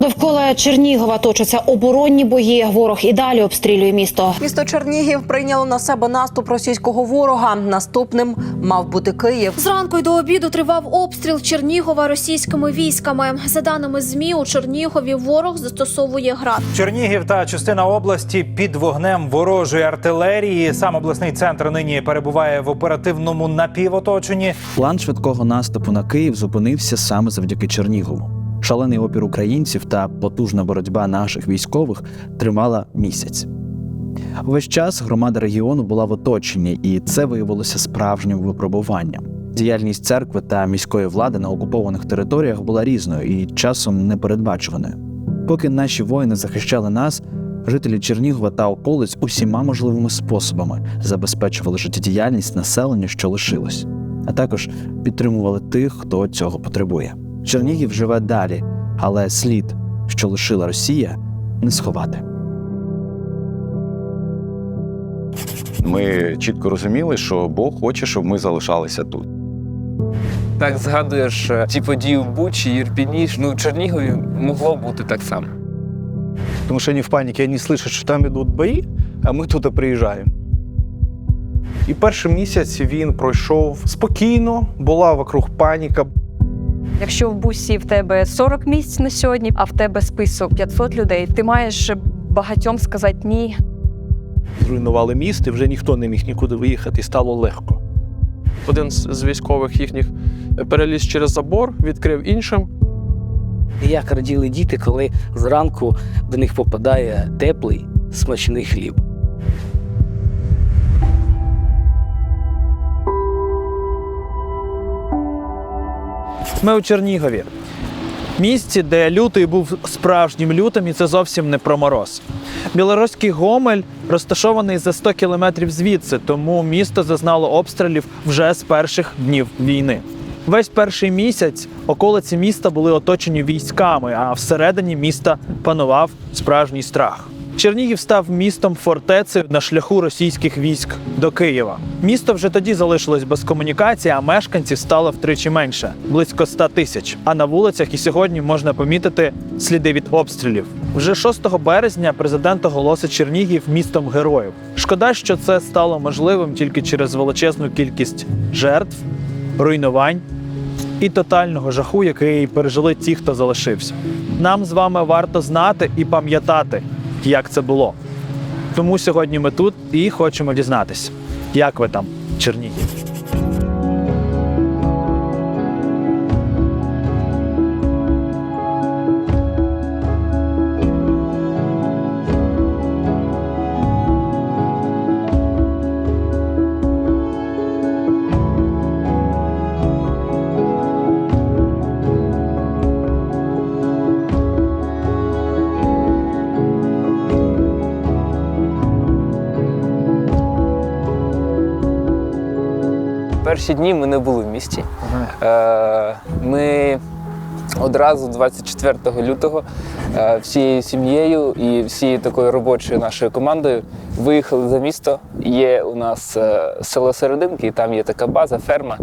Довкола Чернігова точаться оборонні бої. Ворог і далі обстрілює місто. Місто Чернігів прийняло на себе наступ російського ворога. Наступним мав бути Київ. Зранку й до обіду тривав обстріл Чернігова російськими військами. За даними ЗМІ, у Чернігові ворог застосовує град. Чернігів та частина області під вогнем ворожої артилерії. Сам обласний центр нині перебуває в оперативному напівоточенні. План швидкого наступу на Київ зупинився саме завдяки Чернігову. Шалений опір українців та потужна боротьба наших військових тривала місяць. Весь час громада регіону була в оточенні, і це виявилося справжнім випробуванням. Діяльність церкви та міської влади на окупованих територіях була різною і часом непередбачуваною. Поки наші воїни захищали нас, жителі Чернігова та околиць усіма можливими способами забезпечували життєдіяльність населення, що лишилось, а також підтримували тих, хто цього потребує. Чернігів живе далі, але слід, що лишила Росія, не сховати. Ми чітко розуміли, що Бог хоче, щоб ми залишалися тут. Так згадуєш ті події в Бучі, Ірпіні, в Чернігові могло бути так само. Потому что они в панике, они слышат, что там идут бої, а ми туди приїжджаємо. І перший місяць він пройшов спокійно, була вокруг паніка. Якщо в бусі в тебе 40 місць на сьогодні, а в тебе список 500 людей, ти маєш багатьом сказати «ні». Зруйнували міст, і вже ніхто не міг нікуди виїхати, і стало легко. Один з військових їхніх переліз через забор, відкрив іншим. Як раділи діти, коли зранку до них попадає теплий, смачний хліб. Ми у Чернігові. Місці, де лютий був справжнім лютим, і це зовсім не про мороз. Білоруський Гомель розташований за 100 кілометрів звідси, тому місто зазнало обстрілів вже з перших днів війни. Весь перший місяць околиці міста були оточені військами, а всередині міста панував справжній страх. Чернігів став містом-фортецею на шляху російських військ до Києва. Місто вже тоді залишилось без комунікації, а мешканців стало втричі менше – близько 100 тисяч. А на вулицях і сьогодні можна помітити сліди від обстрілів. Вже 6 березня президент оголосив Чернігів містом героїв. Шкода, що це стало можливим тільки через величезну кількість жертв, руйнувань і тотального жаху, який пережили ті, хто залишився. Нам з вами варто знати і пам'ятати, як це було. Тому сьогодні ми тут і хочемо дізнатися, як ви там, Чернігів. Перші дні ми не були в місті. Ми одразу 24 лютого всією сім'єю і всією такою робочою нашою командою виїхали за місто. Є у нас село Серединки, і там є така база, ферма.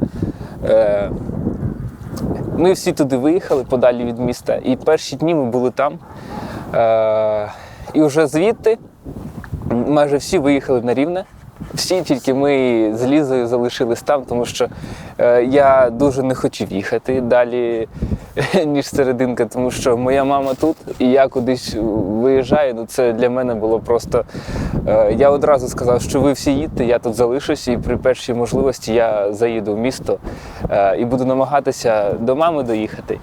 Ми всі туди виїхали, подалі від міста, і перші дні ми були там. І вже звідти майже всі виїхали на Рівне. Всі, тільки ми з Лізою залишились там, тому що я дуже не хотів їхати далі, ніж Серединка, тому що моя мама тут, і я кудись виїжджаю, це для мене було просто... Я одразу сказав, що ви всі їдьте, я тут залишусь, і при першій можливості я заїду в місто і буду намагатися до мами доїхати.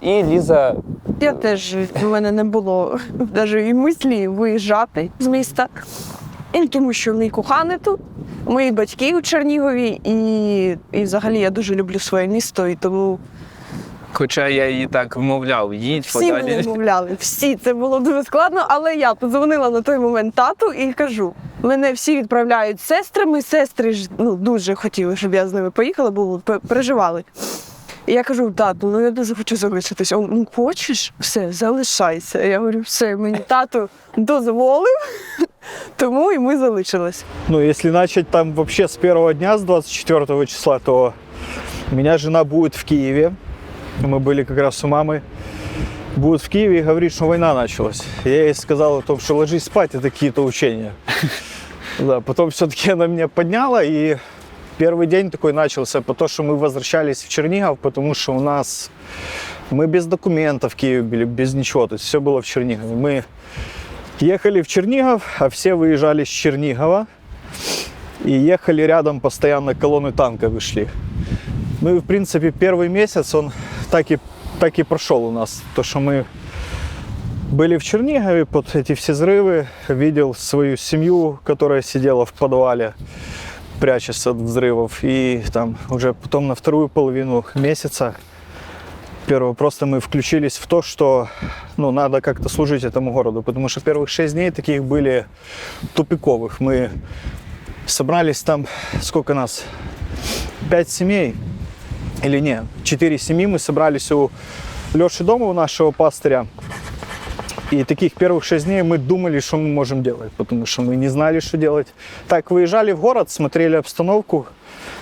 І Ліза... Я теж, у мене не було навіть і мислі виїжджати з міста. І тому що мій коханий тут, мої батьки у Чернігові, і взагалі я дуже люблю своє місто, і тому... Хоча я її так вмовляв, їдь всі подалі. Всі мене вмовляли, всі. Це було дуже складно, але я подзвонила на той момент тату і кажу, мене всі відправляють з сестрами, сестри ж дуже хотіли, щоб я з ними поїхала, бо переживали. І я кажу, тату, я дуже хочу залишитися. Він, хочеш? Все, залишайся. Я говорю, все, мені тато дозволив, тому і ми залишились. Если начать там вообще с первого дня, с 24 числа, то у меня жена будет в Киеве. Мы были как раз у мамы будет в Киеве и говорить, что война началась. Я ей сказал о том, что ложись спать, это какие-то учения. Да, потом все-таки она меня подняла, и первый день такой начался, потому что мы возвращались в Чернигов, потому что у нас... Мы без документов в Киеве были, без ничего, то есть все было в Чернигове. Мы ехали в Чернигов, а все выезжали с Чернигова. И ехали рядом, постоянно колонны танков шли. Ну и, в принципе, первый месяц он так и прошел у нас. То, что мы были в Чернигове под эти все взрывы, видел свою семью, которая сидела в подвале, прячась от взрывов. И там уже потом на вторую половину месяца просто мы включились в то, что надо как-то служить этому городу. Потому что первых 6 дней таких были тупиковых. Мы собрались там, сколько нас? 5 семей. Или нет, 4 семьи мы собрались у Леши дома, у нашего пастыря. И таких первых 6 дней мы думали, что мы можем делать, потому что мы не знали, что делать. Так, выезжали в город, смотрели обстановку,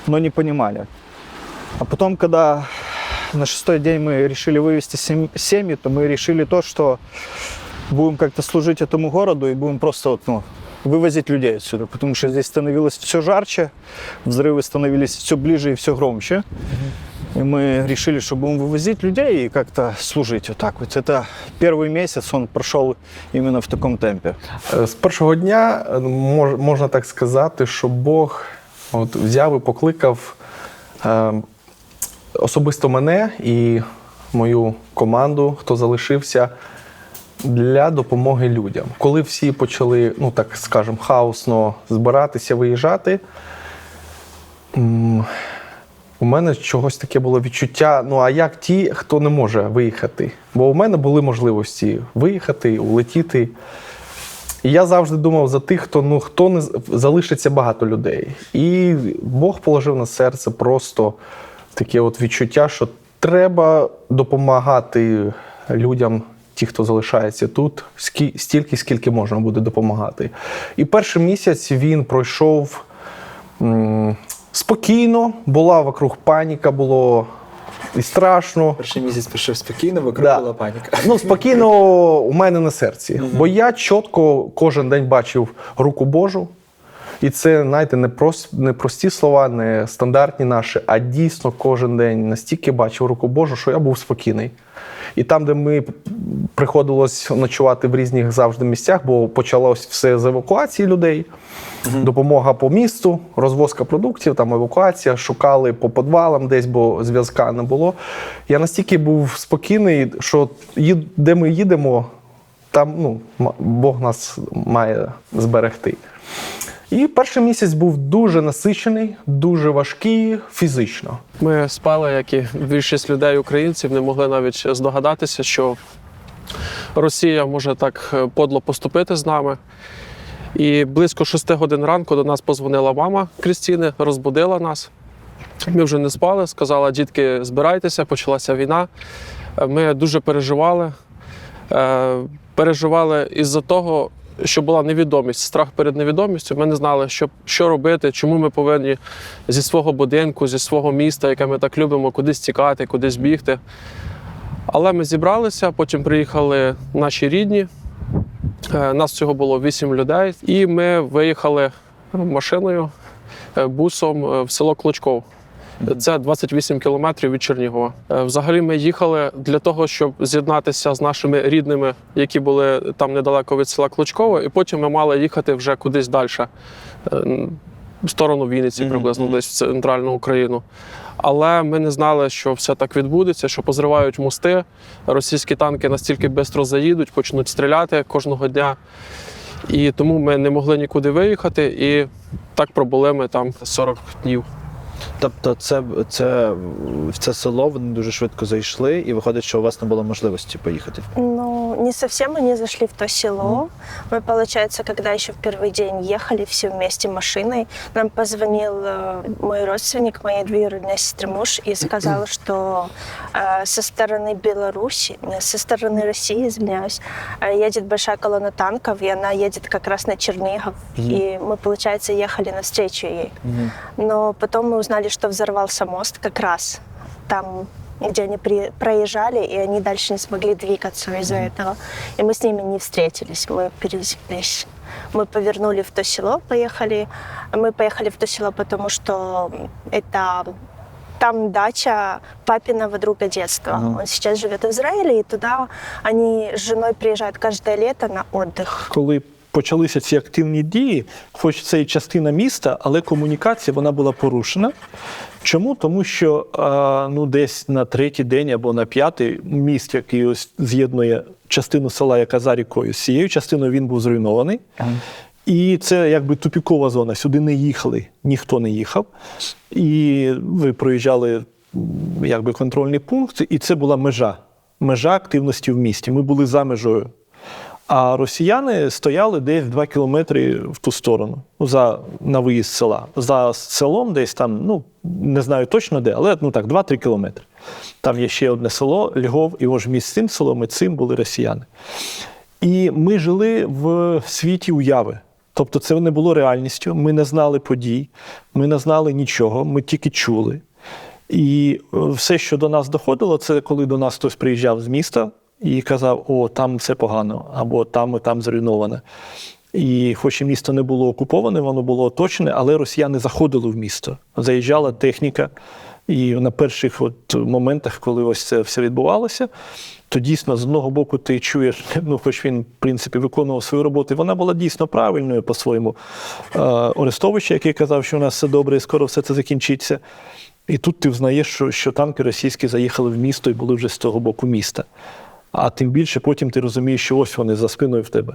но не понимали. А потом, когда на 6-й день мы решили вывести семьи, то мы решили то, что будем как-то служить этому городу и будем просто вывозить людей отсюда, потому что здесь становилось все жарче, взрывы становились все ближе и все громче. И мы решили, что будем вывозить людей и как-то служить. Вот так вот. Это первый месяц, он прошел именно в такому темпі. З першого дня, можна так сказати, що Бог взяв і покликав особисто мене і мою команду, хто залишився, для допомоги людям. Коли всі почали, так скажемо, хаосно збиратися, виїжджати, у мене чогось таке було відчуття, а як ті, хто не може виїхати? Бо у мене були можливості виїхати, улетіти. І я завжди думав за тих, хто не залишиться багато людей. І Бог положив на серце просто таке відчуття, що треба допомагати людям, ті, хто залишається тут, стільки, скільки можна буде допомагати. І перший місяць він пройшов спокійно, була вокруг паніка, було і страшно. Перший місяць пройшов спокійно, вокруг була паніка. Спокійно у мене на серці. Бо я чітко кожен день бачив руку Божу. І це, знаєте, не прості слова, не стандартні наші, а дійсно кожен день настільки бачив руку Божу, що я був спокійний. І там, де ми приходилось ночувати в різних завжди місцях, бо почалось все з евакуації людей, допомога по місту, розвозка продуктів, там евакуація, шукали по підвалам десь, бо зв'язка не було. Я настільки був спокійний, що де ми їдемо, там Бог нас має зберегти. І перший місяць був дуже насичений, дуже важкий фізично. Ми спали, як і більшість людей, українців, не могли навіть здогадатися, що Росія може так подло поступити з нами. І близько 6 годин ранку до нас подзвонила мама Крістіни, розбудила нас. Ми вже не спали, сказала: дітки, збирайтеся, почалася війна. Ми дуже переживали. Переживали із-за того, що була невідомість, страх перед невідомістю. Ми не знали, що робити, чому ми повинні зі свого будинку, зі свого міста, яке ми так любимо, кудись тікати, кудись бігти. Але ми зібралися, потім приїхали наші рідні. Нас всього було 8 людей. І ми виїхали машиною, бусом в село Клочков. Це 28 кілометрів від Чернігова. Взагалі ми їхали для того, щоб з'єднатися з нашими рідними, які були там недалеко від села Клочкова, і потім ми мали їхати вже кудись далі, в сторону Вінниці, приблизно, десь в центральну Україну. Але ми не знали, що все так відбудеться, що позривають мости, російські танки настільки швидко заїдуть, почнуть стріляти кожного дня. І тому ми не могли нікуди виїхати, і так пробули ми там 40 днів. Тобто в це село вони дуже швидко зайшли, і виходить, що у вас не було можливості поїхати? Не совсем мы не зашли в то село. Мы, получается, когда еще в первый день ехали все вместе машиной, нам позвонил мой родственник, моей двоюродной сестры муж, и сказал, что со стороны Беларуси, со стороны России, извиняюсь, едет большая колонна танков, и она едет как раз на Чернигов. И мы, получается, ехали навстречу ей. Но потом мы узнали, что взорвался мост как раз там где они проезжали, и они дальше не смогли двигаться из-за этого. И мы с ними не встретились, мы пересеклись. Мы повернули в то село, поехали. Мы поехали в то село, потому что это там дача папиного друга детства. Он сейчас живет в Израиле, и туда они с женой приезжают каждое лето на отдых. Коли почалися ці активні дії, хоч це і частина міста, але комунікація вона була порушена. Чому? Тому що десь на третій день або на п'ятий міст, який ось з'єднує частину села, яка за рікою, з цією частиною він був зруйнований. І це якби тупікова зона, сюди не їхали, ніхто не їхав. І ви проїжджали якби контрольний пункт, і це була межа активності в місті. Ми були за межою. А росіяни стояли десь 2 кілометри в ту сторону, на виїзд з села. За селом десь там, не знаю точно де, але 2-3 кілометри. Там є ще одне село, Львов, і ось між цим селом і цим були росіяни. І ми жили в світі уяви. Тобто це не було реальністю, ми не знали подій, ми не знали нічого, ми тільки чули. І все, що до нас доходило, це коли до нас хтось приїжджав з міста і казав, о, там це погано, або там зруйноване. І хоч і місто не було окуповане, воно було оточене, але росіяни заходили в місто. Заїжджала техніка, і на перших моментах, коли ось це все відбувалося, то дійсно, з одного боку, ти чуєш, хоч він, в принципі, виконував свою роботу, і вона була дійсно правильною по-своєму. Орестович, який казав, що у нас все добре і скоро все це закінчиться. І тут ти взнаєш, що танки російські заїхали в місто і були вже з того боку міста. А тим більше потім ти розумієш, що ось вони за спиною в тебе.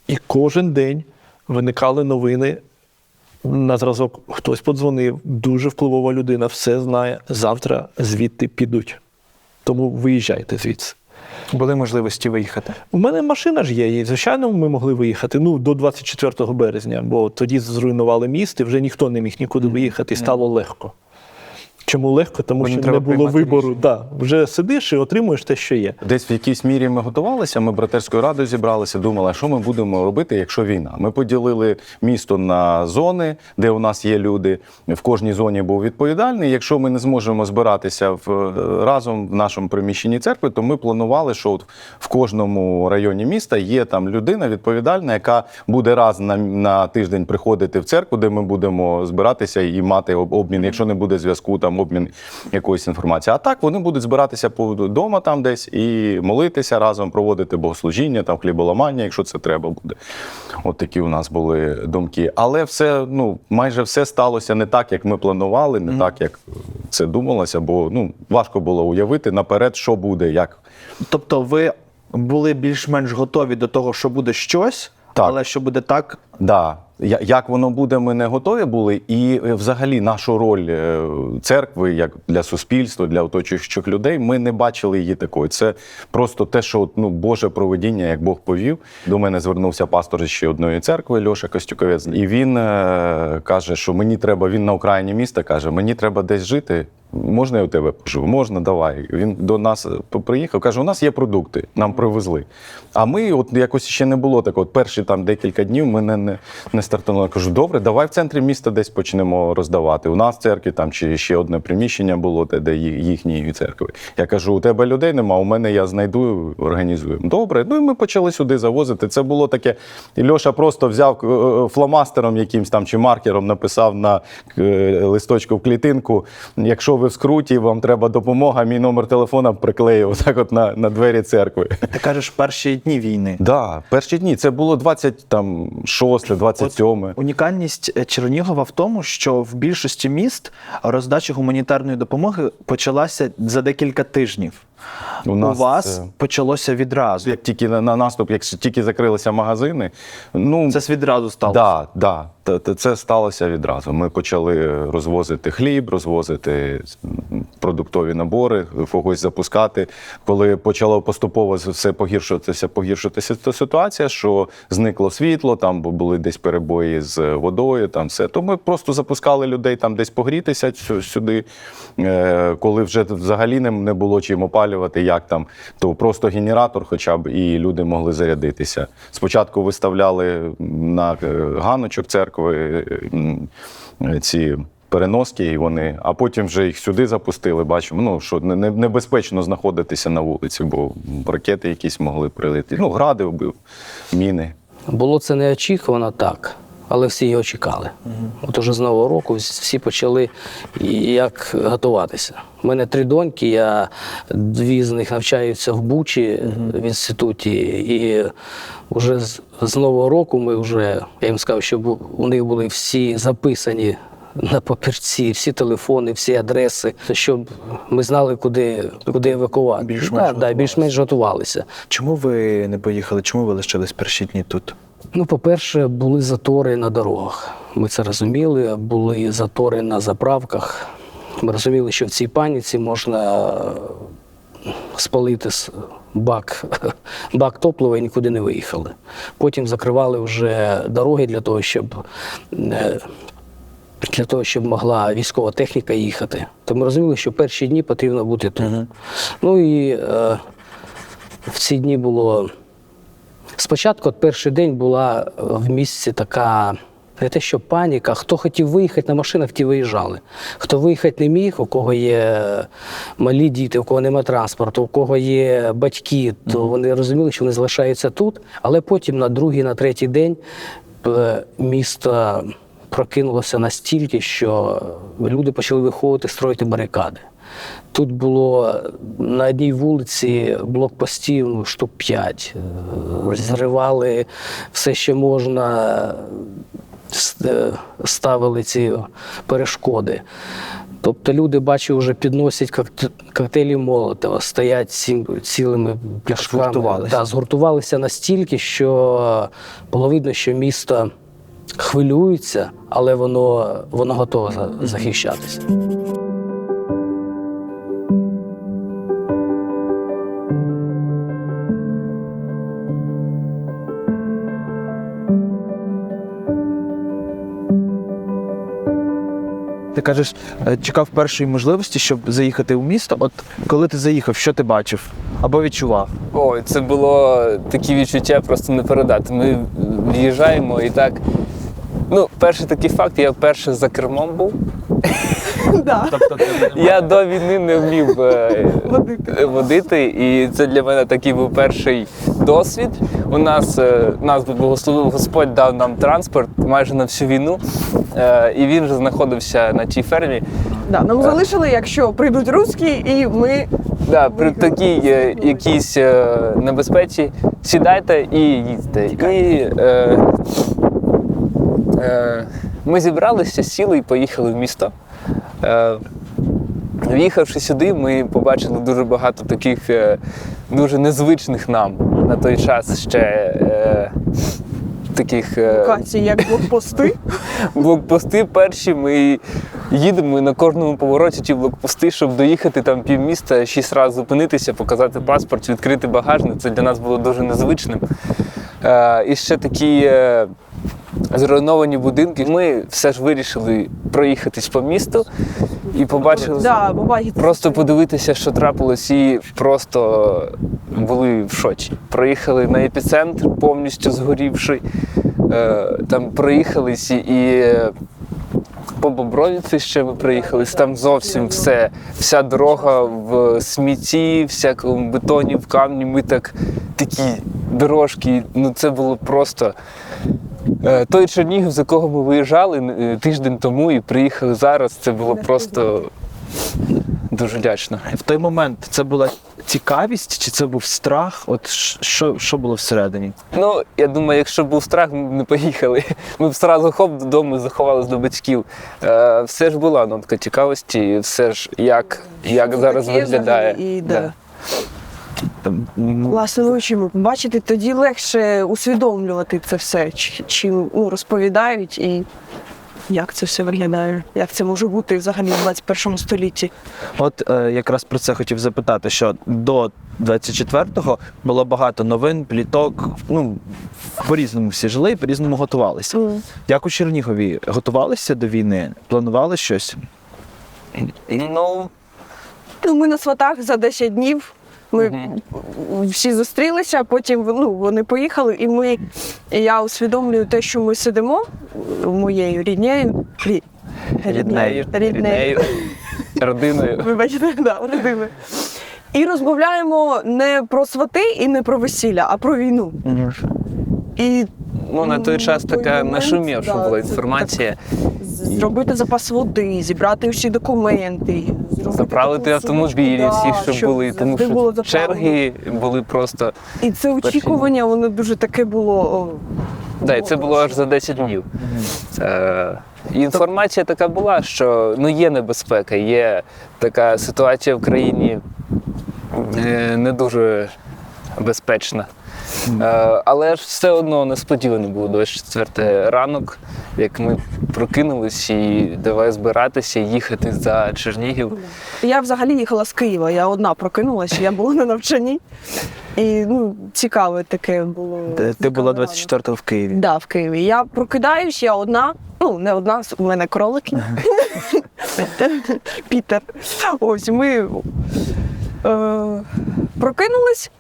І кожен день виникали новини на зразок. Хтось подзвонив, дуже впливова людина, все знає, завтра звідти підуть. Тому виїжджайте звідси. Були можливості виїхати? У мене машина ж є, і, звичайно, ми могли виїхати до 24 березня, бо тоді зруйнували міст, і вже ніхто не міг нікуди виїхати, і стало легко. Чому легко? Тому що не було вибору. Да, вже сидиш і отримуєш те, що є. Десь в якійсь мірі ми готувалися, ми братерською радою зібралися, думали, а що ми будемо робити, якщо війна. Ми поділили місто на зони, де у нас є люди. В кожній зоні був відповідальний. Якщо ми не зможемо збиратися разом в нашому приміщенні церкви, то ми планували, що в кожному районі міста є там людина відповідальна, яка буде раз на тиждень приходити в церкву, де ми будемо збиратися і мати обмін, якщо не буде зв'язку, там обмін якоїсь інформації. А так вони будуть збиратися вдома там десь і молитися разом, проводити богослужіння, там хліболамання, якщо це треба буде. От такі у нас були думки. Але все, майже все сталося не так, як ми планували, не так, як це думалося, бо важко було уявити наперед, що буде, як. Тобто ви були більш-менш готові до того, що буде щось, але що буде так? Да. Як воно буде, ми не готові були. І взагалі нашу роль церкви, як для суспільства, для оточуючих людей, ми не бачили її такою. Це просто те, що Боже провидіння, як Бог повів. До мене звернувся пастор ще одної церкви, Льоша Костюковець. І він каже, що мені треба, він на окраїні міста каже, мені треба десь жити. Можна я у тебе поживу? Можна, давай. Він до нас приїхав, каже, у нас є продукти, нам привезли. А ми, якось ще не було такого, перші там декілька днів ми не стартували. Я кажу, добре, давай в центрі міста десь почнемо роздавати. У нас в церкві там чи ще одне приміщення було, де їхні церкви. Я кажу, у тебе людей нема, у мене я знайду, організуємо. Добре, і ми почали сюди завозити. Це було таке, і Льоша просто взяв фломастером якимсь там чи маркером, написав на листочку в клітинку, якщо ви в скруті, вам треба допомога, мій номер телефона приклеїв так на двері церкви. Ти кажеш, перші дні війни. Так, да, перші дні. Це було 26, 27. Унікальність Чернігова в тому, що в більшості міст роздача гуманітарної допомоги почалася за декілька тижнів. У вас почалося відразу. Як тільки на наступ, як тільки закрилися магазини. Це відразу сталося? Так. Це сталося відразу. Ми почали розвозити хліб, розвозити продуктові набори, когось запускати. Коли почало поступово все погіршуватися ситуація, що зникло світло, там були десь перебої з водою, там все, то ми просто запускали людей там десь погрітися сюди. Коли вже взагалі не було чим опалювати, як там, то просто генератор хоча б, і люди могли зарядитися. Спочатку виставляли на ганочок церкви ці переноски, і вони, а потім вже їх сюди запустили. Бачимо, ну, що небезпечно знаходитися на вулиці, бо ракети якісь могли прилетіти. Ну, гради вбив, міни. Було це неочікувано так, але всі його чекали. От уже з Нового року всі почали як готуватися. У мене 3 доньки, 2 з них навчаються в Бучі в інституті. І вже з Нового року ми вже, я їм сказав, щоб у них були всі записані на папірці, всі телефони, всі адреси, щоб ми знали, куди евакувати. Більш-менш готувалися. Чому ви не поїхали? Чому ви лишились перші дні тут? Ну, по-перше, були затори на дорогах. Ми це розуміли, були затори на заправках. Ми розуміли, що в цій паніці можна спалити бак топлива і нікуди не виїхали. Потім закривали вже дороги для того, щоб могла військова техніка їхати. То ми розуміли, що перші дні потрібно бути тут. Ну і в ці дні було... Спочатку, перший день була в місті така, не те що паніка, хто хотів виїхати на машинах, ті виїжджали. Хто виїхати не міг, у кого є малі діти, у кого немає транспорту, у кого є батьки, то вони розуміли, що вони залишаються тут. Але потім на другий, на третій день місто прокинулося настільки, що люди почали виходити, строїти барикади. Тут було на одній вулиці блокпостів штук 5. Зривали все, що можна, ставили ці перешкоди. Тобто люди, бачу, вже підносять коктейлі Молотова, стоять цілими пляшками. Згуртувалися настільки, що було видно, що місто хвилюється, але воно готове захищатися. Ти кажеш, чекав першої можливості, щоб заїхати в місто. От коли ти заїхав, що ти бачив або відчував? Ой, це було такі відчуття, просто не передати. Ми в'їжджаємо і так. Ну, перший такий факт, я вперше за кермом був. Я до війни не вмів водити, і це для мене такий був перший досвід. Нас благословив Господь, дав нам транспорт майже на всю війну, і він вже знаходився на тій фермі. Нам залишили, якщо прийдуть русські, і ми... При такій якійсь небезпеці сідайте і їдьте. І ми зібралися, сіли і поїхали в місто. В'їхавши сюди, ми побачили дуже багато таких дуже незвичних нам на той час ще таких... Локації, як блокпости. Блокпости перші, ми їдемо на кожному повороті ті блокпости, щоб доїхати там півміста, 6 разів зупинитися, показати паспорт, відкрити багажник. Це для нас було дуже незвичним. І ще такі зруйновані будинки. Ми все ж вирішили проїхатись по місту і побачили, просто подивитися, що трапилось, і просто були в шоці. Проїхали на епіцентр, повністю згорівший, там проїхались і по Бобровиці ще ми приїхали, там зовсім вся дорога в смітті, всякому бетоні, в камні, ми такі дорожки, це було просто... Той Чернігів, з якого ми виїжджали тиждень тому і приїхали зараз, це було просто дуже лячно. В той момент це була цікавість чи це був страх? От що було всередині? Я думаю, якщо був страх, ми б не поїхали. Ми б одразу додому заховалися до батьків. Все ж була нотка цікавості, все ж як зараз виглядає. Власне, очима бачити, тоді легше усвідомлювати це все, чим розповідають і як це все виглядає, як це може бути взагалі в 21 столітті. От якраз про це хотів запитати, що до 24-го було багато новин, пліток, по-різному всі жили і по-різному готувалися. Як у Чернігові готувалися до війни? Планували щось? Ми на сватах за 10 днів. Ми всі зустрілися, потім вони поїхали, і я усвідомлюю те, що ми сидимо моєю ріднею, родиною. Вибачте, да, родиною. І розмовляємо не про свати і не про весілля, а про війну. І Ну, на той час той така момент, нашумівша да, була це інформація. зробити запас води, зібрати всі документи, Заправити автомобілі всі, що були, тому що черги були просто... І це очікування, воно дуже таке було... Так, і це було аж за 10 днів. Інформація така була, що є небезпека, є така ситуація в країні не дуже безпечна. Але ж все одно несподівано було 24 ранок, як ми прокинулись і давай збиратися, їхати за Чернігів. Я взагалі їхала з Києва, я одна прокинулася, я була на навчанні. І цікаве таке було. Ти була 24-го в Києві? Так, да, в Києві. Я прокидаюсь, я одна, не одна, у мене кролики. Пітер. Ось, ми прокинулись,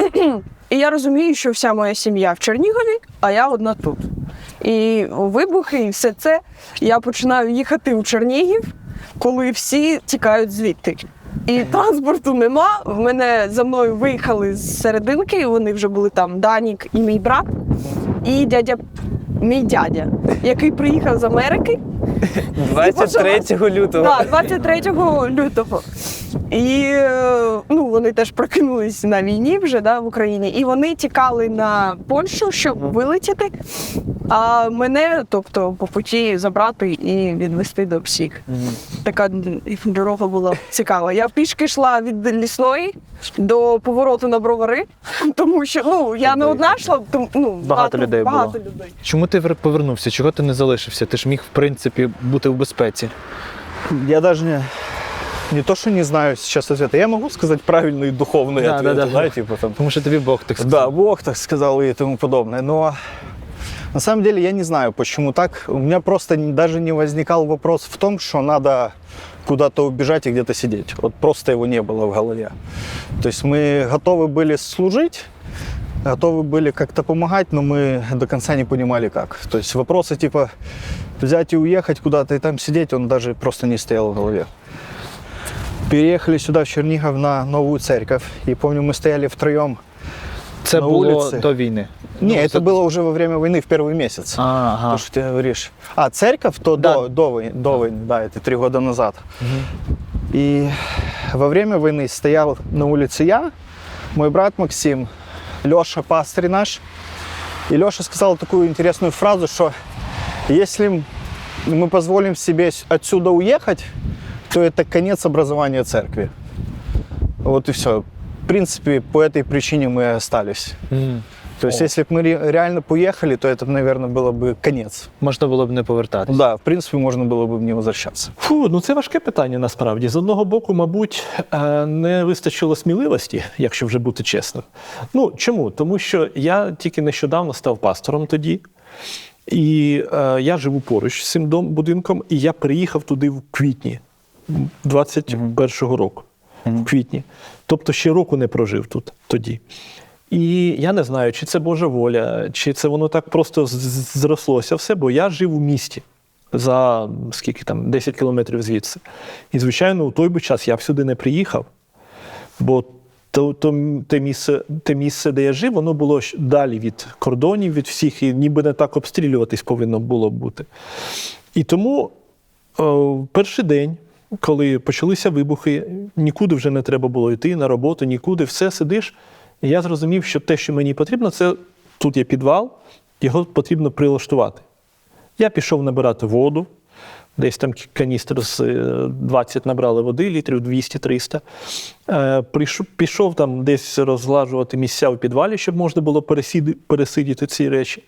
і я розумію, що вся моя сім'я в Чернігові, а я одна тут. І вибухи, і все це. Я починаю їхати у Чернігів, коли всі тікають звідти. І транспорту нема. За мною виїхали з серединки, вони вже були там Данік і мій брат, і мій дядя, який приїхав з Америки. 23 лютого. Так, 23 лютого. І вони теж прокинулись на війні вже в Україні, і вони тікали на Польщу, щоб вилетіти, а мене, тобто, по путі забрати і відвести до всіх. Така дорога була цікава. Я пішки йшла від Лісної до повороту на Бровари, тому що я не одна йшла, Багато людей було. Багато людей. Чому ти повернувся? Чого ти не залишився? Ти ж міг, в принципі, бути в безпеці. Я даже не то, что не знаю сейчас ответа. Я могу сказать правильный духовный ответ, знаете, Потому что тебе Бог так сказал. Да, Бог так сказал и тому подобное. Но на самом деле я не знаю, почему так. У меня просто даже не возникал вопрос в том, что надо куда-то убежать и где-то сидеть. Вот просто его не было в голове. То есть мы готовы были служить, готовы были как-то помогать, но мы до конца не понимали как. То есть вопросы типа взять и уехать куда-то и там сидеть, он даже просто не стоял в голове. Переехали сюда, в Чернигов, на новую церковь. И помню, мы стояли втроем Це на було улице. до війни? Не, это было уже во время войны, в первый месяц. Ага. То, что ты говоришь. А, церковь, то до войны, да, это 3 года назад. И во время войны стоял на улице я, мой брат Максим, Леша, пастырь наш. И Леша сказал такую интересную фразу, что если мы позволим себе отсюда уехать, то это конец образования церкви. Вот и все. В принципе, по этой причине мы и остались. То есть, если бы мы реально поехали, то это, наверное, было бы конец. Можна було б не повертатися. Да, в принципе, можно было бы не возвращаться. Це важке питання, насправді. З одного боку, мабуть, не вистачило сміливості, якщо вже бути чесним. Чому? Тому що я тільки нещодавно став пастором тоді. І я живу поруч з цим будинком, і я приїхав туди в квітні 21-го року. В квітні. Тобто ще року не прожив тут тоді. І я не знаю, чи це Божа воля, чи це воно так просто зрослося все, бо я жив у місті за 10 кілометрів звідси. І, звичайно, у той би час я б сюди не приїхав, бо те місце, де я жив, воно було далі від кордонів, від всіх, і ніби не так обстрілюватись повинно було бути. І тому перший день, коли почалися вибухи, нікуди вже не треба було йти на роботу, нікуди, все сидиш. І я зрозумів, що те, що мені потрібно, це тут є підвал, його потрібно прилаштувати. Я пішов набирати воду, десь там каністр з 20 набрали води, літрів 200-300. Пішов там десь розглажувати місця у підвалі, щоб можна було пересидіти ці речі.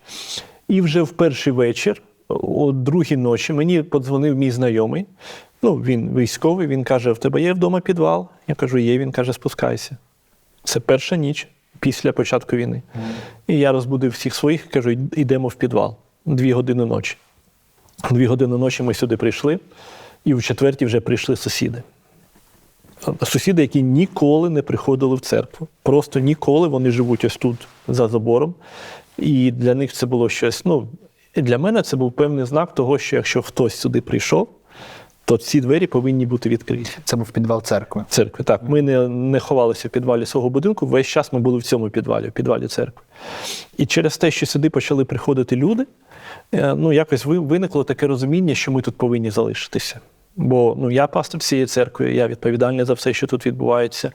І вже в перший вечір, о другій ночі, мені подзвонив мій знайомий. Він військовий, він каже, в тебе є вдома підвал? Я кажу, є. Він каже, спускайся. Це перша ніч після початку війни. І я розбудив всіх своїх, кажу, йдемо в підвал. 2 години ночі. 2 години ночі ми сюди прийшли, і в 4-й вже прийшли сусіди. Сусіди, які ніколи не приходили в церкву. Просто ніколи, вони живуть ось тут, за забором. І для них це було щось, і для мене це був певний знак того, що якщо хтось сюди прийшов, то ці двері повинні бути відкриті. Це був підвал церкви. Церкви, так. Ми не ховалися в підвалі свого будинку, весь час ми були в цьому підвалі, в підвалі церкви. І через те, що сюди почали приходити люди, якось виникло таке розуміння, що ми тут повинні залишитися. Бо я пастор всієї церкви, я відповідальний за все, що тут відбувається.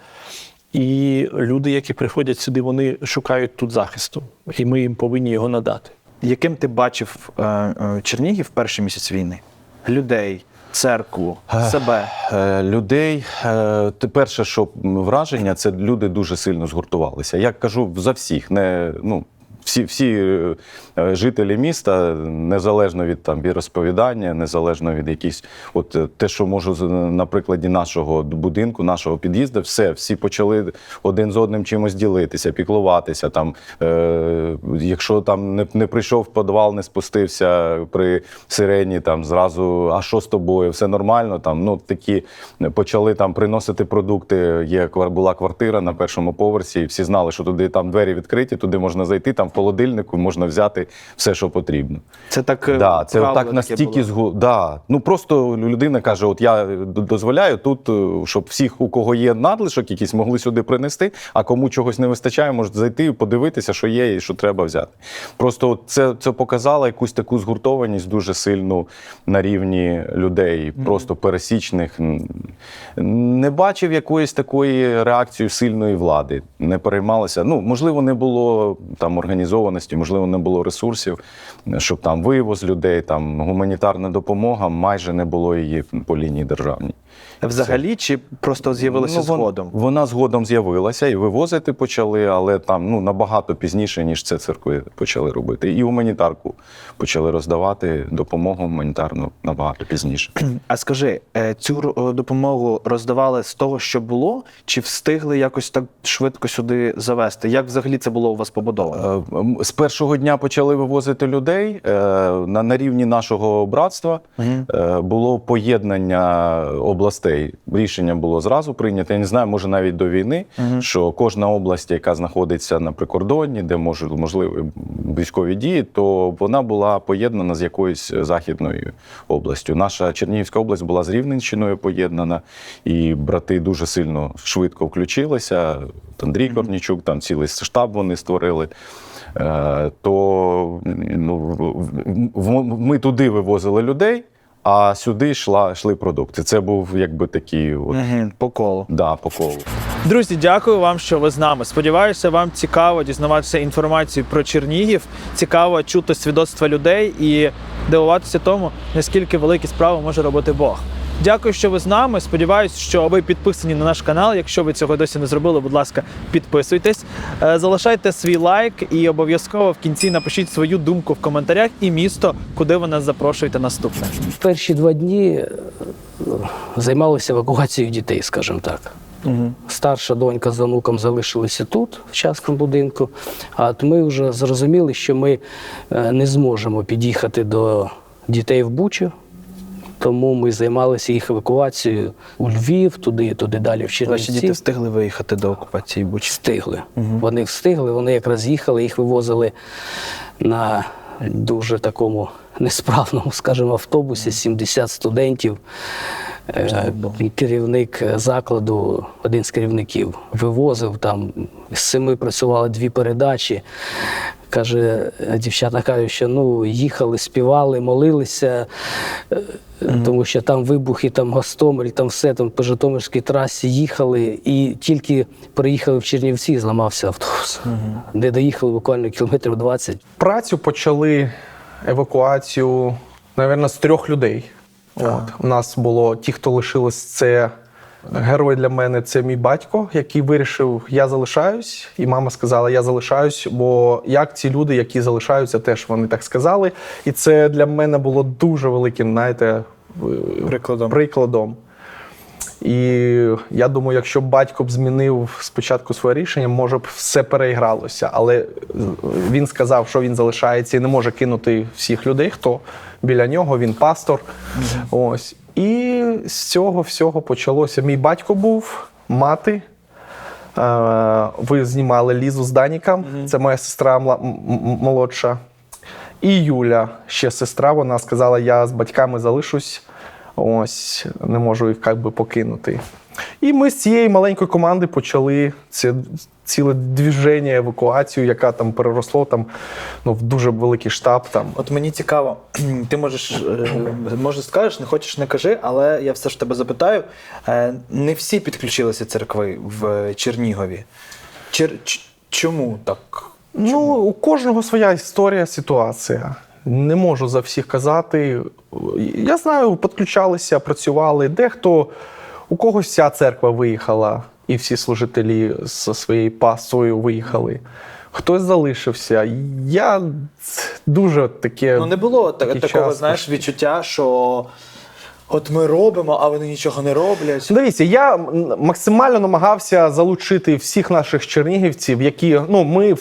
І люди, які приходять сюди, вони шукають тут захисту, і ми їм повинні його надати. Яким ти бачив Чернігів в перший місяць війни? Людей, церкву, себе? Людей, перше, що враження, це люди дуже сильно згуртувалися. Я кажу за всіх, всі жителі міста, незалежно від віросповідання, незалежно від якихось, те, що можу на прикладі нашого будинку, нашого під'їзду, всі почали один з одним чимось ділитися, піклуватися. Якщо не прийшов в підвал, не спустився при сирені, зразу, а що з тобою, все нормально, такі почали приносити продукти. Була квартира на першому поверсі, і всі знали, що туди двері відкриті, туди можна зайти, в холодильнику можна взяти все, що потрібно. Це так, це так настільки просто людина каже, я дозволяю тут, щоб всіх, у кого є надлишок якісь, могли сюди принести, а кому чогось не вистачає, можуть зайти і подивитися, що є і що треба взяти. Просто це показало якусь таку згуртованість дуже сильну на рівні людей, просто пересічних. Не бачив якоїсь такої реакції сильної влади, не переймалися. Можливо, не було організованості, можливо, не було ресурсів, щоб вивоз людей, гуманітарна допомога, майже не було її по лінії державній. Взагалі, чи просто з'явилося згодом? Вона згодом з'явилася і вивозити почали, але набагато пізніше, ніж це церкви почали робити. І гуманітарку почали роздавати, допомогу гуманітарну набагато пізніше. А скажи, цю допомогу роздавали з того, що було, чи встигли якось так швидко сюди завести? Як взагалі це було у вас побудовано? З першого дня почали вивозити людей. На рівні нашого братства було поєднання областей. Рішення було зразу прийнято. Я не знаю, може навіть до війни, що кожна область, яка знаходиться на прикордонні, де можливі військові дії, то вона була поєднана з якоюсь західною областю. Наша Чернігівська область була з Рівненщиною поєднана, і брати дуже сильно швидко включилися. Андрій Корнічук, цілий штаб вони створили. То ми туди вивозили людей, а сюди йшли продукти. Це був такий по колу. Да, по колу. Друзі, дякую вам, що ви з нами. Сподіваюся, вам цікаво дізнаватися інформацію про Чернігів, цікаво чути свідоцтва людей і дивуватися тому, наскільки великі справи може робити Бог. Дякую, що ви з нами. Сподіваюсь, що ви підписані на наш канал. Якщо ви цього досі не зробили, будь ласка, підписуйтесь. Залишайте свій лайк і обов'язково в кінці напишіть свою думку в коментарях і місто, куди ви нас запрошуєте наступне. В перші 2 дні займалися евакуацією дітей, скажімо так. Старша донька з онуком залишилися тут, в частному будинку, а ми вже зрозуміли, що ми не зможемо під'їхати до дітей в Бучу. Тому ми займалися їх евакуацією у Львів, туди далі, в Чернівці. Ваші діти встигли виїхати до окупації Бучі? Встигли. Вони встигли, вони якраз їхали, їх вивозили на дуже такому несправному, скажімо, автобусі, 70 студентів. Керівник закладу, один з керівників, вивозив, з 7 працювали 2 передачі. Каже, дівчата кажуть, що їхали, співали, молилися, тому що там вибухи, там Гостомель, там все, по Житомирській трасі їхали, і тільки приїхали в Чернівці, зламався автобус. Де доїхали буквально кілометрів 20. Працю почали, евакуацію, мабуть, з 3 людей. У нас було ті, хто лишились, це герой для мене, це мій батько, який вирішив, я залишаюсь, і мама сказала, я залишаюсь, бо як ці люди, які залишаються, теж вони так сказали. І це для мене було дуже великим, прикладом. І я думаю, якщо б батько б змінив спочатку своє рішення, може б все переігралося. Але він сказав, що він залишається і не може кинути всіх людей, хто біля нього, він пастор. Ось. І з цього всього почалося. Мій батько був, мати. Ви знімали Лізу з Даніком, це моя сестра молодша. І Юля, ще сестра, вона сказала, я з батьками залишусь. Ось, не можу їх покинути. І ми з цієї маленької команди почали це ціле движення, евакуацію, яка там переросло в дуже великий штаб. От мені цікаво, ти може скажеш, не хочеш, не кажи, але я все ж тебе запитаю. Не всі підключилися церкви в Чернігові. Чому так? Ну, у кожного своя історія, ситуація. Не можу за всіх казати. Я знаю, підключалися, працювали. Дехто, у когось вся церква виїхала, і всі служителі зі своєю пасою виїхали. Хтось залишився. Я дуже таке... Ну, не було такого, знаєш, відчуття, що от ми робимо, а вони нічого не роблять. Дивіться, я максимально намагався залучити всіх наших чернігівців, які, ми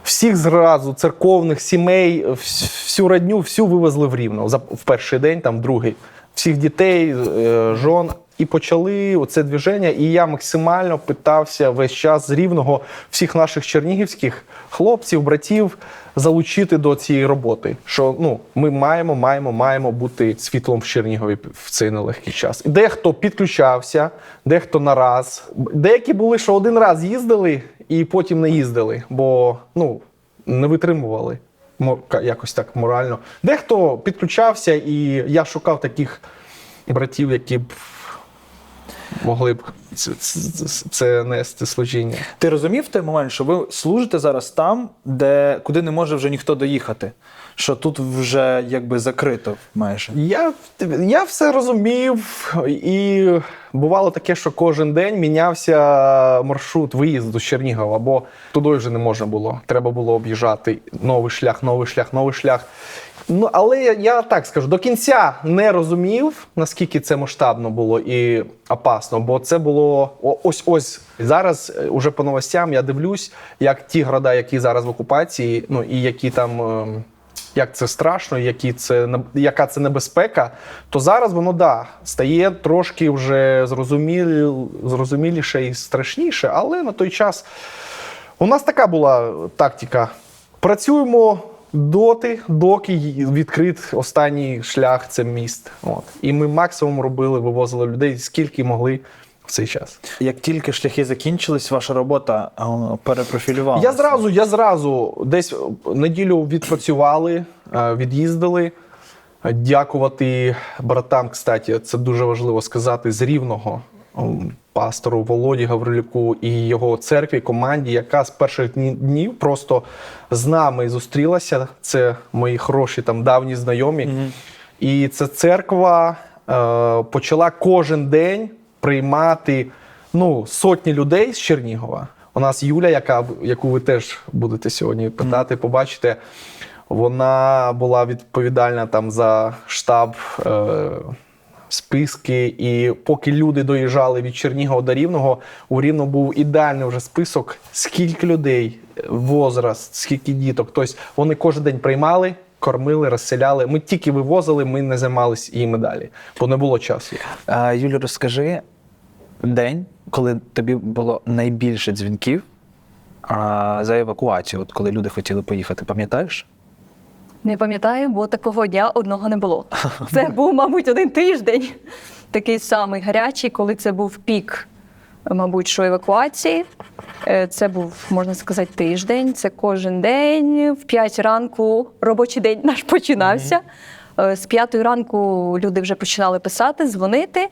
всіх зразу, церковних сімей, всю родню, всю вивезли в Рівне в перший день, другий. Всіх дітей, жон. І почали оце движення, і я максимально питався весь час з Рівного всіх наших чернігівських хлопців, братів залучити до цієї роботи. Що ми маємо бути світлом в Чернігові в цей нелегкий час. І дехто підключався, дехто на раз. Деякі були, що один раз їздили і потім не їздили, бо не витримували якось так морально. Дехто підключався, і я шукав таких братів, які б могли б це нести служіння. Ти розумів в той момент, що ви служите зараз там, куди не може вже ніхто доїхати? Що тут вже закрито майже? Я все розумів, і бувало таке, що кожен день мінявся маршрут виїзду з Чернігова, бо туди вже не можна було. Треба було об'їжджати новий шлях. Але я так скажу, до кінця не розумів, наскільки це масштабно було і опасно, бо це було ось. Зараз уже по новостям я дивлюсь, як ті города, які зараз в окупації, і які там, як це страшно, яка це небезпека, то зараз воно, стає трошки вже зрозуміліше і страшніше, але на той час у нас така була тактика. Працюємо доки відкрит останній шлях – це міст. І ми максимум робили, вивозили людей, скільки могли в цей час. Як тільки шляхи закінчились, ваша робота перепрофілювалася? Я зразу десь неділю відпрацювали, від'їздили. Дякувати братам, кстати, це дуже важливо сказати, з Рівного, пастору Володі Гаврилюку і його церкві, команді, яка з перших днів просто з нами зустрілася. Це мої хороші давні знайомі. І ця церква почала кожен день приймати сотні людей з Чернігова. У нас Юля, яку ви теж будете сьогодні питати, побачите, вона була відповідальна за штаб, списки, і поки люди доїжджали від Чернігова до Рівного, у Рівному був ідеальний вже список, скільки людей, возраст, скільки діток. Тобто вони кожен день приймали, кормили, розселяли. Ми тільки вивозили, ми не займалися їм далі, бо не було часу. Юлю, розкажи день, коли тобі було найбільше дзвінків за евакуацію, коли люди хотіли поїхати, пам'ятаєш? Не пам'ятаю, бо такого дня одного не було. Це був, мабуть, один тиждень, такий самий гарячий, коли це був пік, мабуть, що евакуації. Це був, можна сказати, тиждень. Це кожен день, в 5 ранку робочий день наш починався. З 5 ранку люди вже починали писати, дзвонити.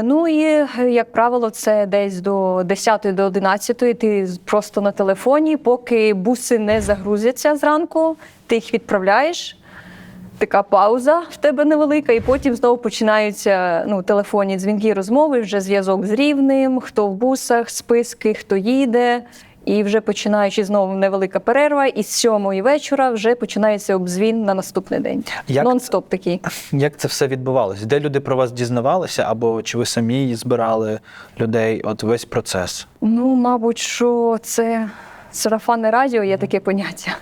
Ну і, як правило, це десь до 10 до 11 ти просто на телефоні, поки буси не загрузяться зранку, ти їх відправляєш, така пауза в тебе невелика, і потім знову починаються телефонні дзвінки, розмови, вже зв'язок з Рівним, хто в бусах, списки, хто їде. І вже починаючи знову невелика перерва, і з 7 вечора вже починається обзвін на наступний день. Нон-стоп такий. Як це все відбувалося? Де люди про вас дізнавалися? Або чи ви самі збирали людей? От весь процес. Мабуть, що це сарафанне радіо, є таке поняття.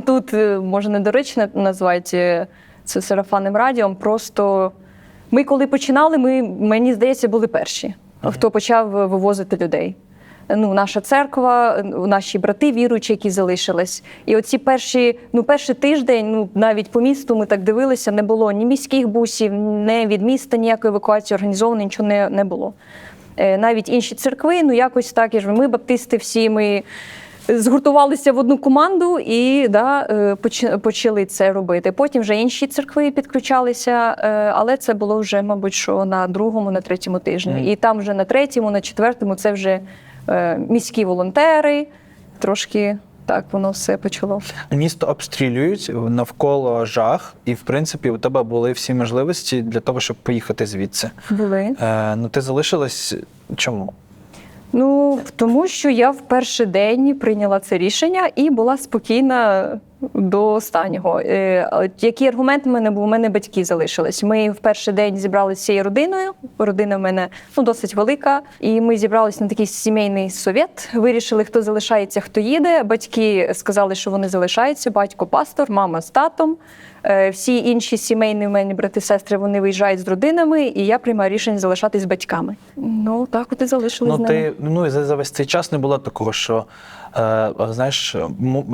Тут, може, недоречно назвати це сарафанним радіо. Просто ми, коли починали, мені здається, були перші, хто почав вивозити людей. наша церква, наші брати віруючі, які залишились. І оці перший тиждень, навіть по місту ми так дивилися, не було ні міських бусів, ні від міста ніякої евакуації організованої, нічого не було. Навіть інші церкви, якось так, ми баптисти всі, ми згуртувалися в одну команду і почали це робити. Потім вже інші церкви підключалися, але це було вже, мабуть, що на другому, на третьому тижні. І там вже на третьому, на четвертому це вже міські волонтери, трошки так воно все почало. Місто обстрілюють, навколо жах, і, в принципі, у тебе були всі можливості для того, щоб поїхати звідси. Були. Ти залишилась чому? Тому що я в перший день прийняла це рішення і була спокійна до останнього. Який аргумент у мене був? У мене батьки залишились. Ми в перший день зібралися всією родиною. Родина в мене досить велика. І ми зібралися на такий сімейний совет. Вирішили, хто залишається, хто їде. Батьки сказали, що вони залишаються. Батько пастор, мама з татом. Всі інші сімейні в мене брати-сестри, вони виїжджають з родинами, і я приймаю рішення залишатись з батьками. Так от і залишились з ними. За весь цей час не було такого, що, знаєш,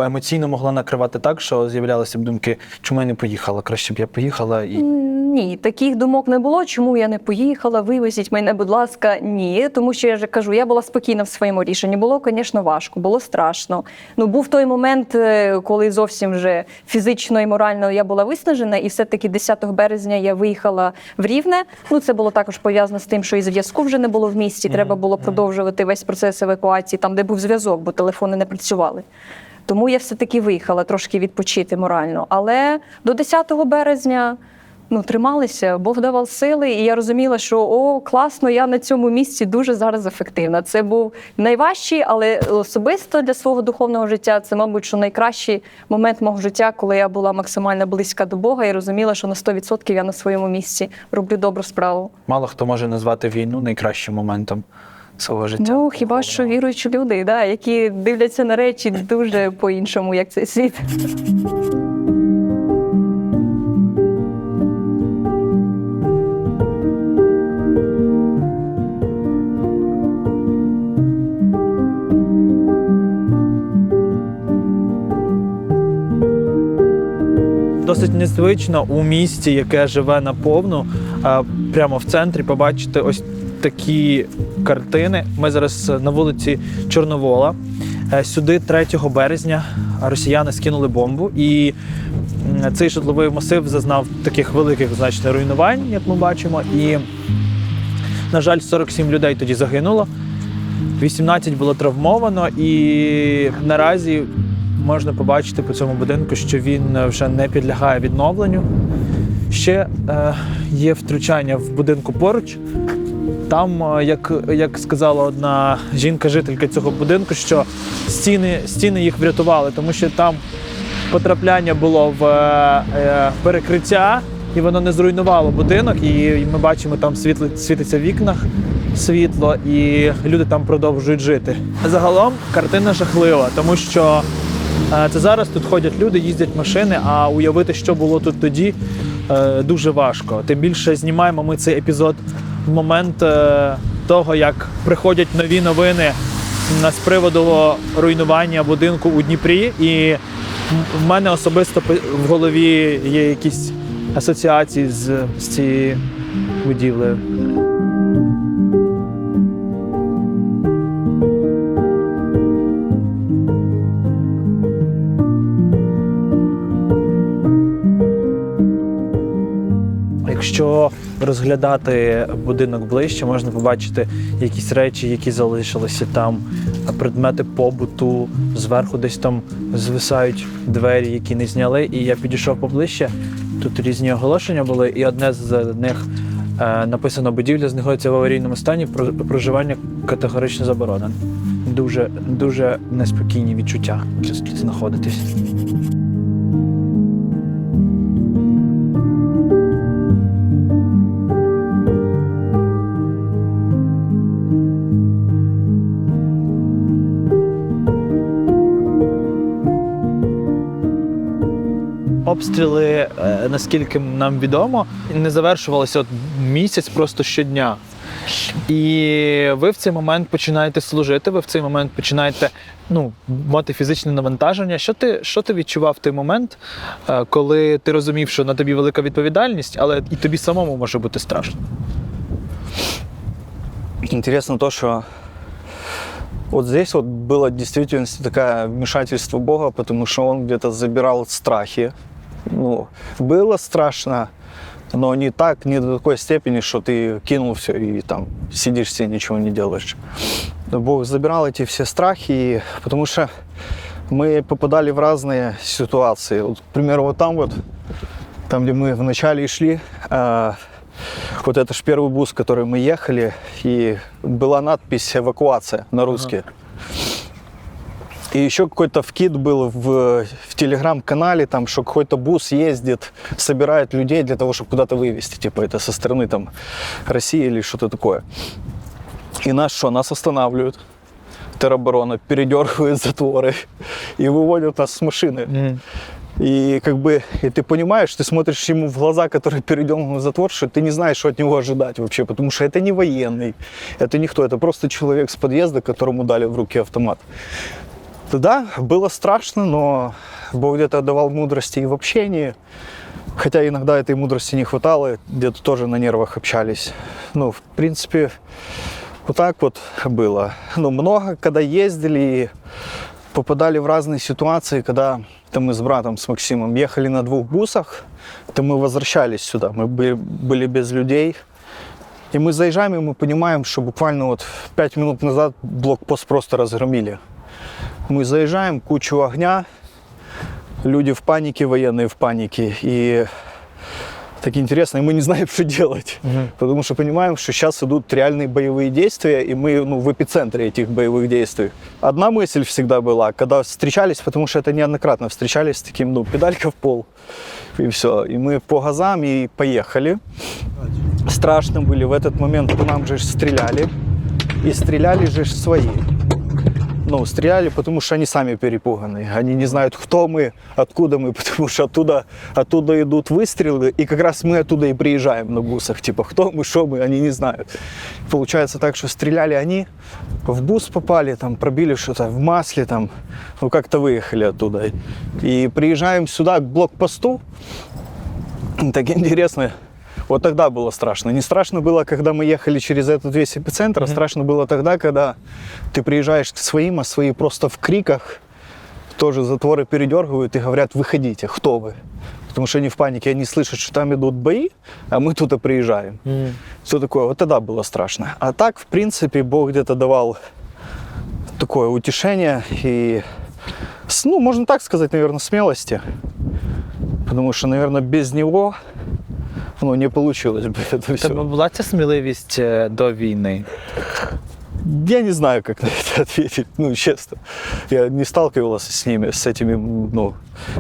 емоційно могла накривати так, що з'являлися б думки, чому я не поїхала, краще б я поїхала. Ні, таких думок не було, чому я не поїхала, вивезіть мене, будь ласка, ні. Тому що, я вже кажу, я була спокійна в своєму рішенні. Було, звісно, важко, було страшно. Був той момент, коли зовсім вже фізично і морально я була виснажена, і все-таки 10 березня я виїхала в Рівне. Це було також пов'язано з тим, що і зв'язку вже не було в місті, треба було продовжувати весь процес евакуації, там, де був зв'язок, бо телефони не працювали. Тому я все-таки виїхала трошки відпочити морально. Але до 10 березня трималися, Бог давав сили, і я розуміла, що класно, я на цьому місці дуже зараз ефективна. Це був найважчий, але особисто для свого духовного життя це, мабуть, що найкращий момент мого життя, коли я була максимально близька до Бога і розуміла, що на 100% я на своєму місці роблю добру справу. Мало хто може назвати війну найкращим моментом свого життя. Хіба що віруючі люди, які дивляться на речі дуже по-іншому, як цей світ. Досить незвично у місті, яке живе наповну, прямо в центрі побачити ось такі картини. Ми зараз на вулиці Чорновола. Сюди 3 березня росіяни скинули бомбу, і цей житловий масив зазнав таких великих значних руйнувань, як ми бачимо. І, на жаль, 47 людей тоді загинуло, 18 було травмовано, і наразі можна побачити по цьому будинку, що він вже не підлягає відновленню. Ще є втручання в будинку поруч. Там, як сказала одна жінка-жителька цього будинку, що стіни їх врятували, тому що там потрапляння було в перекриття, і воно не зруйнувало будинок. І ми бачимо, там світиться в вікнах світло, і люди там продовжують жити. Загалом картина жахлива, тому що це зараз тут ходять люди, їздять машини, а уявити, що було тут тоді, дуже важко. Тим більше знімаємо ми цей епізод в момент того, як приходять нові новини з приводу руйнування будинку у Дніпрі. І в мене особисто в голові є якісь асоціації з цією будівлею. Якщо розглядати будинок ближче, можна побачити якісь речі, які залишилися там, предмети побуту, зверху десь там звисають двері, які не зняли. І я підійшов поближче, тут різні оголошення були, і одне з них написано: будівля знаходиться в аварійному стані, проживання категорично заборонено. Дуже неспокійні відчуття тут знаходитись. Обстріли, наскільки нам відомо, не завершувалися місяць просто щодня. І ви в цей момент починаєте служити, ви в цей момент починаєте мати фізичне навантаження. Що ти відчував в той момент, коли ти розумів, що на тобі велика відповідальність, але і тобі самому може бути страшно? Интересно то, что вот здесь вот было в действительности такое вмешательство Бога, потому что Он где-то забирал страхи. Было страшно, но не до такой степени, что ты кинул все и там сидишь себе, ничего не делаешь. Бог забирал эти все страхи, потому что мы попадали в разные ситуации. Вот, к примеру, вот там, где мы вначале шли, вот это же первый бус, в который мы ехали, и была надпись «Эвакуация» на русский. И еще какой-то вкид был в телеграм-канале, там, что какой-то бус ездит, собирает людей для того, чтобы куда-то вывезти, типа это со стороны там России или что-то такое. И нас останавливают, тероборона, передергивают затворы и выводят нас с машины. И и ты понимаешь, ты смотришь ему в глаза, который передернул затвор, что ты не знаешь, что от него ожидать вообще, потому что это не военный, это никто, это просто человек с подъезда, которому дали в руки автомат. Да, было страшно, но Бог где-то давал мудрости и в общении, хотя иногда этой мудрости не хватало, где-то тоже на нервах общались. В принципе, вот так вот было. Много, когда ездили и попадали в разные ситуации, когда мы с братом, с Максимом, ехали на 2 бусах, то мы возвращались сюда, мы были без людей. И мы заезжаем, и мы понимаем, что буквально 5 минут назад блокпост просто разгромили. Мы заезжаем, кучу огня, люди в панике, военные в панике. И так интересно, и мы не знаем, что делать. Потому что понимаем, что сейчас идут реальные боевые действия, и мы в эпицентре этих боевых действий. Одна мысль всегда была, когда встречались, потому что это неоднократно встречались с таким, педалька в пол, и все. И мы по газам и поехали. Страшно были в этот момент, по нам же стреляли. И стреляли же свои. Стреляли, потому что они сами перепуганы. Они не знают, кто мы, откуда мы, потому что оттуда идут выстрелы, и как раз мы оттуда и приезжаем на бусах. Типа, кто мы, что мы, они не знают. Получается так, что стреляли они, в бус попали, там, пробили что-то в масле, там, как-то выехали оттуда. И приезжаем сюда, к блокпосту. Так интересно. Вот тогда было страшно. Не страшно было, когда мы ехали через этот весь эпицентр, а страшно было тогда, когда ты приезжаешь к своим, а свои просто в криках тоже затворы передергивают и говорят: выходите, кто вы? Потому что они в панике, они слышат, что там идут бои, а мы тут и приезжаем. Все такое. Вот тогда было страшно. А так, в принципе, Бог где-то давал такое утешение и, можно так сказать, наверное, смелости. Потому что, наверное, без него не получилось бы это все. Була ця сміливість до війни? Я не знаю, как на это ответить, честно. Я не сталкивался с ними, с этими,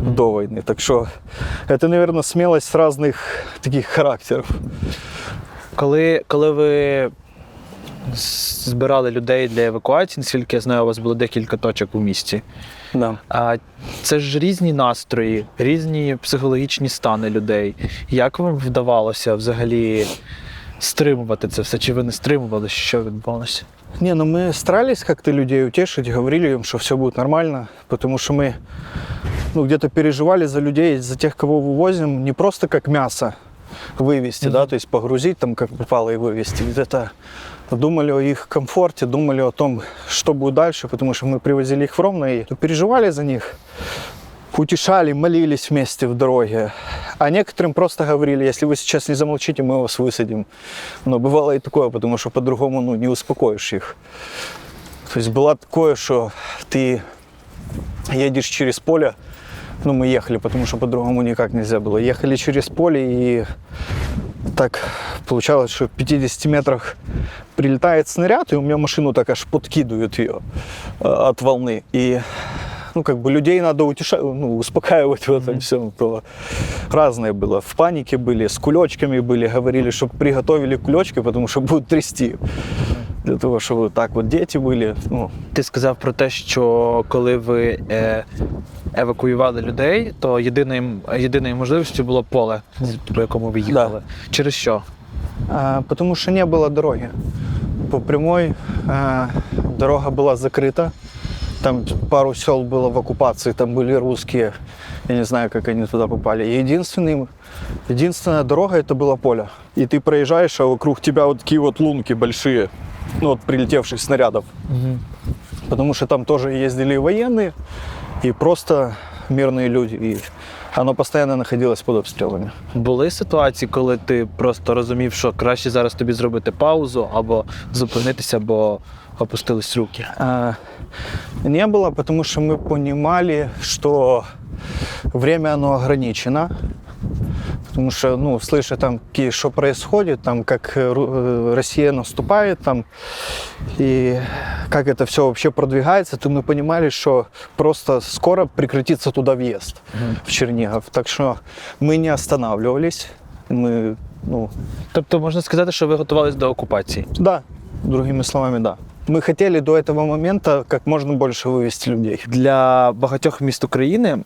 до войны. Так что это, наверное, смелость разных таких характеров. Коли ви збирали людей для евакуації, наскільки я знаю, у вас було декілька точок у місті. Да. А це ж різні настрої, різні психологічні стани людей. Як вам вдавалося взагалі стримувати це все? Чи ви не стримували, що відбувалося? Мы старались как-то людей утешить, говорили им, что все будет нормально, потому что мы где-то переживали за людей, за тех, кого вывозим, не просто как мясо вывести, да, то есть погрузить там, как попало, и вывести. Где-то думали о их комфорте, думали о том, что будет дальше, потому что мы привозили их в Ровно и переживали за них, утешали, молились вместе в дороге. А некоторым просто говорили: если вы сейчас не замолчите, мы вас высадим. Но бывало и такое, потому что по-другому не успокоишь их. То есть было такое, что ты едешь через поле, мы ехали, потому что по-другому никак нельзя было. Ехали через поле, и так получалось, что в 50 метрах прилетает снаряд, и у меня машину так аж подкидывают ее от волны. И людей надо утешать, успокаивать в этом всем. То разное было. В панике были, с кулечками были, говорили, чтобы приготовили кулечки, потому что будут трясти. Для того, щоб так діти були. Ти сказав про те, що коли ви евакуювали людей, то єдиною можливістю було поле, по якому ви їхали. Да. Через що? Потому что не было дороги. По прямой дорога была закрыта. Там пару сел было в оккупации, там были русские. Я не знаю, как они туда попали. И единственная дорога — это было поле. И ты проезжаешь, а вокруг тебя вот такие вот лунки большие, ну, от прилетевших снарядов. Потому что там тоже ездили и военные, и просто мирные люди. И оно постійно знаходилось під обстрілами. Були ситуації, коли ти просто розумів, що краще зараз тобі зробити паузу або зупинитися, бо опустились руки? Не было, потому что мы понимали, что время оно ограничено. Потому что, ну, слыша там, что происходит, там, как Россия наступает, там, и как это все вообще продвигается, то мы понимали, что просто скоро прекратится туда въезд в Чернигов. Так что мы не останавливались. Мы, ну... Тобто можна сказати, що ви готувались до окупації? Да, другими словами, да. Мы хотели до этого момента как можно больше вывести людей. Для багатьох міст України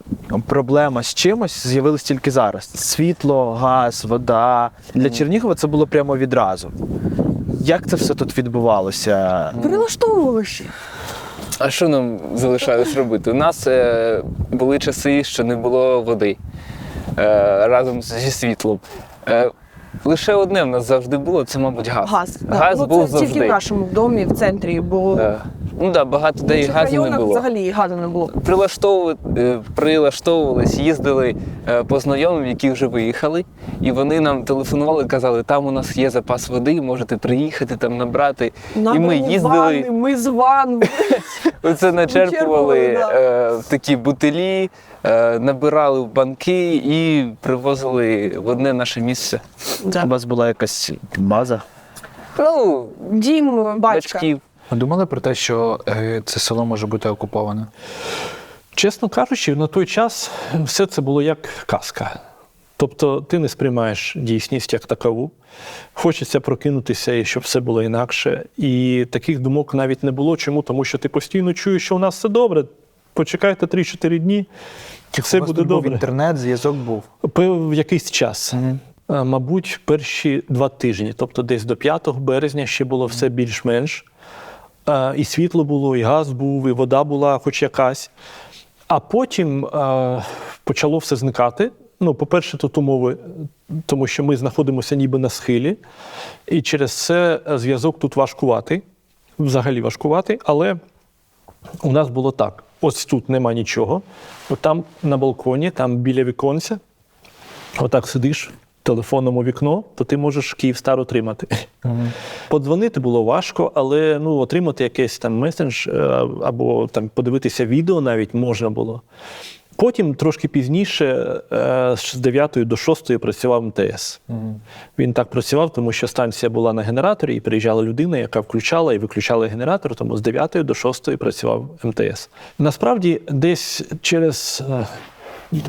проблема з чимось з'явилась тільки зараз. Світло, газ, вода. Для Чернігова це було прямо відразу. Як це все тут відбувалося? Прилаштовувалися. А що нам залишалось робити? У нас були часи, що не було води разом зі світлом. Лише одне в нас завжди було, це, мабуть, газ. Газ ну, був це завжди. тільки в нашому домі, в центрі, бо Ну так, багато де і газу не було. Взагалі газу не було. Прилаштовувались, їздили по знайомим, які вже виїхали, і вони нам телефонували, казали, там у нас є запас води, можете приїхати, там набрати. І ми їздили. Ванни, ми з ванн. Оце начерпували такі бутилі, набирали в банки і привозили в одне наше місце. У вас була якась база? Ну, дім батька. Батьків. Ви думали про те, що це село може бути окуповане? Чесно кажучи, на той час все це було як казка. Тобто ти не сприймаєш дійсність як такову. Хочеться прокинутися, і щоб все було інакше. І таких думок навіть не було. Чому? Тому що ти постійно чуєш, що у нас все добре. Почекайте 3-4 дні, і все буде добре. Був інтернет, зв'язок був? В якийсь час. Мабуть, перші 2 тижні. Тобто десь до 5 березня ще було все більш-менш. І світло було, і газ був, і вода була хоч якась. А потім почало все зникати. Ну, по-перше, тут умови, тому що ми знаходимося ніби на схилі, і через це зв'язок тут важкуватий, взагалі важкуватий, але у нас було так. Ось тут нема нічого, от там на балконі, там біля віконця, отак сидиш, телефоном у вікно, то ти можеш Київстар отримати. Подзвонити було важко, але ну, отримати якийсь там месендж або там, подивитися відео навіть можна було. Потім, трошки пізніше, з 9 до 6 працював МТС. Він так працював, тому що станція була на генераторі, і приїжджала людина, яка включала і виключала генератор, тому з 9 до 6 працював МТС. Насправді, десь через,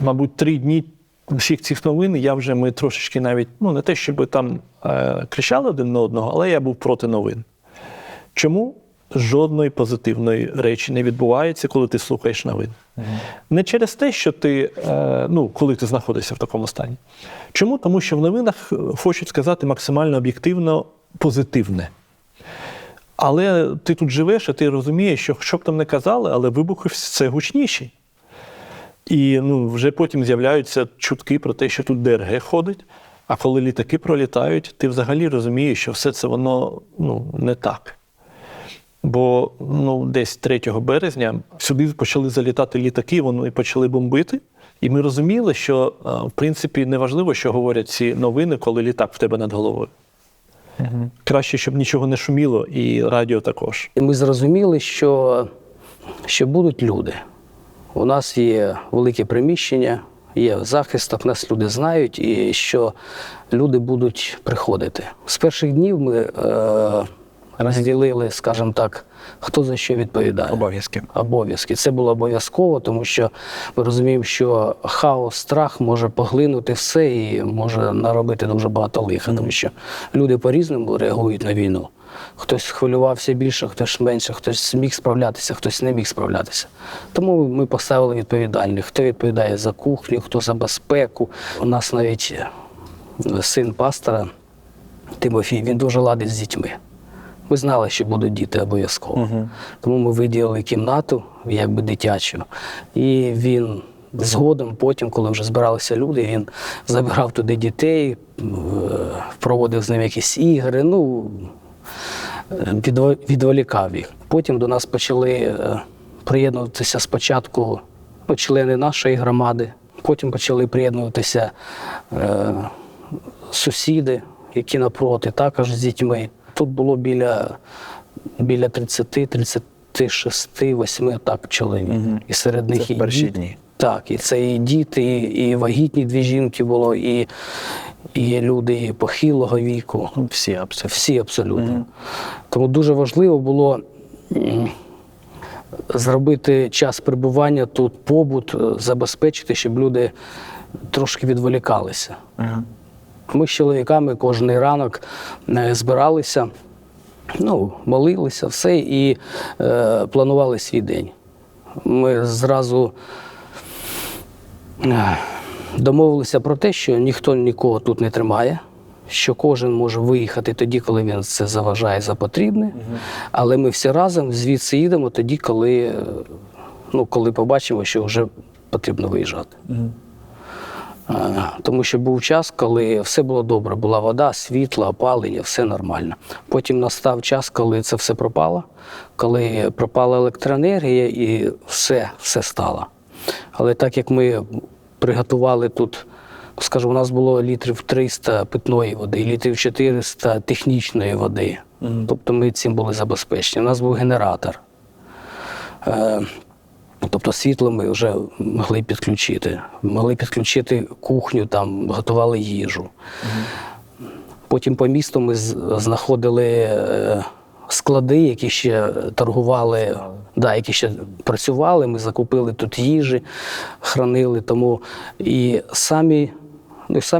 мабуть, 3 дні всіх цих новин ми трошечки навіть, ну не те, щоб там кричали один на одного, але я був проти новин. Чому? Жодної позитивної речі не відбувається, коли ти слухаєш новин. Не через те, що ти, ну, коли ти знаходишся в такому стані. Чому? Тому що в новинах хочуть сказати максимально об'єктивно позитивне. Але ти тут живеш, і ти розумієш, що б там не казали, але вибухи все гучніші. І ну, вже потім з'являються чутки про те, що тут ДРГ ходить, а коли літаки пролітають, ти взагалі розумієш, що все це воно ну, не так. Бо ну, десь 3 березня сюди почали залітати літаки, вони почали бомбити. І ми розуміли, що, в принципі, неважливо, що говорять ці новини, коли літак в тебе над головою. Краще, щоб нічого не шуміло, і радіо також. І ми зрозуміли, що будуть люди. У нас є велике приміщення, є захисток, нас люди знають, і що люди будуть приходити. З перших днів ми розділили, скажімо так, хто за що відповідає. Обов'язки. Це було обов'язково, тому що ми розуміємо, що хаос, страх може поглинути все і може наробити дуже багато лиха, тому що люди по-різному реагують на війну. Хтось хвилювався більше, хтось менше, хтось міг справлятися, хтось не міг справлятися. Тому ми поставили відповідальних. Хто відповідає за кухню, хто за безпеку. У нас навіть син пастора, Тимофій, він дуже ладить з дітьми. Ми знали, що будуть діти обов'язково. Тому ми виділили кімнату, якби дитячу. І він згодом, потім, коли вже збиралися люди, він забирав туди дітей, проводив з ними якісь ігри, відволікав їх. Потім до нас почали приєднуватися спочатку члени нашої громади, потім почали приєднуватися сусіди, які напроти, також з дітьми. Тут було біля 30-36-8 так чоловік. І серед них це і перші діти. дні. Так, і це і діти, і вагітні 2 жінки було, і люди похилого віку. Всі абсолютно. Всі абсолютно. Тому дуже важливо було зробити час перебування тут, побут, забезпечити, щоб люди трошки відволікалися. Ми з чоловіками кожен ранок збиралися, молилися, все, і планували свій день. Ми зразу домовилися про те, що ніхто нікого тут не тримає, що кожен може виїхати тоді, коли він це заважає за потрібне, але ми всі разом звідси їдемо тоді, коли побачимо, що вже потрібно виїжджати. Тому що був час, коли все було добре, була вода, світло, опалення, все нормально. Потім настав час, коли це все пропало, коли пропала електроенергія і все стало. Але так як ми приготували тут, скажімо, у нас було літрів 300 питної води, літрів 400 технічної води. Тобто ми цим були забезпечені. У нас був генератор. Тобто світло ми вже могли підключити. Могли підключити кухню, там готували їжу. Потім по місту ми знаходили склади, які ще торгували, які ще працювали. Ми закупили тут їжі, хранили. Тому і самі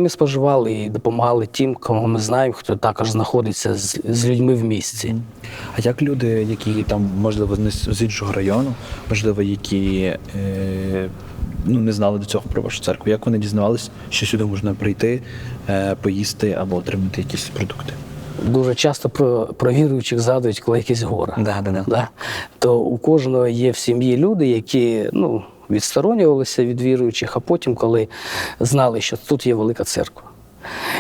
споживали і допомагали тим, кому ми знаємо, хто також знаходиться з людьми в місті. А як люди, які там, можливо, з іншого району, можливо, які не знали до цього про вашу церкву, як вони дізнавалися, що сюди можна прийти, поїсти або отримати якісь продукти? Дуже часто про віруючих згадують, коли якісь гори. То у кожного є в сім'ї люди, які відсторонювалися від віруючих, а потім, коли знали, що тут є велика церква.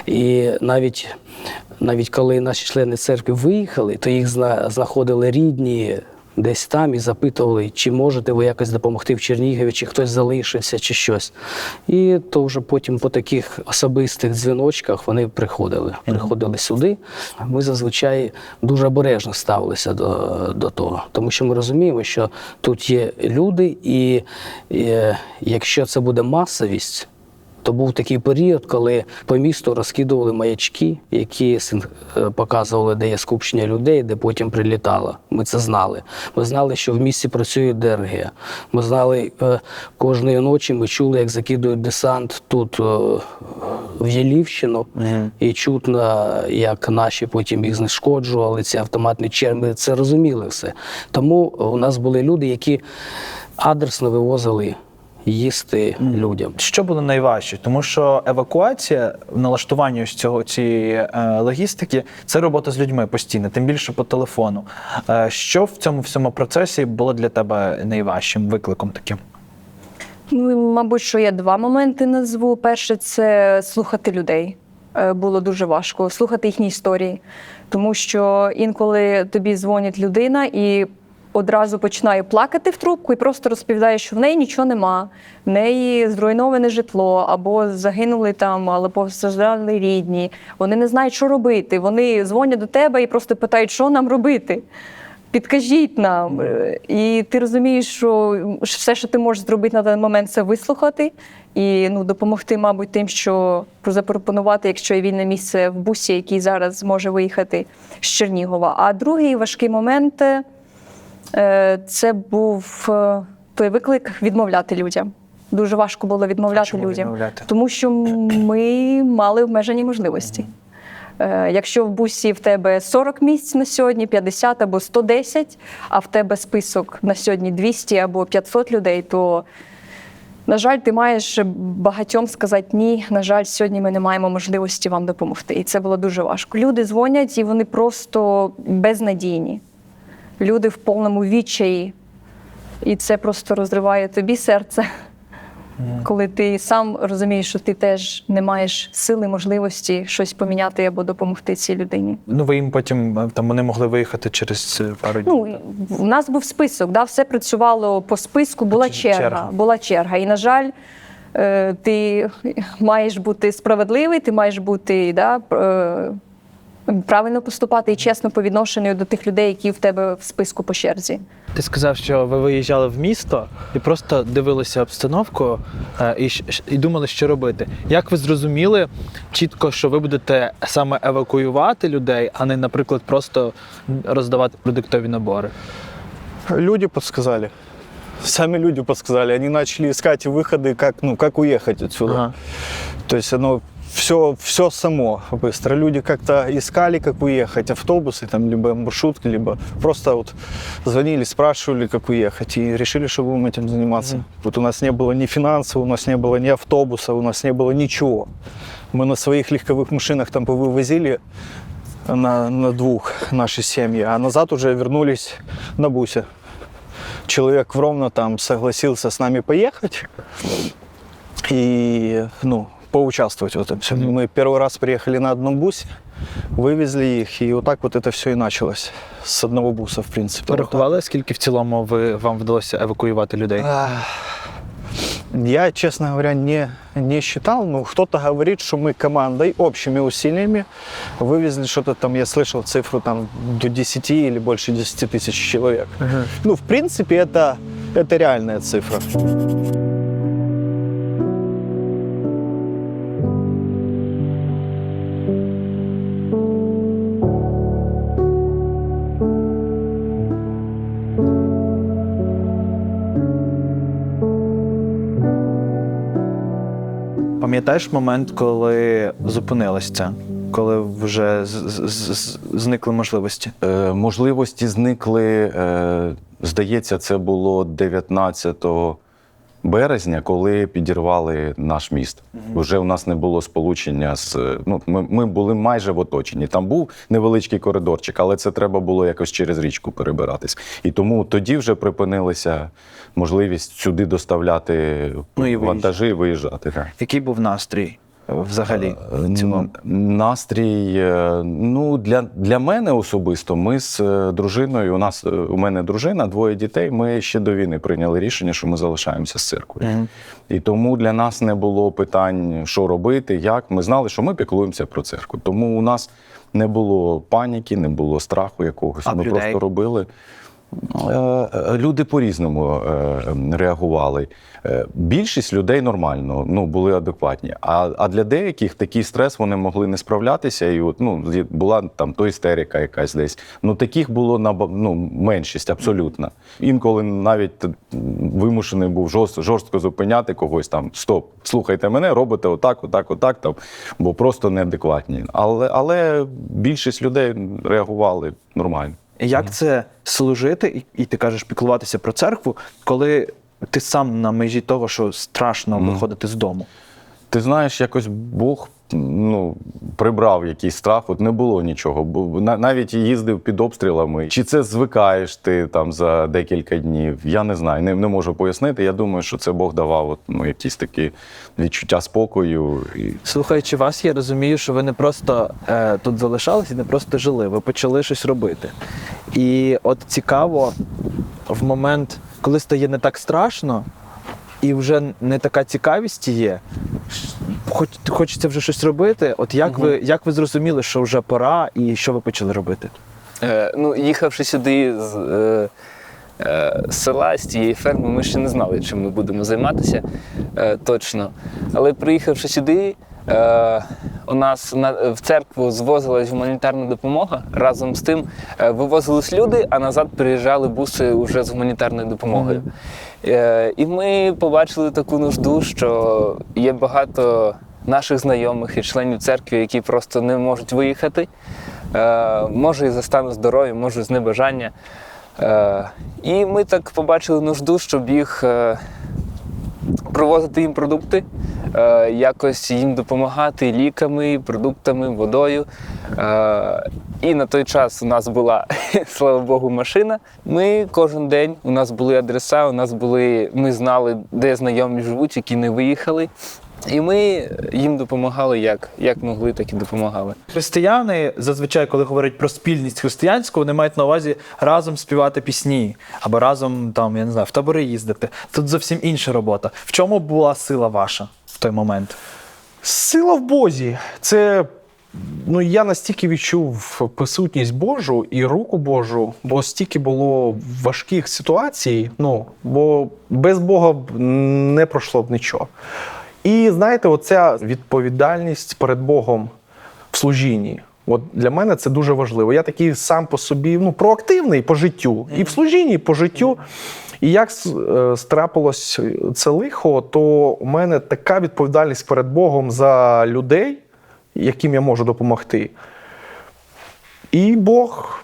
І навіть коли наші члени церкви виїхали, то їх знаходили рідні десь там і запитували, чи можете ви якось допомогти в Чернігові, чи хтось залишився, чи щось. І то вже потім по таких особистих дзвіночках вони приходили сюди. Ми зазвичай дуже обережно ставилися до того, тому що ми розуміємо, що тут є люди, і якщо це буде масовість, то був такий період, коли по місту розкидували маячки, які показували, де є скупчення людей, де потім прилітало. Ми це знали. Ми знали, що в місті працює ДРГ. Ми знали, кожної ночі ми чули, як закидують десант тут в Ялівщину. І чутно, як наші потім їх знешкоджували, ці автоматні черги. Ми це розуміли все. Тому у нас були люди, які адресно вивозили їсти людям. Що було найважче? Тому що евакуація, налаштування цієї логістики – це робота з людьми постійно, тим більше по телефону. Що в цьому всьому процесі було для тебе найважчим викликом таким? Мабуть, що я 2 моменти назву. Перше – це слухати людей. Було дуже важко, слухати їхні історії. Тому що інколи тобі дзвонить людина і одразу починає плакати в трубку і просто розповідає, що в неї нічого нема, в неї зруйноване житло, або загинули там, але постраждали рідні. Вони не знають, що робити. Вони дзвонять до тебе і просто питають, що нам робити. Підкажіть нам. І ти розумієш, що все, що ти можеш зробити на даний момент, це вислухати і допомогти, мабуть, тим, що запропонувати, якщо є вільне місце в бусі, який зараз зможе виїхати з Чернігова. А другий важкий момент – це був той виклик відмовляти людям. Дуже важко було відмовляти людям, тому що ми мали обмежені можливості. Якщо в бусі в тебе 40 місць на сьогодні, 50 або 110, а в тебе список на сьогодні 200 або 500 людей, то На жаль, ти маєш багатьом сказати ні, на жаль, сьогодні ми не маємо можливості вам допомогти. І це було дуже важко. Люди дзвонять, і вони просто безнадійні. Люди в повному відчаї. І це просто розриває тобі серце, коли ти сам розумієш, що ти теж не маєш сили, можливості щось поміняти або допомогти цій людині. Ну, ви їм потім, там, вони могли виїхати через пару днів. Ну, у нас був список, да, все працювало по списку, була черга. І, на жаль, ти маєш бути справедливий, ти маєш бути правильно поступати і чесно по відношенню до тих людей, які в тебе в списку по черзі. Ти сказав, що ви виїжджали в місто і просто дивилися обстановку і думали, що робити. Як ви зрозуміли чітко, що ви будете саме евакуювати людей, а не, наприклад, просто роздавати продуктові набори? Люди подсказали. Сами люди подсказали. Они начали искать выходы, как уехать отсюда. Ага. То есть оно все само быстро. Люди как-то искали, как уехать. Автобусы, там, либо маршрутки, либо просто вот звонили, спрашивали, как уехать. И решили, что будем этим заниматься. Вот у нас не было ни финансов, у нас не было ни автобуса, у нас не было ничего. Мы на своих легковых машинах там повывозили на двух наши семьи, а назад уже вернулись на бусе. Человек ровно там согласился с нами поехать и, поучаствовать в этом всем. Мы первый раз приехали на одном бусе, вывезли их, и вот так вот это все и началось. С одного буса, в принципе. Порахували, скільки в цілому вам вдалося евакуювати людей? Я, честно говоря, не считал, но кто-то говорит, что мы командой, общими усилиями вывезли что-то там, я слышал цифру там до 10 или больше 10 тысяч человек. В принципе, это реальная цифра. Пам'ятаєш момент, коли зупинилось це? Коли вже зникли можливості? Можливості зникли, здається, це було 19 березня, коли підірвали наш міст. Вже у нас не було сполучення з... ми були майже в оточенні. Там був невеличкий коридорчик, але це треба було якось через річку перебиратись. І тому тоді вже припинилася можливість сюди доставляти вантажі і виїжджати. Так. Який був настрій взагалі? Настрій, для мене особисто, ми з дружиною, у мене дружина, 2 дітей, ми ще до війни прийняли рішення, що ми залишаємося з церквою. І тому для нас не було питань, що робити, як. Ми знали, що ми піклуємося про церкву. Тому у нас не було паніки, не було страху якогось. Ми просто робили. Люди по-різному реагували. Більшість людей нормально, були адекватні. А для деяких такий стрес, вони могли не справлятися, і була там то істерика якась десь. Таких було меншість абсолютно. Інколи навіть вимушений був жорстко зупиняти когось там. Стоп, слухайте мене, робите отак, там, бо просто неадекватні. Але більшість людей реагували нормально. Як це служити, і ти кажеш піклуватися про церкву, коли ти сам на межі того, що страшно виходити з дому? Ти знаєш, якось Бог прибрав якийсь страх, не було нічого. Навіть їздив під обстрілами. Чи це звикаєш ти там за декілька днів? Я не знаю, не можу пояснити. Я думаю, що це Бог давав якісь такі відчуття спокою. Слухаючи вас, я розумію, що ви не просто тут залишалися, не просто жили, ви почали щось робити. І от цікаво, в момент, коли стає не так страшно, і вже не така цікавість є, хочеться вже щось робити. От як ви зрозуміли, що вже пора, і що ви почали робити? Їхавши сюди з села, з тієї ферми, ми ще не знали, чим ми будемо займатися точно. Але приїхавши сюди, у нас в церкву звозилась гуманітарна допомога. Разом з тим вивозились люди, а назад приїжджали буси вже з гуманітарною допомогою. І ми побачили таку нужду, що є багато наших знайомих і членів церкви, які просто не можуть виїхати. Може із-за стану здоров'я, може з небажання. І ми так побачили нужду, щоб їх привозити їм продукти, якось їм допомагати ліками, продуктами, водою. І на той час у нас була, слава Богу, машина. Ми кожен день, у нас були адреса, ми знали, де знайомі живуть, які не виїхали. І ми їм допомагали як могли, так і допомагали. Християни зазвичай, коли говорять про спільність християнську, вони мають на увазі разом співати пісні або разом там, я не знаю, в табори їздити. Тут зовсім інша робота. В чому була сила ваша в той момент? Сила в Бозі. Це, я настільки відчув присутність Божу і руку Божу, бо стільки було важких ситуацій, бо без Бога б не пройшло б нічого. І знаєте, оця відповідальність перед Богом в служінні, от для мене це дуже важливо. Я такий сам по собі, проактивний по життю, і в служінні, і по життю. І як трапилось це лихо, то у мене така відповідальність перед Богом за людей, яким я можу допомогти. І Бог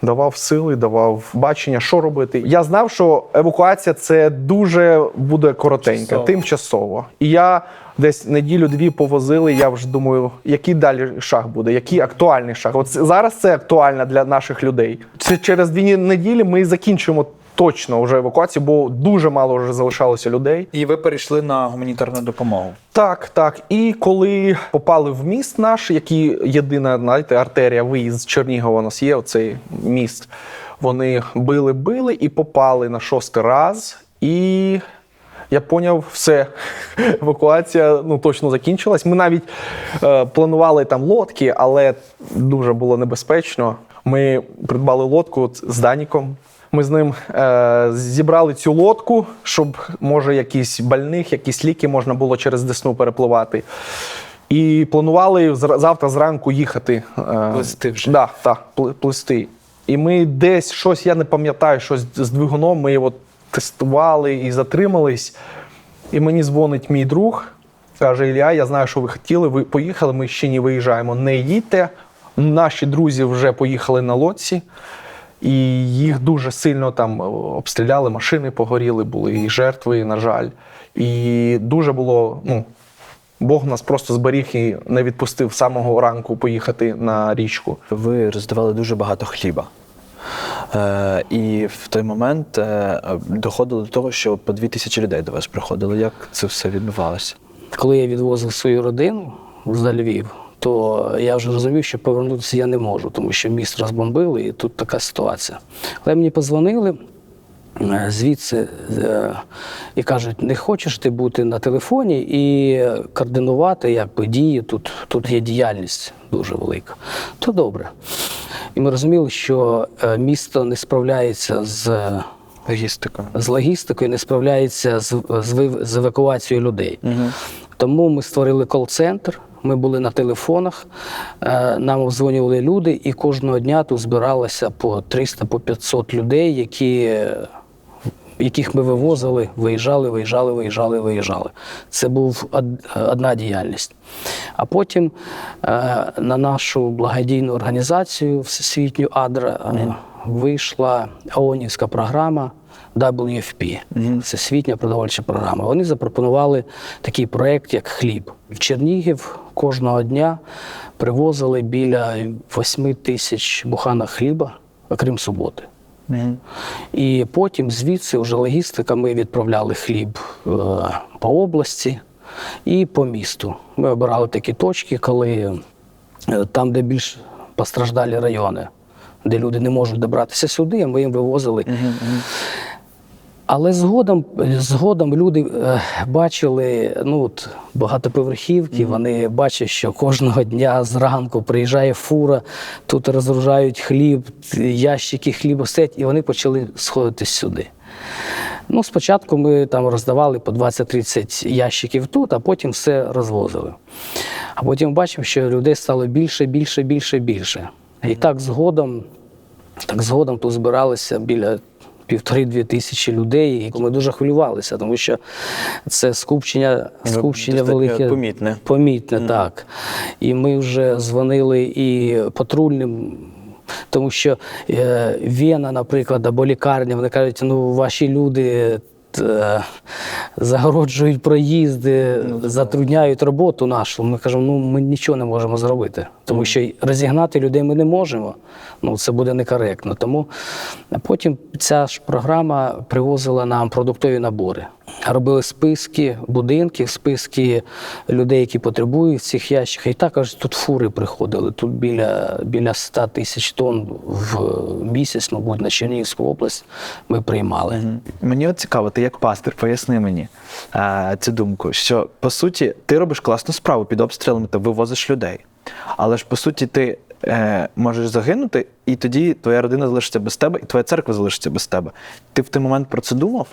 давав сили, давав бачення, що робити. Я знав, що евакуація це дуже буде коротенька, тимчасово. І я десь неділю-дві повозили, я вже думаю, який далі шаг буде, який актуальний шаг. От зараз це актуально для наших людей. Це через 2 неділі ми закінчимо точно вже евакуацію, бо дуже мало вже залишалося людей. І ви перейшли на гуманітарну допомогу. Так. І коли попали в міст наш, який єдина, знаєте, артерія, виїзд з Чернігова у нас є, оцей міст, вони били і попали на 6-й раз. І я зрозумів, все, евакуація точно закінчилась. Ми навіть планували там лодки, але дуже було небезпечно. Ми придбали лодку з Даніком. Ми з ним зібрали цю лодку, щоб, може, якісь больних, якісь ліки можна було через Десну перепливати. І планували завтра зранку їхати. Плисти вже. Так, плисти. І ми десь щось, я не пам'ятаю, щось з двигуном, ми його тестували і затримались. І мені дзвонить мій друг, каже: Ілля, я знаю, що ви хотіли, ви поїхали, ми ще не виїжджаємо. Не їдьте, наші друзі вже поїхали на лодці. І їх дуже сильно там обстріляли, машини погоріли, були і жертви, на жаль. І дуже було, Бог нас просто зберіг і не відпустив з самого ранку поїхати на річку. Ви роздавали дуже багато хліба. І в той момент доходило до того, що по 2000 людей до вас приходило. Як це все відбувалося? Коли я відвозив свою родину за Львів, то я вже розумів, що повернутися я не можу, тому що міст розбомбили, і тут така ситуація. Але мені подзвонили звідси і кажуть: не хочеш ти бути на телефоні і координувати дії, тут є діяльність дуже велика. То добре. І ми розуміли, що місто не справляється з логістикою, не справляється з евакуацією людей. Тому ми створили кол-центр. Ми були на телефонах, нам обдзвонювали люди, і кожного дня тут збиралося по 300, по 500 людей, яких ми вивозили, виїжджали. Це був одна діяльність. А потім на нашу благодійну організацію всесвітню АДРА вийшла ООНівська програма WFP, Всесвітня продовольча програма. Вони запропонували такий проєкт, як хліб. В Чернігів кожного дня привозили біля 8 тисяч буханок хліба, окрім суботи. І потім звідси вже логістика, ми відправляли хліб по області і по місту. Ми обирали такі точки, коли там, де більш постраждалі райони, де люди не можуть добратися сюди, ми їм вивозили. Але згодом люди бачили багатоповерхівки, вони бачать, що кожного дня зранку приїжджає фура, тут розгружають хліб, ящики хліба стоять, і вони почали сходитись сюди. Спочатку ми там роздавали по 20-30 ящиків тут, а потім все розвозили. А потім бачимо, що людей стало більше. І так згодом тут збиралися біля 1,5-2 тисячі людей, і ми дуже хвилювалися, тому що це скупчення велике. Помітне, так. І ми вже дзвонили і патрульним, тому що Вена, наприклад, або лікарня, вони кажуть: ваші люди загороджують проїзди, затрудняють роботу нашу. Ми кажемо, ну ми нічого не можемо зробити, тому що й розігнати людей ми не можемо. Ну, це буде некоректно. Тому потім ця ж програма привозила нам продуктові набори. Робили списки будинків, списки людей, які потребують в цих ящиках. І також тут фури приходили. Тут біля 100 тисяч тонн в місяць, мабуть, на Чернігівську область ми приймали. Мені от цікаво, ти як пастир, поясни мені цю думку, що, по суті, ти робиш класну справу під обстрілами, ти вивозиш людей. Але ж, по суті, ти можеш загинути, і тоді твоя родина залишиться без тебе, і твоя церква залишиться без тебе. Ти в той момент про це думав?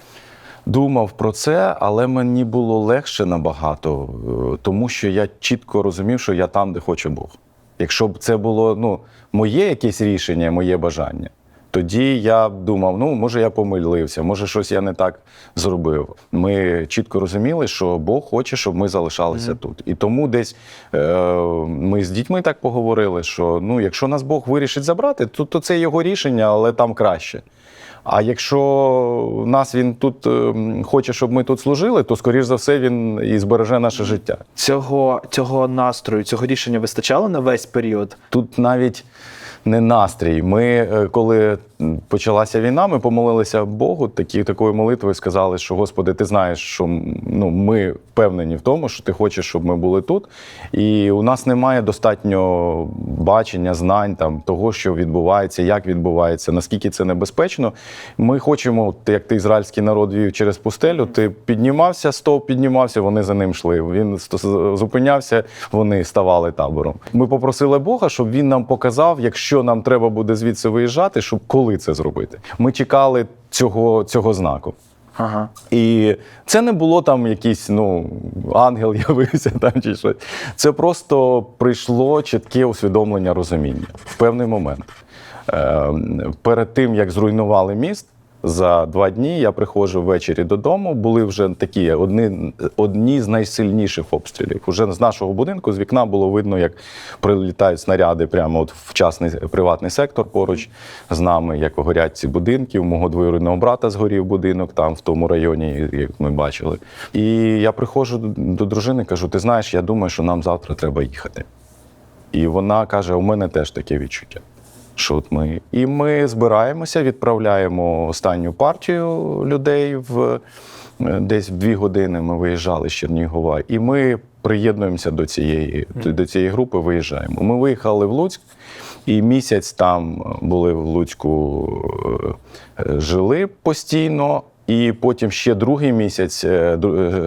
Думав про це, але мені було легше набагато, тому що я чітко розумів, що я там, де хоче Бог. Якщо б це було моє якесь рішення, моє бажання, тоді я думав, може я помилився, може щось я не так зробив. Ми чітко розуміли, що Бог хоче, щоб ми залишалися тут. І тому десь ми з дітьми так поговорили, що якщо нас Бог вирішить забрати, то це його рішення, але там краще. А якщо він тут хоче, щоб ми тут служили, то, скоріш за все, він і збереже наше життя. Цього настрою, цього рішення вистачало на весь період? Тут навіть не настрій. Ми, коли почалася війна, ми помолилися Богу такою молитвою, сказали, що, Господи, Ти знаєш, що ми впевнені в тому, що Ти хочеш, щоб ми були тут. І у нас немає достатньо бачення, знань того, що відбувається, як відбувається, наскільки це небезпечно. Ми хочемо, як ти ізраїльський народ вів через пустелю, ти піднімався, стовп піднімався, вони за ним йшли. Він зупинявся, вони ставали табором. Ми попросили Бога, щоб він нам показав, якщо нам треба буде звідси виїжджати, щоб коли це зробити. Ми чекали цього знаку. Ага. І це не було там якийсь, ангел явився чи щось. Це просто прийшло чітке усвідомлення, розуміння в певний момент. Перед тим, як зруйнували міст, за 2 дні я приходжу ввечері додому, були вже такі одні з найсильніших обстрілів. Уже з нашого будинку, з вікна було видно, як прилітають снаряди прямо в частний приватний сектор поруч з нами, як горять ці будинки. У мого двоюрідного брата згорів будинок там, в тому районі, як ми бачили. І я приходжу до дружини, кажу, ти знаєш, я думаю, що нам завтра треба їхати. І вона каже, у мене теж таке відчуття. І ми збираємося, відправляємо останню партію людей, десь в 2 години ми виїжджали з Чернігова, і ми приєднуємося до цієї групи, виїжджаємо. Ми виїхали в Луцьк, і місяць там були в Луцьку, жили постійно, і потім ще 2-й місяць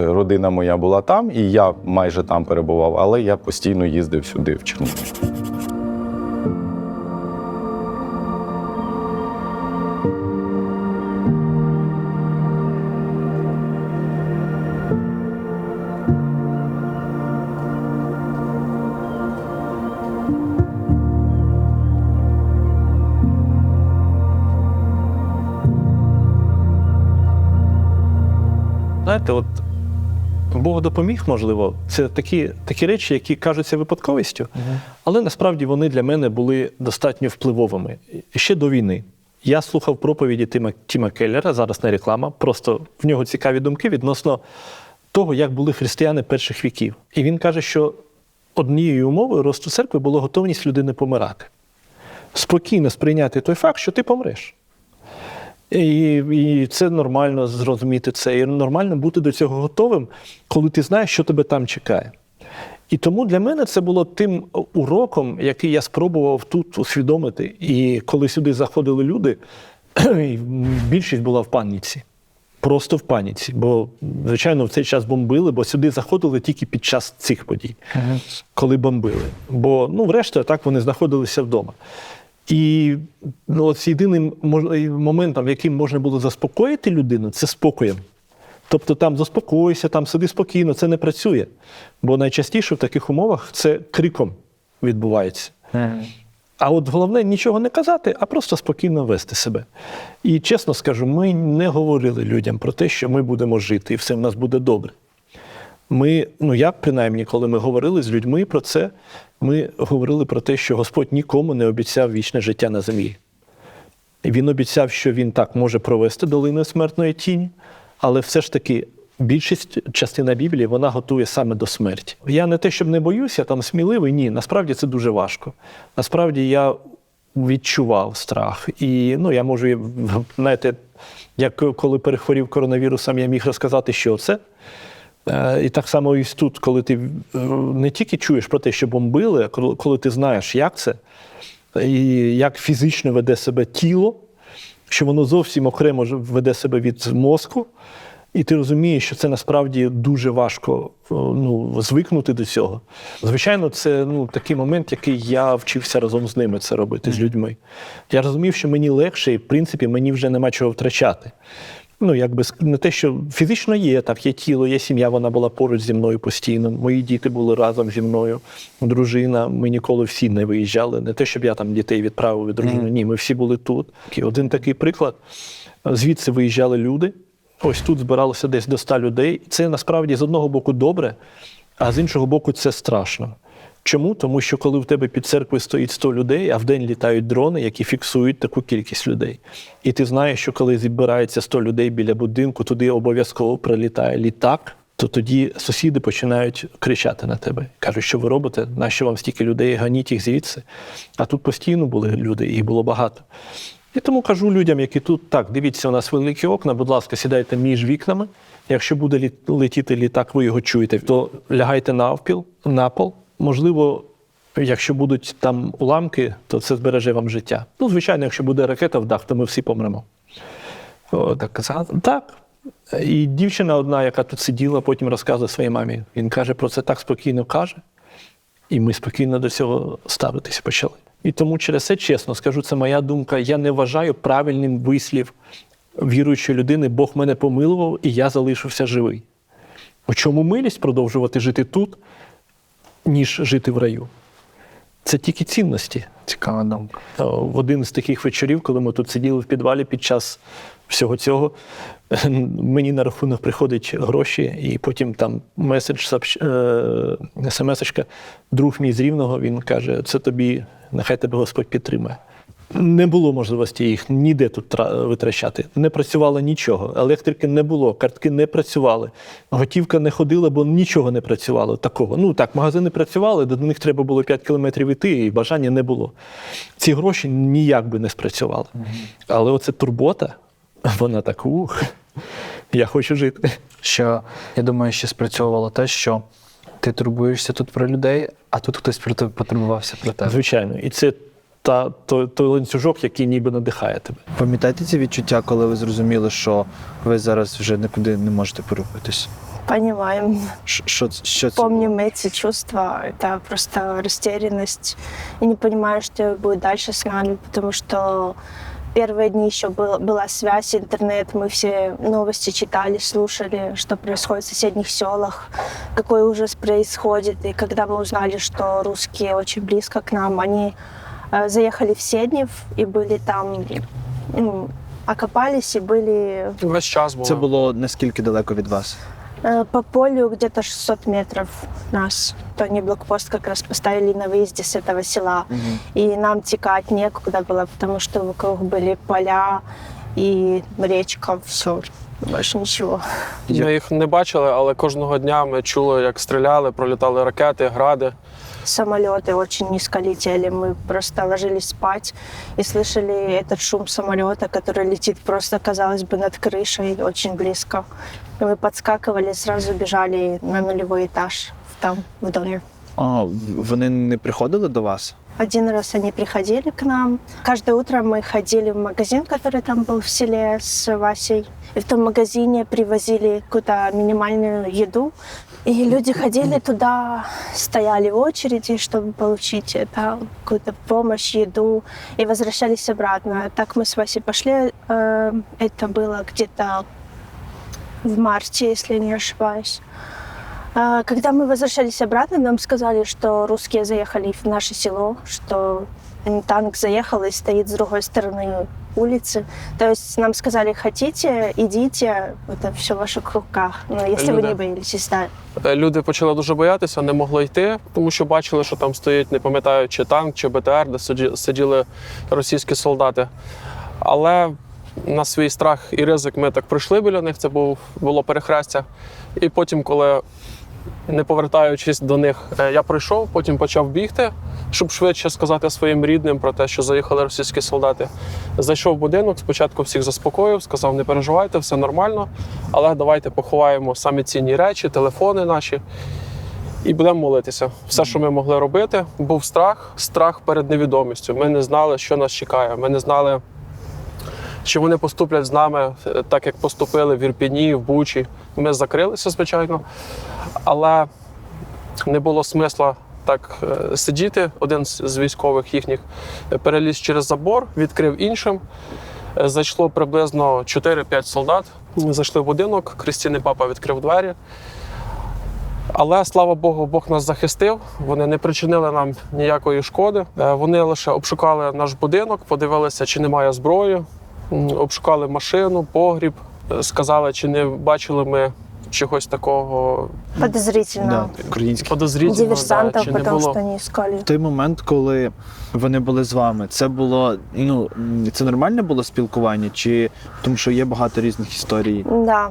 родина моя була там, і я майже там перебував, але я постійно їздив сюди, в Чернігів. Знаєте, от Бог допоміг, можливо, це такі речі, які кажуться випадковістю, але насправді вони для мене були достатньо впливовими. Ще до війни. Я слухав проповіді Тіма Келлера, зараз не реклама, просто в нього цікаві думки відносно того, як були християни перших віків. І він каже, що однією умовою росту церкви було готовність людини помирати. Спокійно сприйняти той факт, що ти помреш. І це нормально зрозуміти це. І нормально бути до цього готовим, коли ти знаєш, що тебе там чекає. І тому для мене це було тим уроком, який я спробував тут усвідомити. І коли сюди заходили люди, більшість була в паніці. Просто в паніці. Бо, звичайно, в цей час бомбили, бо сюди заходили тільки під час цих подій, коли бомбили. Бо, врешті, так вони знаходилися вдома. І от єдиним моментом, яким можна було заспокоїти людину, це спокоєм. Тобто там заспокойся, там сиди спокійно, це не працює. Бо найчастіше в таких умовах це криком відбувається. А от головне нічого не казати, а просто спокійно вести себе. І чесно скажу, ми не говорили людям про те, що ми будемо жити і все в нас буде добре. Ми, я принаймні, коли ми говорили з людьми про це, ми говорили про те, що Господь нікому не обіцяв вічне життя на землі. Він обіцяв, що Він так може провести долиною смертної тіні, але все ж таки частина Біблії, вона готує саме до смерті. Я не те, щоб не боюся, там сміливий, ні, насправді це дуже важко. Насправді я відчував страх. І я можу, знаєте, як коли перехворів коронавірусом, я міг розказати, що це. І так само і тут, коли ти не тільки чуєш про те, що бомбили, а коли ти знаєш, як це, і як фізично веде себе тіло, що воно зовсім окремо веде себе від мозку, і ти розумієш, що це насправді дуже важко звикнути до цього. Звичайно, це такий момент, який я вчився разом з ними це робити, з людьми. Я розумів, що мені легше, і в принципі мені вже нема чого втрачати. Не те, що фізично є тіло, є сім'я, вона була поруч зі мною постійно. Мої діти були разом зі мною, дружина, ми ніколи всі не виїжджали. Не те, щоб я там дітей відправив від дружини, ні, ми всі були тут. Один такий приклад, звідси виїжджали люди, ось тут збиралося десь до 100 людей. Це насправді з одного боку добре, а з іншого боку це страшно. Чому? Тому що коли в тебе під церквою стоїть 100 людей, а вдень літають дрони, які фіксують таку кількість людей. І ти знаєш, що коли зібирається 100 людей біля будинку, туди обов'язково прилітає літак, то тоді сусіди починають кричати на тебе. Кажуть, що ви робите, нащо вам стільки людей, ганіть їх звідси. А тут постійно були люди, їх було багато. І тому кажу людям, які тут, так, дивіться, у нас великі окна, будь ласка, сідайте між вікнами. Якщо буде летіти літак, ви його чуєте, то лягайте на пол. Можливо, якщо будуть там уламки, то це збереже вам життя. Звичайно, якщо буде ракета в дах, то ми всі помремо. Так казати? Так. І дівчина одна, яка тут сиділа, потім розказує своїй мамі. Він каже, про це так спокійно каже. І ми спокійно до цього ставитися почали. І тому через це, чесно скажу, це моя думка. Я не вважаю правильним вислів віруючої людини, Бог мене помилував, і я залишився живий. У чому милість продовжувати жити тут, ніж жити в раю? Це тільки цінності. Цікава думка. В один з таких вечорів, коли ми тут сиділи в підвалі під час всього цього, мені на рахунок приходять гроші, і потім там смс-очка, друг мій з Рівного, він каже, це тобі, нехай тебе Господь підтримає. Не було можливості їх ніде тут витрачати. Не працювало нічого. Електрики не було, картки не працювали. Готівка не ходила, бо нічого не працювало такого. Магазини працювали, до них треба було 5 кілометрів йти, і бажання не було. Ці гроші ніяк би не спрацювали. Але оце турбота, вона так, я хочу жити. Я думаю, ще спрацьовувало те, що ти турбуєшся тут про людей, а тут хтось потурбувався про тебе. Звичайно. І це той ланцюжок, який ніби надихає тебе. Пам'ятаєте ці відчуття, коли ви зрозуміли, що ви зараз вже нікуди не можете порухатись? Понимаем. Что Помним эти чувства. Это просто растерянность. И не понимаю, что будет дальше с нами, потому что первые дни еще была связь, интернет. Мы все новости читали, слушали, что происходит в соседних селах, какой ужас происходит. И когда мы узнали, что русские очень близко к нам, они заехали в Седнев и были там, окопались и были... Весь час було. Це було наскільки далеко від вас? По полю где-то 600 метров нас. То они блокпост как раз поставили на выезде с этого села. И нам текать некуда было, потому что вокруг были поля и речка, все. Більше нічого. Ми їх не бачили, але кожного дня ми чули, як стріляли, пролітали ракети, гради. Самолеты очень низко летели. Мы просто ложились спать и слышали этот шум самолета, который летит просто, казалось бы, над крышей, очень близко. И мы подскакивали, сразу бежали на нулевой этаж, там, в доме. Вони не приходили до вас? Один раз они приходили к нам. Каждое утро мы ходили в магазин, который там был в селе с Васей. И в том магазине привозили какую-то минимальную еду. И люди ходили туда, стояли в очереди, чтобы получить это, какую-то помощь, еду, и возвращались обратно. Так мы с Васей пошли. Это было где-то в марте, если я не ошибаюсь. Когда мы возвращались обратно, нам сказали, что русские заехали в наше село, что танк заехал и стоит с другой стороны улицы. То есть нам сказали, хотите, идите, это все в ваших руках. Ну, если вы не боялись, да. Люди почали дуже боятися, не могли йти, тому що бачили, що там стоїть, не пам'ятаю, чи танк, чи БТР, де сиділи російські солдати. Але на свій страх і ризик ми так пройшли біля них, це було перехрестя. І потім, коли, не повертаючись до них, я прийшов, потім почав бігти, щоб швидше сказати своїм рідним про те, що заїхали російські солдати. Зайшов в будинок, спочатку всіх заспокоїв, сказав, не переживайте, все нормально, але давайте поховаємо самі цінні речі, телефони наші і будемо молитися. Все, що ми могли робити, був страх перед невідомістю. Ми не знали, що нас чекає, ми не знали, чи вони поступлять з нами так, як поступили в Ірпіні, в Бучі. Ми закрилися, звичайно, але не було смисла так сидіти. Один з військових їхніх переліз через забор, відкрив іншим. Зайшло приблизно 4-5 солдат. Ми зайшли в будинок, Крістіний папа відкрив двері. Але, слава Богу, Бог нас захистив, вони не причинили нам ніякої шкоди. Вони лише обшукали наш будинок, подивилися, чи немає зброї, обшукали машину, погріб, сказали, чи не бачили ми чогось такого Подозрительного. Диверсантов, чи не потому було. что они искали. В той момент, коли вони були з вами, це було, це нормальне було спілкування, чи тому що є багато різних історій? Да.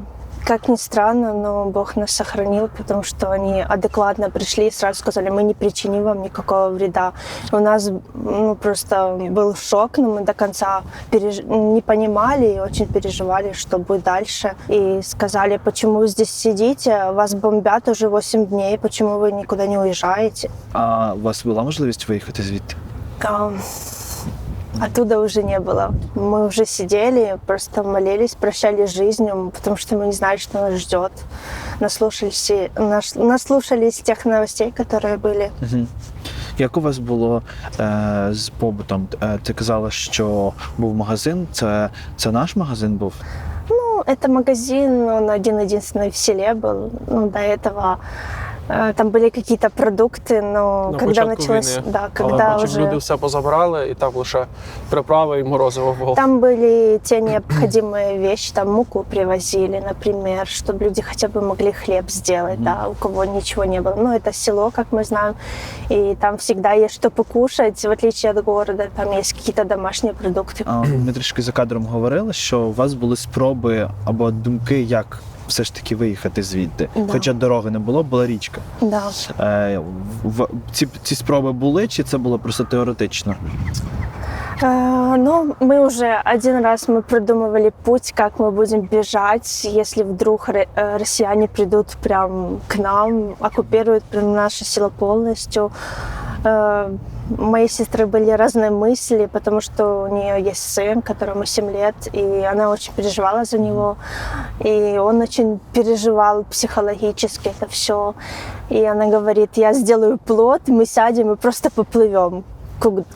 Как ни странно, но Бог нас сохранил, потому что они адекватно пришли и сразу сказали, мы не причиним вам никакого вреда. У нас просто был шок, но мы до конца не понимали и очень переживали, что будет дальше. И сказали, почему вы здесь сидите, вас бомбят уже 8 дней, почему вы никуда не уезжаете? А у вас була можливість виїхати звідти? Оттуда уже не было. Мы уже сидели, просто молились, прощались с жизнью, потому что мы не знали, что нас ждет. Наслушались тех новостей, которые были. Угу. Як у вас було з побутом? Ти казала, що був магазин. Це наш магазин був? Ну, это магазин, он один-единственный в селе был. Ну, до этого там были какие-то продукты, но на когда початку началось... війни. Да, Але когда потім уже... люди все позабрали, і там лише приправи і морозиво було. Там были те необходимые вещи, там муку привозили, например, чтобы люди хотя бы могли хлеб сделать, да, у кого ничего не было. Ну, это село, как мы знаем, и там всегда есть что покушать, в отличие от города, там есть какие-то домашние продукты. Ми трішки за кадром говорили, що у вас були спроби або думки, як все ж таки виїхати звідти. Да. Хоча дороги не було, була річка. Да. Ці спроби були, чи це було просто теоретично? Ну, мы уже один раз придумывали путь, как мы будем бежать, если вдруг россияне придут прям к нам, оккупируют прям наше село полностью. У моей сестры были разные мысли, потому что у нее есть сын, которому 7 лет, и она очень переживала за него, и он очень переживал психологически это все. И она говорит, я сделаю плот, мы сядем и просто поплывем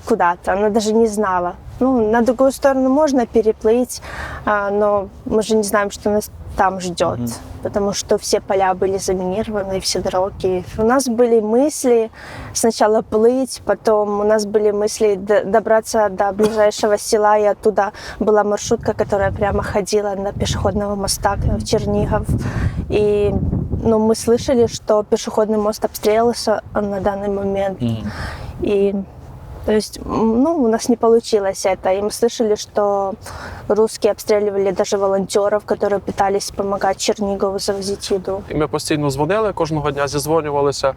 куда-то. Она даже не знала. Ну, на другую сторону можно переплыть, но мы же не знаем, что нас там ждет, потому что все поля были заминированы, все дороги. У нас были мысли сначала плыть, потом у нас были мысли добраться до ближайшего села, и оттуда была маршрутка, которая прямо ходила на пешеходного моста в Чернигов. И мы слышали, что пешеходный мост обстреливался на данный момент. И то есть, у нас не получилось это. И мы слышали, что русские обстреливали даже волонтеров, которые пытались помогать Чернигову завозить еду. І ми постійно дзвонили, кожного дня зідзвонювалися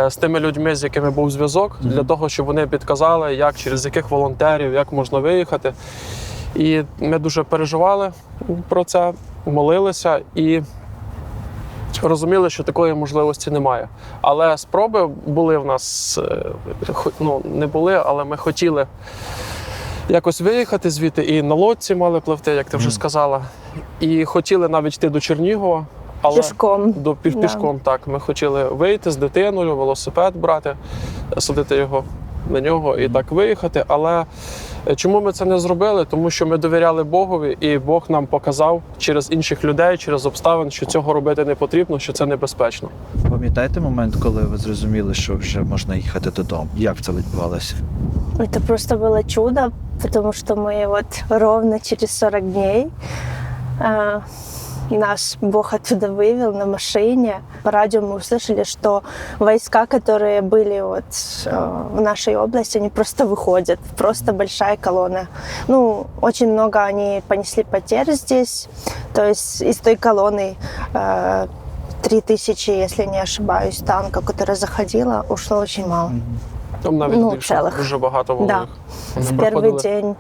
з тими людьми, з якими був зв'язок, для того, щоб вони підказали, як, через яких волонтерів, як можна виїхати. І ми дуже переживали про це, молилися і розуміли, що такої можливості немає. Але спроби були в нас, не були, але ми хотіли якось виїхати звідти, і на лодці мали пливти, як ти вже сказала, і хотіли навіть йти до Чернігова. Але пішком. Пішком, так. Ми хотіли вийти з дитиною, велосипед брати, садити його на нього і так виїхати. Але чому ми це не зробили? Тому що ми довіряли Богові, і Бог нам показав через інших людей, через обставин, що цього робити не потрібно, що це небезпечно. Пам'ятаєте момент, коли ви зрозуміли, що вже можна їхати додому? Як це відбувалося? Это просто было чудо, потому что мы ровно через 40 дней нас Бог оттуда вывел на машине. По радио мы услышали, что войска, которые были вот в нашей области, они просто выходят. Просто большая колонна. Ну, очень много они понесли потерь здесь. То есть из той колонны 3000, если не ошибаюсь, танков, которая заходила, ушло очень мало. Там навіть Ну, більше, целых. дуже багато було Да. їх. В Проходили- первый день.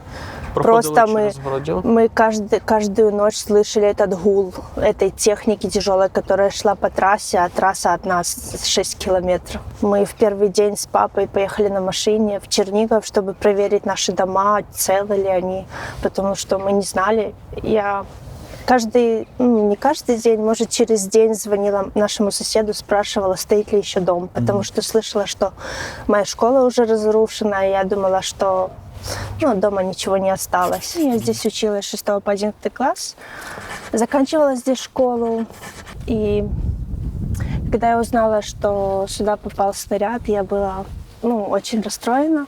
проходили Просто через Городіл. мы каждую ночь слышали этот гул этой техники тяжелой, которая шла по трассе, а трасса от нас 6 километров. Мы в первый день с папой поехали на машине в Чернигов, чтобы проверить наши дома, целы ли они, потому что мы не знали. Я не каждый день, может, через день звонила нашему соседу, спрашивала, стоит ли еще дом, потому что слышала, что моя школа уже разрушена, и я думала, что дома ничего не осталось. Я здесь училась с 6 по 11 класс, заканчивала здесь школу, и когда я узнала, что сюда попал снаряд, я была очень расстроена,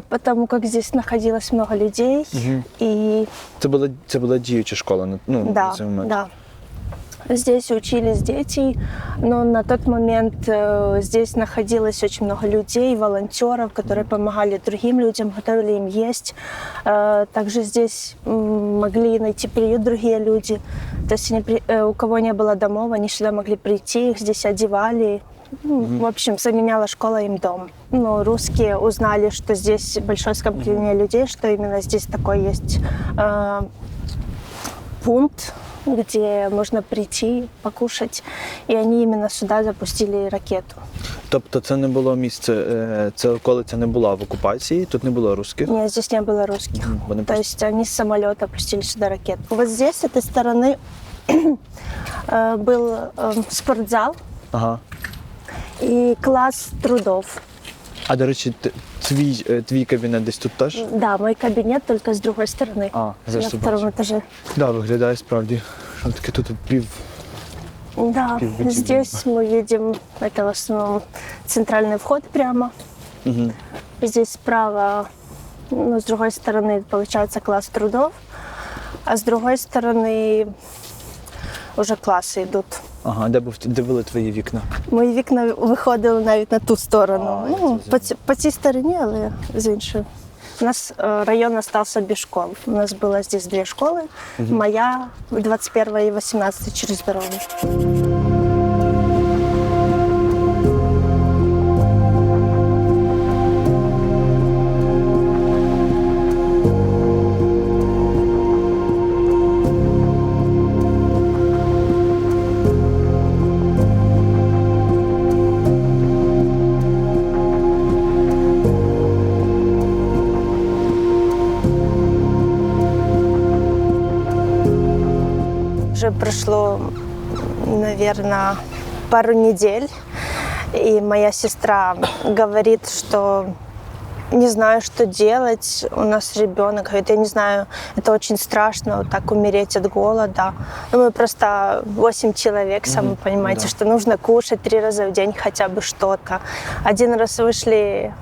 потому как здесь находилось много людей. И Це була діюча школа на цей момент. да. Здесь учились дети, но на тот момент здесь находилось очень много людей, волонтеров, которые помогали другим людям, готовили им есть. Также здесь могли найти приют другие люди. То есть у кого не было домов, они сюда могли прийти, их здесь одевали. В общем, заменяла школа им дом. Но русские узнали, что здесь большое скопление людей, что именно здесь такой есть пункт, где можно прийти, покушать. И они именно сюда запустили ракету. Тобто це не було місце, це околиця не була в окупації, тут не було русських? Нет, здесь не было русских. То есть они с самолета пустили сюда ракету. Вот здесь, с этой стороны, был спортзал и класс трудов. А, до речі, твій кабінет десь тут теж? Да, мой кабинет только с другой стороны. На втором этаже. Да, виглядає справді. Що таке тут Да, здесь мы видим, это в основном центральный вход прямо. Здесь справа, с другой стороны, получается класс трудов, а с другой стороны уже классы идут. Ага, де були твої вікна? Мої вікна виходили навіть на ту сторону. По цій стороні, але з іншої. У нас район остался без школ. У нас было здесь 2 школы. Моя, 21 и 18 через дорогу. Уже прошло, наверное, пару недель, и моя сестра говорит, что не знаю, что делать. У нас ребенок, говорит, я не знаю, это очень страшно, вот так умереть от голода. Мы просто 8 человек, сами понимаете, что нужно кушать 3 раза в день хотя бы что-то. Один раз вышли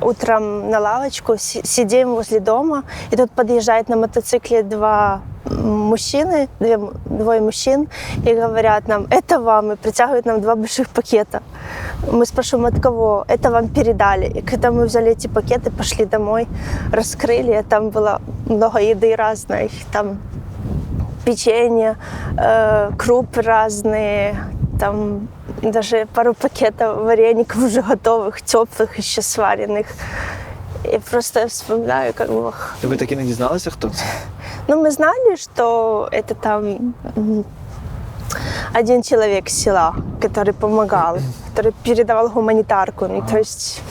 утром на лавочку, сидим возле дома, и тут подъезжает на мотоцикле 2 мужчины, двое мужчин, и говорят нам, это вам, и протягивают нам 2 больших пакета. Мы спрашиваем, от кого? Это вам передали. И когда мы взяли эти пакеты, пошли домой, раскрыли, там было много еды разной, там печенье, крупы разные, там даже пару пакетов вареников уже готовых, теплых, еще сваренных. И просто я вспоминаю, как Бог. Ви так і не дізналися, хто це? Мы знали, что это там один человек с села, который помогал, который передавал гуманитарку. То есть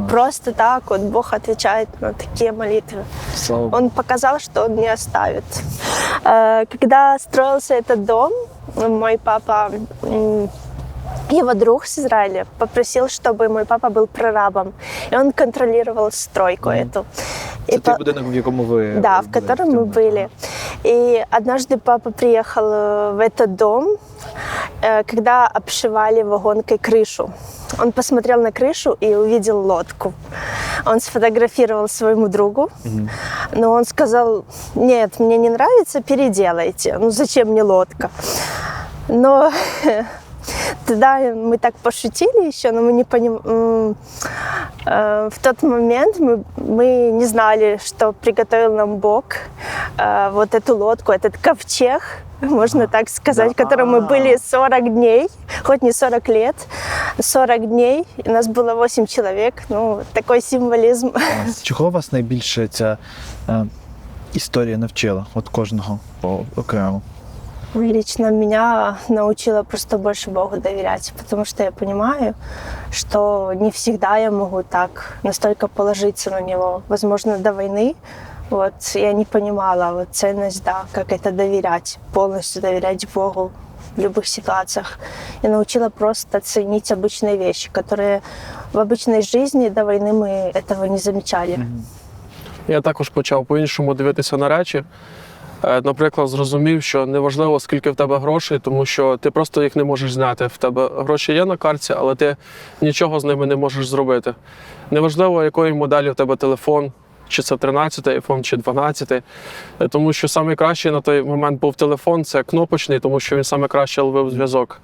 просто так вот Бог отвечает на такие молитвы. Он показал, что Он не оставит. Когда строился этот дом, мой папа, его друг с Израиля попросил, чтобы мой папа был прорабом, и он контролировал стройку эту. Це той будинок, в якому ви... Да, в котором мы были. И однажды папа приехал в этот дом, когда обшивали вагонкой крышу. Он посмотрел на крышу и увидел лодку. Он сфотографировал своему другу, но он сказал: нет, мне не нравится, переделайте. Ну зачем мне лодка? Но тогда мы так пошутили еще, но мы не понимали. В тот момент мы не знали, что приготовил нам Бог вот эту лодку, этот ковчег, можно так сказать, в котором мы были 40 дней, хоть не 40 лет, 40 дней, и нас было 8 человек, ну, такой символізм. Чого вас найбільше ця історія навчила, от кожного по окремо? Лично меня научила просто больше Богу доверять, потому что я понимаю, что не всегда я могу так настолько положиться на Него. Возможно, до войны вот, я не понимала вот, ценность, да, как это доверять, полностью доверять Богу в любых ситуациях. И научила просто ценить обычные вещи, которые в обычной жизни до войны мы этого не замечали. Я також почав по-іншому дивитися на речі. Наприклад, зрозумів, що неважливо, скільки в тебе грошей, тому що ти просто їх не можеш зняти. В тебе гроші є на картці, але ти нічого з ними не можеш зробити. Неважливо, якої моделі в тебе телефон, чи це 13-й iPhone, чи 12-й. Тому що найкращий на той момент був телефон, це кнопочний, тому що він найкраще ловив зв'язок.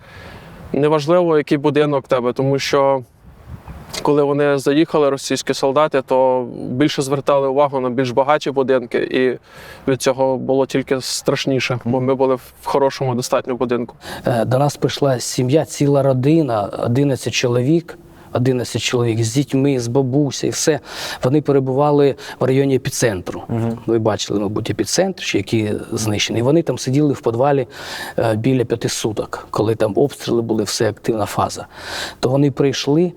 Неважливо, який будинок в тебе, тому що коли вони заїхали, російські солдати, то більше звертали увагу на більш багаті будинки, і від цього було тільки страшніше, бо ми були в хорошому достатньо будинку. До нас прийшла сім'я, ціла родина, 11 чоловік з дітьми, з бабусею, все. Вони перебували в районі епіцентру. Ви бачили, мабуть, епіцентр, який знищений. Вони там сиділи в підвалі біля 5 суток, коли там обстріли були, все активна фаза. То вони прийшли,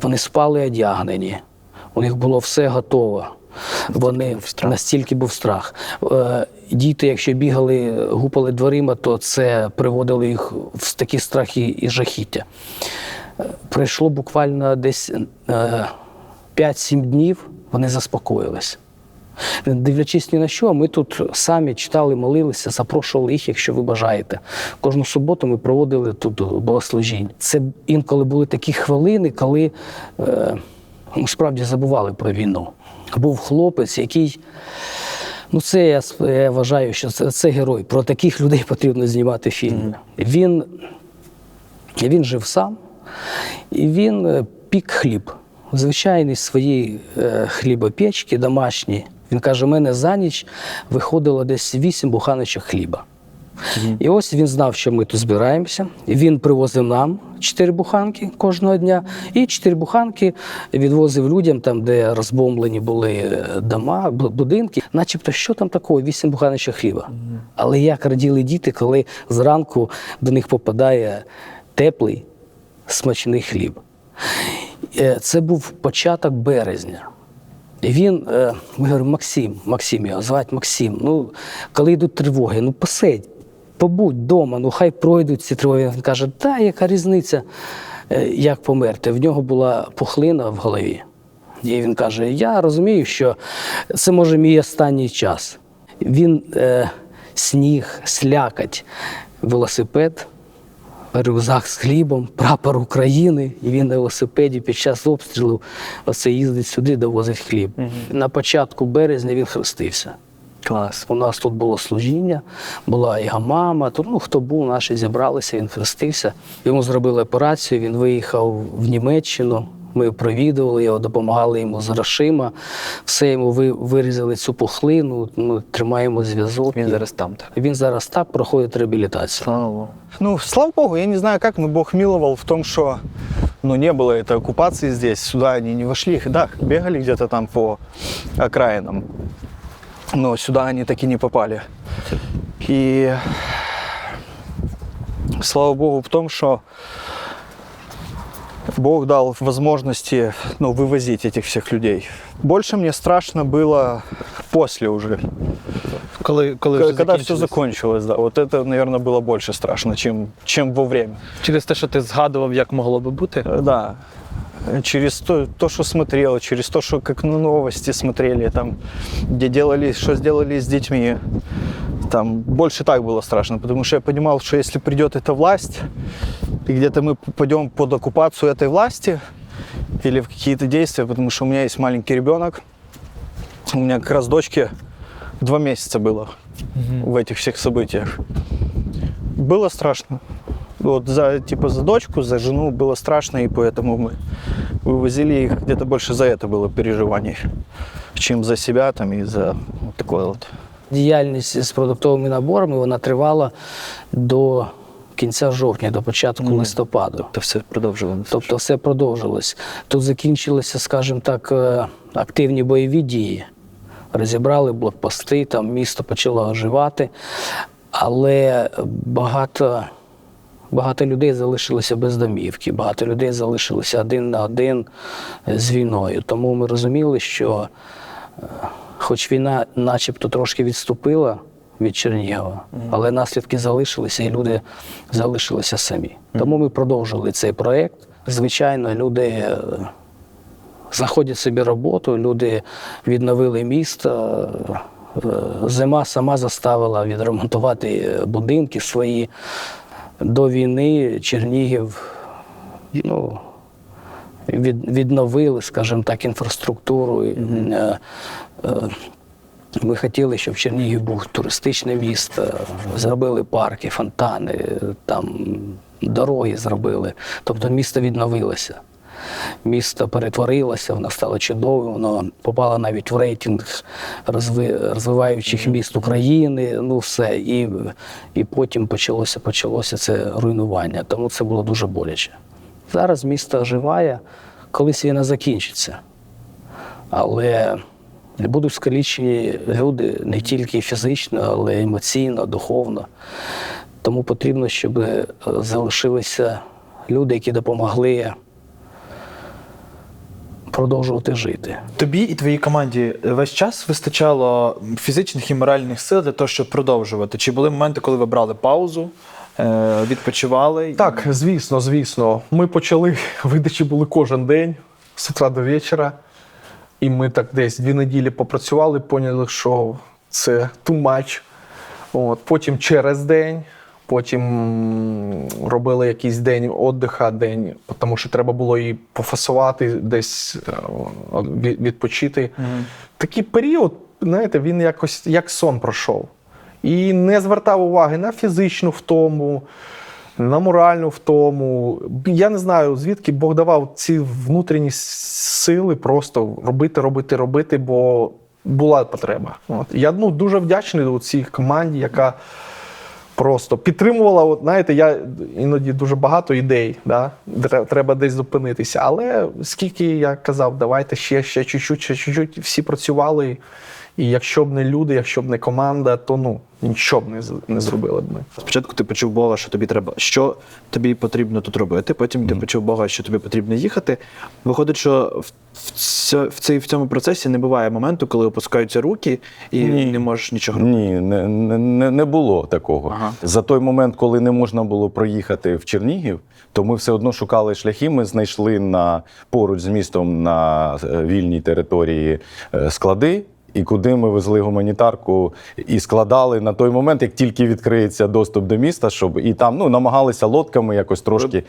вони спали одягнені, у них було все готово. Вони настільки був страх. Діти, якщо бігали, гупали дверима, то це приводило їх в такі страхи і жахіття. Пройшло буквально десь 5-7 днів, вони заспокоїлись. Дивлячись ні на що, ми тут самі читали, молилися, запрошували їх, якщо ви бажаєте. Кожну суботу ми проводили тут богослужінь. Це інколи були такі хвилини, коли ми справді забували про війну. Був хлопець, який, ну це я вважаю, що це герой. Про таких людей потрібно знімати фільми. Він жив сам, і він пік хліб. Звичайний свої хлібопечки домашні. Він каже, у мене за ніч виходило десь 8 буханочок хліба. І ось він знав, що ми тут збираємося. Він привозив нам 4 буханки кожного дня. І 4 буханки відвозив людям, там, де розбомблені були дома, будинки. Начебто, що там такого, 8 буханочок хліба. Але як раділи діти, коли зранку до них попадає теплий, смачний хліб. Це був початок березня. І він, ми говоримо, Максим його звати Максим, ну, коли йдуть тривоги, ну посидь, побудь вдома, ну хай пройдуть ці тривоги. Він каже, та яка різниця, як померти. В нього була пухлина в голові. І він каже, я розумію, що це може мій останній час. Він сніг, слякоть, велосипед, рюкзак з хлібом, прапор України, і він на велосипеді під час обстрілу оце їздить сюди, довозить хліб. На початку березня він хрестився. Клас. У нас тут було служіння, була його мама, тут, ну, хто був, наші зібралися, він хрестився. Йому зробили операцію, він виїхав в Німеччину, ми провідували його, допомагали йому з грошима, все йому вирізали цю пухлину, ну, тримаємо зв'язок. Він зараз там, так? Він зараз так проходить реабілітацію. Слава Богу. Ну, слава Богу, я не знаю как, но Бог миловал в том, что не было этой оккупации здесь, сюда они не вошли. Да, бегали где-то там по окраинам, но сюда они таки не попали. И слава Богу в том, что Бог дал возможности, вывозить этих всех людей. Больше мне страшно было после уже. Когда все закончилось, да. Вот это, наверное, было больше страшно, чем во время. Через те, що ти згадував, як могло би бути? Да. Через то, что смотрел, через то, что как новости смотрели, там, где что сделали с детьми. Там больше так было страшно, потому что я понимал, что если придет эта власть, и где-то мы пойдем под оккупацию этой власти, или в какие-то действия, потому что у меня есть маленький ребенок. У меня как раз дочке 2 месяца было в этих всех событиях. Было страшно. Вот за дочку, за жену было страшно, и поэтому мы вывозили их. Где-то больше за это было переживаний, чем за себя там и за вот такое вот. Діяльність з продуктовими наборами, вона тривала до кінця жовтня, до початку листопаду. Тобто все продовжилося. Тобто все продовжилось. Тут закінчилися, скажімо так, активні бойові дії. Розібрали блокпости, там місто почало оживати, але багато людей залишилося без домівки, багато людей залишилося один на один з війною. Тому ми розуміли, що хоч війна начебто трошки відступила від Чернігова, але наслідки залишилися і люди залишилися самі. Тому ми продовжили цей проєкт. Звичайно, люди знаходять собі роботу, люди відновили місто. Зима сама заставила відремонтувати будинки свої. До війни Чернігів відновили, скажімо так, інфраструктуру. Ми хотіли, щоб Чернігів був туристичне місто, зробили парки, фонтани, там дороги зробили. Тобто місто відновилося. Місто перетворилося, воно стало чудовим, воно попало навіть в рейтинг розвиваючих міст України, все. І потім почалося це руйнування, тому це було дуже боляче. Зараз місто оживає, колись війна закінчиться. Але будуть скалічені люди не тільки фізично, але й емоційно, духовно. Тому потрібно, щоб залишилися люди, які допомогли продовжувати жити. Тобі і твоїй команді весь час вистачало фізичних і моральних сил для того, щоб продовжувати? Чи були моменти, коли ви брали паузу, відпочивали? Так, звісно. Ми почали, видачі були кожен день, з утра до вечора. І ми так десь 2 неділі попрацювали, поняли, що це too much. Потім через день, потім робили якийсь день віддиху, тому що треба було і пофасувати, десь відпочити. Такий період, знаєте, він якось як сон пройшов. І не звертав уваги на фізичну втому, на моральну втому. Я не знаю, звідки Бог давав ці внутрішні сили просто робити, бо була потреба. Я дуже вдячний цій команді, яка просто підтримувала. Знаєте, я іноді дуже багато ідей, треба десь зупинитися. Але скільки я казав, давайте ще чуть-чуть, всі працювали. І якщо б не люди, якщо б не команда, то нічого б не зробили б ми. Спочатку ти почув Бога, що тобі потрібно тут робити, потім ти почув Бога, що тобі потрібно їхати. Виходить, що в цьому процесі не буває моменту, коли опускаються руки і не можеш нічого робити? Ні, не було такого. Ага. За той момент, коли не можна було проїхати в Чернігів, то ми все одно шукали шляхи, ми знайшли поруч з містом на вільній території склади, і куди ми везли гуманітарку і складали на той момент, як тільки відкриється доступ до міста, і там намагалися лодками якось трошки.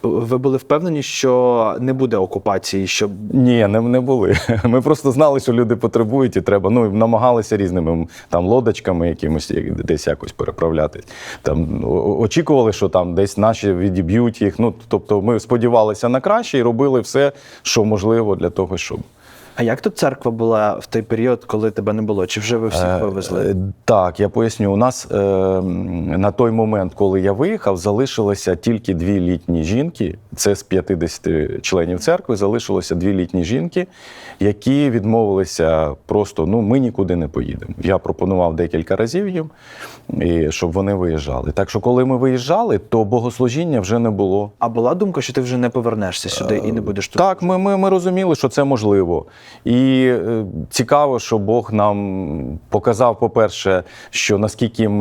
Ви були впевнені, що не буде окупації? Ні, не були. Ми просто знали, що люди потребують і треба. Намагалися різними лодочками якимось десь якось переправляти. Очікували, що там десь наші відіб'ють їх. Тобто ми сподівалися на краще і робили все, що можливо для того, щоб... А як тут церква була в той період, коли тебе не було? Чи вже ви всіх вивезли? Так, я поясню. У нас на той момент, коли я виїхав, залишилося тільки 2 літні жінки. Це з 50 членів церкви залишилося 2 літні жінки, які відмовилися просто, ми нікуди не поїдемо. Я пропонував декілька разів їм, щоб вони виїжджали. Так що, коли ми виїжджали, то богослужіння вже не було. А була думка, що ти вже не повернешся сюди і не будеш тут? Так, ми розуміли, що це можливо. І цікаво, що Бог нам показав, по-перше, що наскільки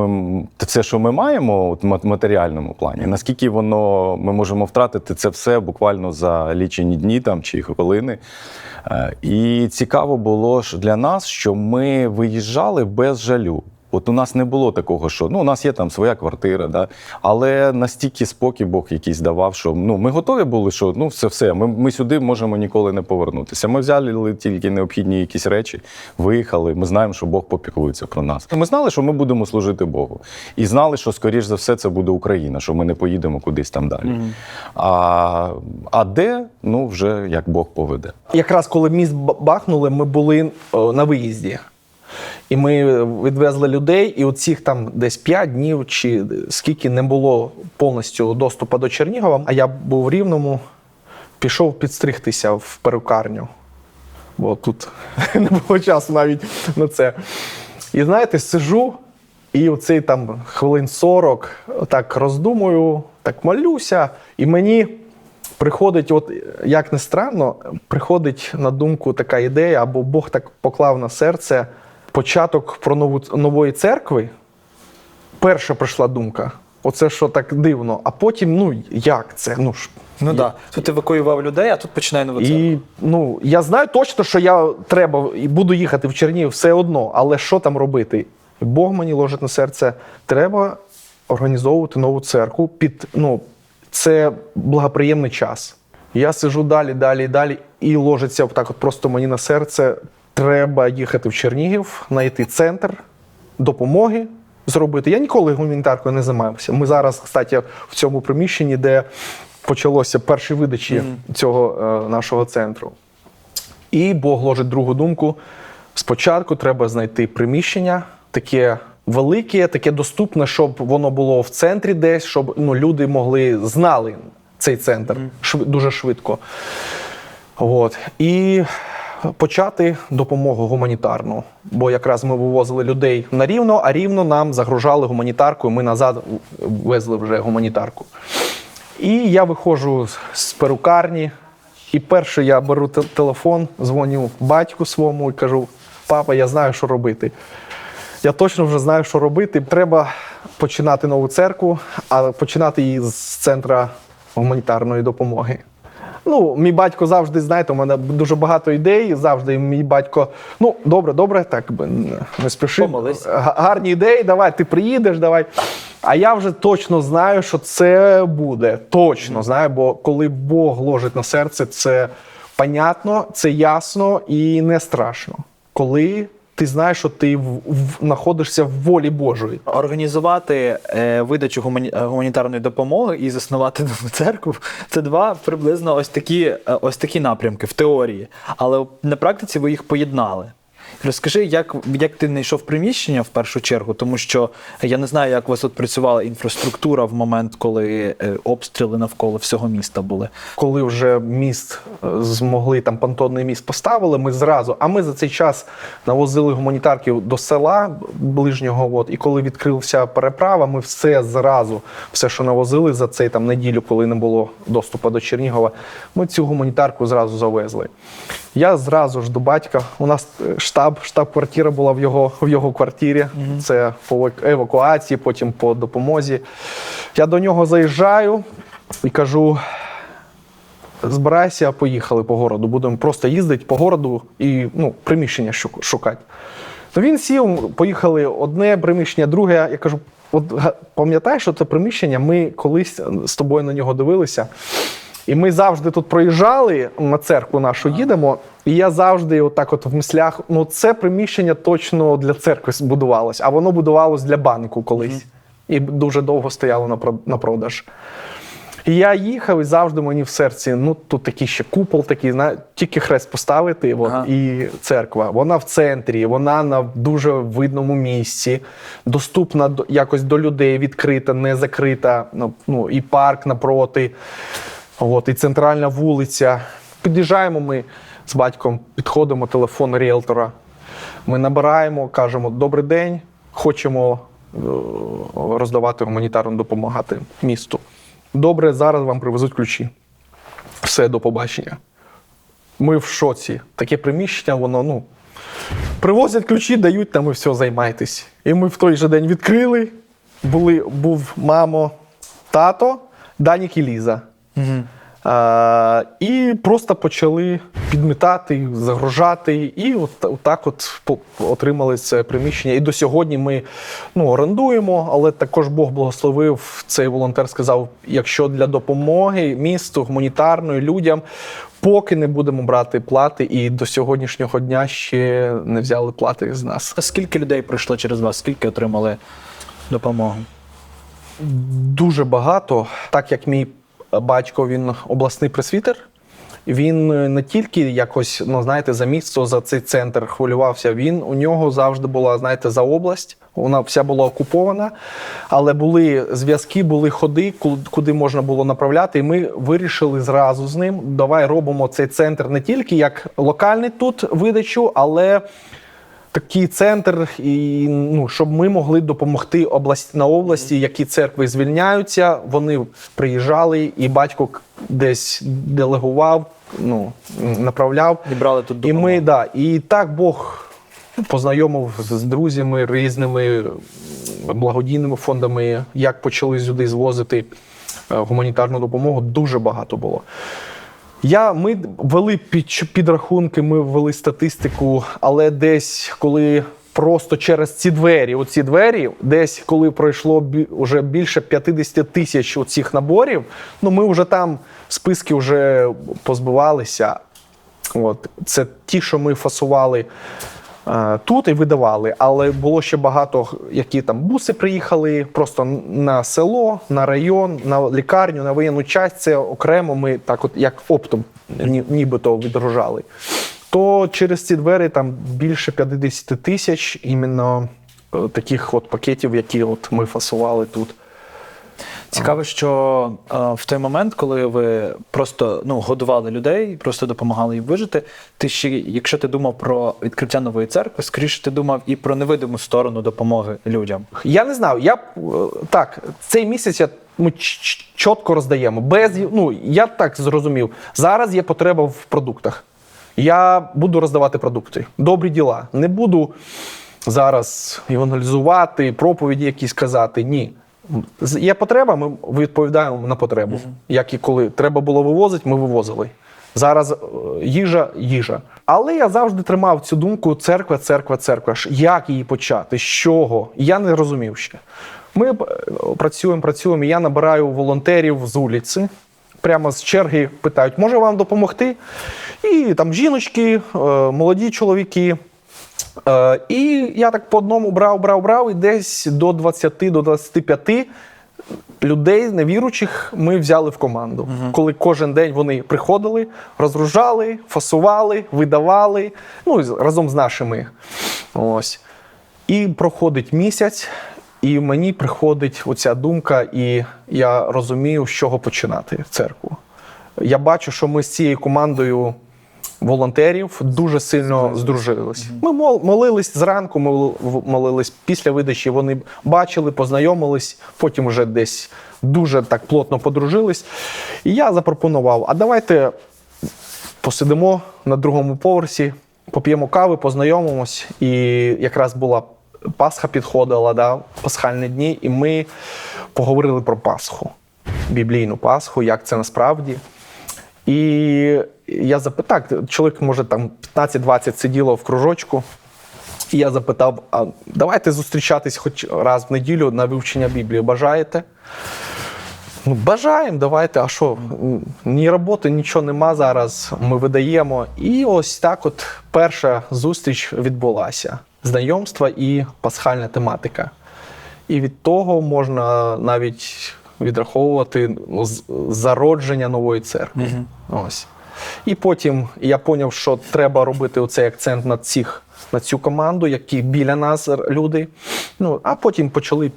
це, що ми маємо в матеріальному плані, наскільки ми можемо втратити це все буквально за лічені дні чи хвилини. І цікаво було для нас, що ми виїжджали без жалю. От у нас не було такого, що у нас є там своя квартира, да? Але настільки спокій Бог якийсь давав, що ми готові були, що все, ми сюди можемо ніколи не повернутися. Ми взяли тільки необхідні якісь речі, виїхали, ми знаємо, що Бог попіклується про нас. Ми знали, що ми будемо служити Богу. І знали, що, скоріш за все, це буде Україна, що ми не поїдемо кудись там далі. А де, вже як Бог поведе. Якраз коли міст бахнули, ми були на виїзді. І ми відвезли людей, і оцих там десь 5 днів, чи скільки не було повністю доступу до Чернігова, а я був в Рівному, пішов підстригтися в перукарню. Бо тут не було часу навіть на це. І знаєте, сижу, і оцей там хвилин 40 так роздумую, так молюся, і мені приходить, от як не странно, приходить на думку така ідея, або Бог так поклав на серце початок про нової церкви. Перша прийшла думка. Оце що так дивно. А потім, як це? Так. Тут евакуював людей, а тут починає нову церкву. І, я знаю точно, що я і буду їхати в Чернігів все одно, але що там робити? Бог мені ложить на серце, треба організовувати нову церкву це благоприємний час. Я сижу далі, і ложиться так от просто мені на серце, треба їхати в Чернігів, знайти центр допомоги зробити. Я ніколи гуманітаркою не займався. Ми зараз, кстати, в цьому приміщенні, де почалося перші видачі цього нашого центру. І Бог ложить другу думку. Спочатку треба знайти приміщення, таке велике, таке доступне, щоб воно було в центрі десь, щоб люди знали цей центр дуже швидко. І почати допомогу гуманітарну. Бо якраз ми вивозили людей на Рівно, а Рівно нам загружали гуманітарку, і ми назад везли вже гуманітарку. І я виходжу з перукарні, і перше я беру телефон, дзвоню батьку своєму і кажу: папа, я знаю, що робити. Я точно вже знаю, що робити. Треба починати нову церкву, а починати її з центру гуманітарної допомоги. Мій батько завжди, знаєте, у мене дуже багато ідей, завжди мій батько, добре, так, не спіши, гарні ідеї, давай, ти приїдеш, давай. А я вже точно знаю, що це буде, точно знаю, бо коли Бог ложить на серце, це понятно, це ясно і не страшно. Коли ти знаєш, що ти знаходишся в волі Божої. Організувати видачу гуманітарної допомоги і заснувати нову церкву – це два приблизно ось такі напрямки в теорії. Але на практиці ви їх поєднали. Розкажи, як ти знайшов приміщення в першу чергу, тому що я не знаю, як у вас тут працювала інфраструктура в момент, коли обстріли навколо всього міста були. Коли вже міст змогли, там понтонний міст поставили, ми зразу, а ми за цей час навозили гуманітарків до села ближнього, і коли відкрився переправа, ми все, що навозили за цей неділю, коли не було доступу до Чернігова, ми цю гуманітарку зразу завезли. Я зразу ж до батька, у нас штаб-квартира була в його квартирі, це по евакуації, потім по допомозі. Я до нього заїжджаю і кажу: збирайся, поїхали по городу, будемо просто їздити по городу і приміщення шукати. Він сів, поїхали одне приміщення, друге. Я кажу: пам'ятаєш, що це приміщення, ми колись з тобою на нього дивилися. І ми завжди тут проїжджали, на церкву нашу їдемо, і я завжди в мислях, це приміщення точно для церкви будувалось, а воно будувалось для банку колись. І дуже довго стояло на І я їхав, і завжди мені в серці, тут такий ще купол такий, тільки хрест поставити, і церква. Вона в центрі, вона на дуже видному місці, доступна якось до людей, відкрита, не закрита, і парк напроти. І центральна вулиця. Під'їжджаємо ми з батьком, підходимо, телефон ріелтора. Ми набираємо, кажемо: добрий день, хочемо роздавати гуманітарну допомагати місту. Добре, зараз вам привезуть ключі. Все, до побачення. Ми в шоці. Таке приміщення, воно, привозять ключі, дають, там і все, займайтесь. І ми в той же день відкрили. Був мамо, тато, Данік і Ліза. І просто почали підмітати, загружати, і отак отримали це приміщення. І до сьогодні ми орендуємо, але також Бог благословив, цей волонтер сказав, якщо для допомоги місту, гуманітарної, людям, поки не будемо брати плати, і до сьогоднішнього дня ще не взяли плати з нас. Скільки людей пройшло через вас? Скільки отримали допомогу? Дуже багато. Так як мій батько, він обласний пресвітер, він не тільки якось, за місто, за цей центр хвилювався, у нього завжди була, за область, вона вся була окупована, але були зв'язки, були ходи, куди можна було направляти, і ми вирішили зразу з ним, давай робимо цей центр не тільки як локальний тут видачу, але такий центр, і, щоб ми могли допомогти на області, які церкви звільняються, вони приїжджали, і батько десь делегував, направляв. І брали тут допомогу. І і так Бог познайомив з друзями, різними благодійними фондами, як почали сюди звозити гуманітарну допомогу, дуже багато було. Ми ввели підрахунки, ми ввели статистику, але десь, коли просто через оці двері, десь, коли пройшло вже більше 50 тисяч оцих наборів, ми вже там списки вже позбивалися. Це ті, що ми фасували тут і видавали, але було ще багато, які там буси приїхали просто на село, на район, на лікарню, на воєнну частину, це окремо ми так як оптом нібито відгружали. То через ці двері там більше 50 тисяч іменно таких пакетів, які ми фасували тут. Цікаво, що в той момент, коли ви просто годували людей, просто допомагали їм вижити, ти ще, якщо ти думав про відкриття нової церкви, скоріше ти думав і про невидиму сторону допомоги людям. Я не знав. Цей місяць ми чітко роздаємо. Я так зрозумів, зараз є потреба в продуктах. Я буду роздавати продукти, добрі діла. Не буду зараз евангелізувати, проповіді якісь казати, ні. Є потреба, ми відповідаємо на потребу. Як і коли треба було вивозити, ми вивозили. Зараз їжа. Але я завжди тримав цю думку церква. Як її почати? З чого? Я не розумів ще. Ми працюємо, я набираю волонтерів з вулиці. Прямо з черги питають, може вам допомогти? І там жіночки, молоді чоловіки. І я так по одному брав, і десь до 20-25 людей невіруючих ми взяли в команду. Коли кожен день вони приходили, розгружали, фасували, видавали, разом з нашими. І проходить місяць, і мені приходить оця думка, і я розумію, з чого починати церкву. Я бачу, що ми з цією командою волонтерів дуже сильно здружились. Ми молились зранку, ми молились після видачі, вони бачили, познайомились, потім вже десь дуже так плотно подружились. І я запропонував, а давайте посидимо на другому поверсі, поп'ємо кави, познайомимось. І якраз була Пасха підходила, пасхальні дні, і ми поговорили про Пасху, біблійну Пасху, як це насправді. І я запитав, чоловік, може, там 15-20 сиділо в кружочку, і я запитав, а давайте зустрічатись хоч раз в неділю на вивчення Біблії. Бажаєте? Бажаємо, давайте, а що? Ні роботи, нічого нема зараз, ми видаємо. І ось так перша зустріч відбулася. Знайомство і пасхальна тематика. І від того можна навіть відраховувати зародження нової церкви. Ось. І потім я зрозумів, що треба робити оцей акцент на цю команду, які біля нас люди. А потім почали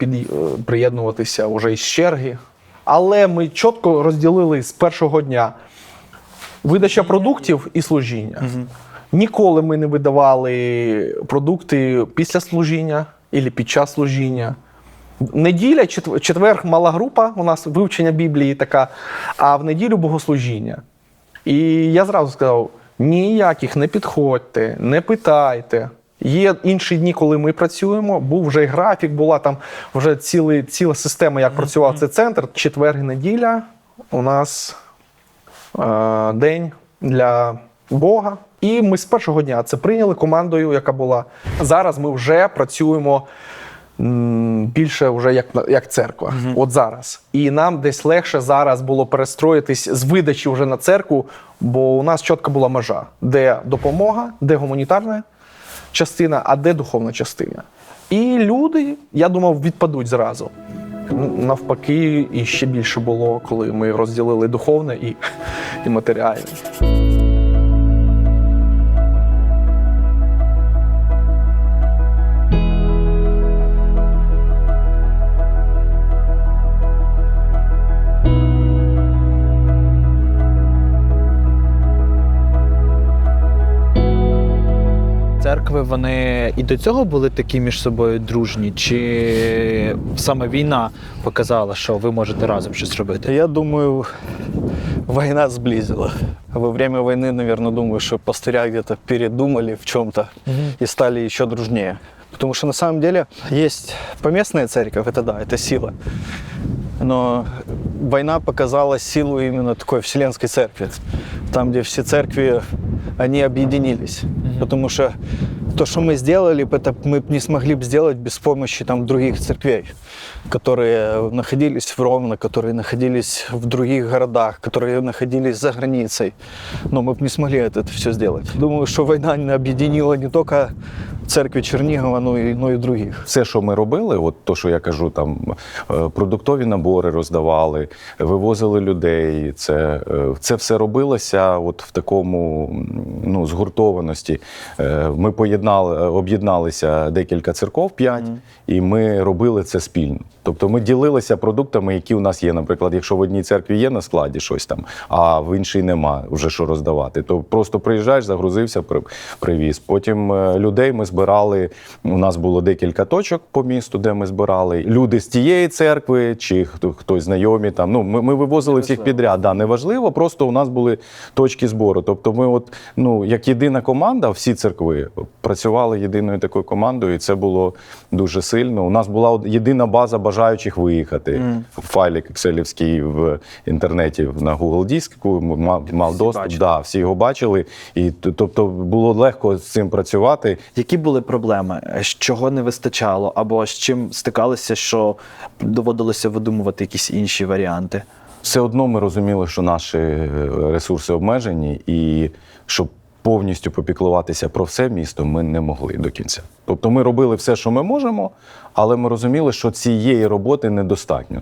приєднуватися вже із черги. Але ми чітко розділили з першого дня видача продуктів і служіння. Ніколи ми не видавали продукти після служіння або під час служіння. Неділя, четвер мала група, у нас вивчення Біблії така, а в неділю богослужіння. І я зразу сказав, ніяких не підходьте, не питайте. Є інші дні, коли ми працюємо, був вже графік, була там вже ціла система, як працював цей центр. Четвер і неділя у нас день для Бога. І ми з першого дня це прийняли командою, яка була. Зараз ми вже працюємо більше вже як церква. От зараз. І нам десь легше зараз було перестроїтись з видачі вже на церкву, бо у нас чітко була межа, де допомога, де гуманітарна частина, а де духовна частина. І люди, я думав, відпадуть зразу. Навпаки, і ще більше було, коли ми розділили духовне і матеріальне. Церкви, вони і до цього були такі між собою дружні? Чи саме війна показала, що ви можете разом щось робити? Я думаю, война сблизила. Во время войны, наверное, думаю, что пастыря где-то передумали в чем-то и стали еще дружнее. Потому что на самом деле есть поместная церковь, это да, это сила. Но война показала силу именно такой вселенской церкви. Там, где все церкви, они объединились. Потому что то, что мы сделали, это мы не смогли бы сделать без помощи там, других церквей, которые находились в Ровно, которые находились в других городах, которые находились за границей. Но мы бы не смогли это все сделать. Думаю, что война объединила не только церкві Чернігова, но і других. Все, що ми робили, от то, що я кажу, там продуктові набори роздавали, вивозили людей, це все робилося от в такому згуртованості. Ми об'єдналися декілька церков, 5, і ми робили це спільно. Тобто ми ділилися продуктами, які у нас є. Наприклад, якщо в одній церкві є на складі щось там, а в іншій нема вже що роздавати, то просто приїжджаєш, загрузився, привіз. Потім людей ми збирали, у нас було декілька точок по місту, де ми збирали. Люди з тієї церкви, чи хтось знайомі там. Ми вивозили всіх підряд, да, неважливо, просто у нас були точки збору. Тобто ми як єдина команда, всі церкви працювали єдиною такою командою, і це було дуже сильно. У нас була єдина база бажаючих виїхати. Файлик екселівський в інтернеті на Google Диску мав доступ. Да, всі його бачили. І, тобто було легко з цим працювати. Які були проблеми? Чого не вистачало? Або з чим стикалися, що доводилося видумувати якісь інші варіанти? Все одно ми розуміли, що наші ресурси обмежені, і щоб повністю попіклуватися про все місто ми не могли до кінця. Тобто ми робили все, що ми можемо, але ми розуміли, що цієї роботи недостатньо.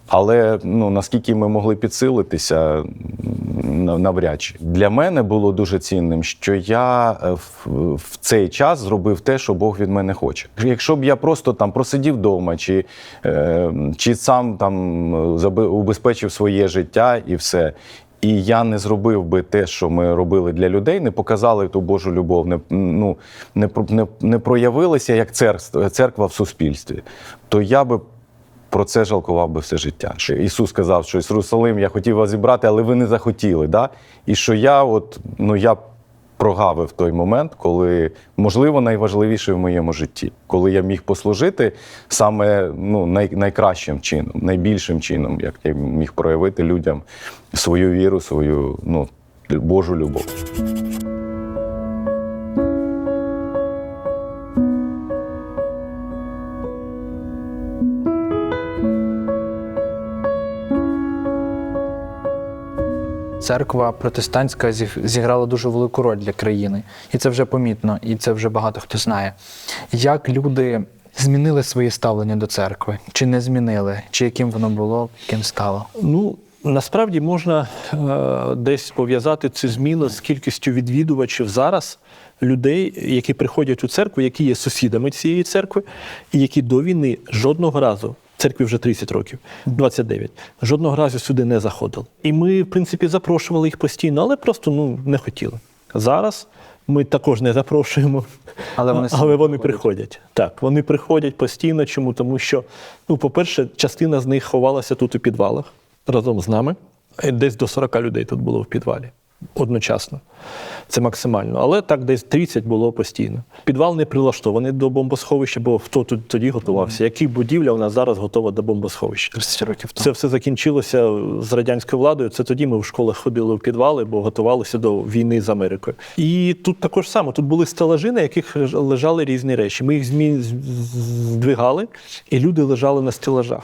Але наскільки ми могли підсилитися, навряд чи. Для мене було дуже цінним, що я в цей час зробив те, що Бог від мене хоче. Якщо б я просто там просидів вдома, чи сам там убезпечив своє життя і все, і я не зробив би те, що ми робили для людей, не показали ту Божу любов, не проявилися як церква в суспільстві, то я би про це жалкував би все життя. Ісус сказав, що Єрусалим я хотів вас зібрати, але ви не захотіли. Да? І що я прогавив той момент, коли, можливо, найважливіше в моєму житті. Коли я міг послужити саме найкращим чином, найбільшим чином, як я міг проявити людям свою віру, свою Божу любов. Церква протестантська зіграла дуже велику роль для країни. І це вже помітно, і це вже багато хто знає. Як люди змінили своє ставлення до церкви? Чи не змінили? Чи яким воно було, яким стало? Насправді можна десь пов'язати цю зміну з кількістю відвідувачів зараз, людей, які приходять у церкву, які є сусідами цієї церкви, і які до війни жодного разу, церкві вже 30 років, 29, жодного разу сюди не заходили. І ми, в принципі, запрошували їх постійно, але просто не хотіли. Зараз ми також не запрошуємо, але вони приходять. Так, вони приходять постійно. Чому? Тому що, по-перше, частина з них ховалася тут у підвалах разом з нами. Десь до 40 людей тут було в підвалі. одночасно. Це максимально. Але так десь 30 було постійно. Підвал не прилаштований до бомбосховища, бо хто тут тоді готувався? Яка будівля у нас зараз готова до бомбосховища? 30 років тому. Це все закінчилося з радянською владою. Це тоді ми в школах ходили в підвали, бо готувалися до війни з Америкою. І тут також саме. Тут були стелажі, на яких лежали різні речі. Ми їх здвигали, і люди лежали на стелажах.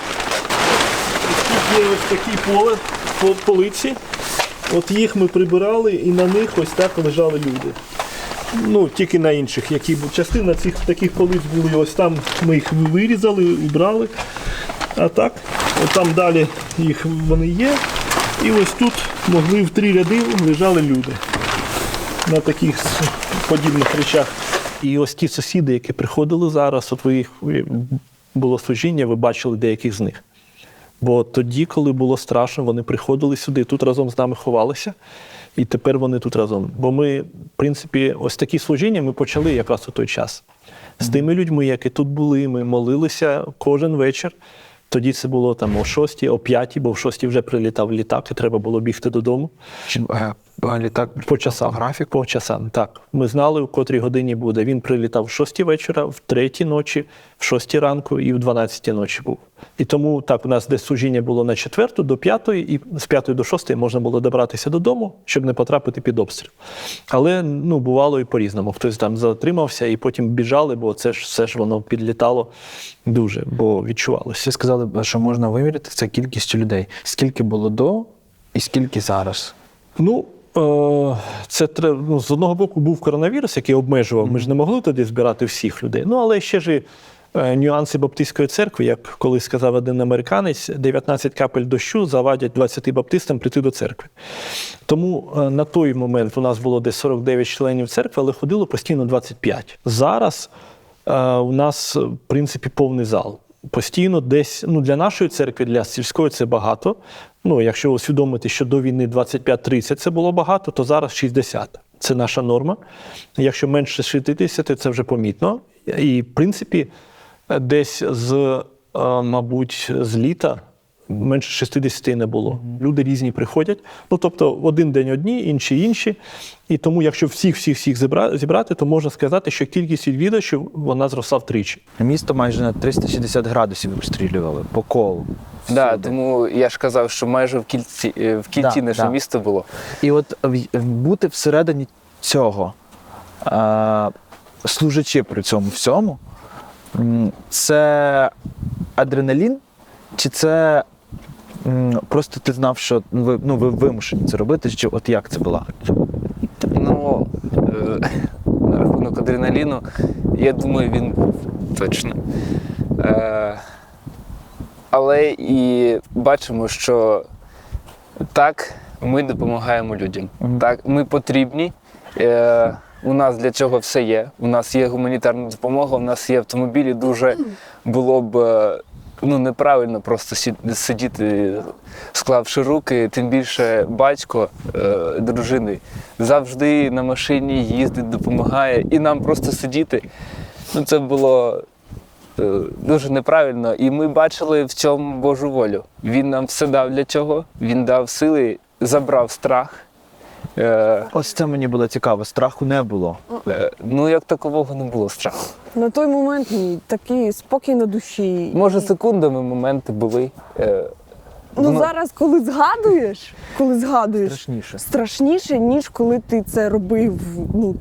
Тут є ось такі полиці. От їх ми прибирали, і на них ось так лежали люди. Ну, тільки на інших. Частина цих таких полиць були, ось там ми їх вирізали, убрали. А так, от там далі їх вони є. І ось тут могли в 3 ряди лежали люди на таких подібних речах. І ось ті сусіди, які приходили зараз, от було служіння, ви бачили деяких з них. Бо тоді, коли було страшно, вони приходили сюди, тут разом з нами ховалися, і тепер вони тут разом. Бо ми, в принципі, ось такі служіння ми почали якраз у той час. З тими людьми, які тут були, ми молилися кожен вечір. Тоді це було там о 6, о 5, бо в 6 вже прилітав літак, і треба було бігти додому. Літак по часам. Графік? По часам, так. Ми знали, в котрій годині буде. Він прилітав в 6 вечора, в 3 ночі, в 6 ранку і в 12 ночі був. І тому так, у нас десь служіння було на 4 до 5, і з 5 до 6 можна було добратися додому, щоб не потрапити під обстріл. Але, ну, бувало і по-різному. Хтось там затримався і потім біжали, бо це ж все ж воно підлітало дуже, бо відчувалося. Всі сказали, що можна виміряти це кількістю людей. Скільки було до і скільки зараз? Ну, це треба, з одного боку був коронавірус, який обмежував. Ми ж не могли тоді збирати всіх людей. Ну, але ще ж нюанси Баптистської церкви, як колись сказав один американець, 19 капель дощу завадять 20 баптистам прийти до церкви. Тому на той момент у нас було десь 49 членів церкви, але ходило постійно 25. Зараз у нас, в принципі, повний зал. Постійно десь, ну, для нашої церкви, для сільської це багато. Ну, якщо усвідомити, що до війни 25-30 це було багато, то зараз 60. Це наша норма. Якщо менше 60, це вже помітно. І, в принципі, десь мабуть, з літа менше 60 не було. Люди різні приходять. Ну, тобто, один день одні, інші. І тому, якщо всіх зібрати, то можна сказати, що кількість відвідувачів, вона зросла втричі. Місто майже на 360 градусів обстрілювали по колу. Да, тому я ж казав, що майже в кільці наше місто було. І от бути всередині цього, служачи при цьому всьому, це адреналін, чи це просто ти знав, що ви вимушені це робити, чи от як це було? Ну, на рахунок адреналіну, я думаю, він був точно. Але і бачимо, що так, ми допомагаємо людям. Так, ми потрібні. У нас для цього все є. У нас є гуманітарна допомога, у нас є автомобілі. Дуже було б неправильно просто сидіти, склавши руки, тим більше батько дружини завжди на машині їздить, допомагає. І нам просто сидіти, це було дуже неправильно. І ми бачили в цьому Божу волю. Він нам все дав для цього, він дав сили, забрав страх. Ось це мені було цікаво, страху не було. Ну, як такового не було страху. На той момент ні, такий спокій на душі. Може, секундами моменти були. Зараз, коли згадуєш, страшніше, ніж коли ти це робив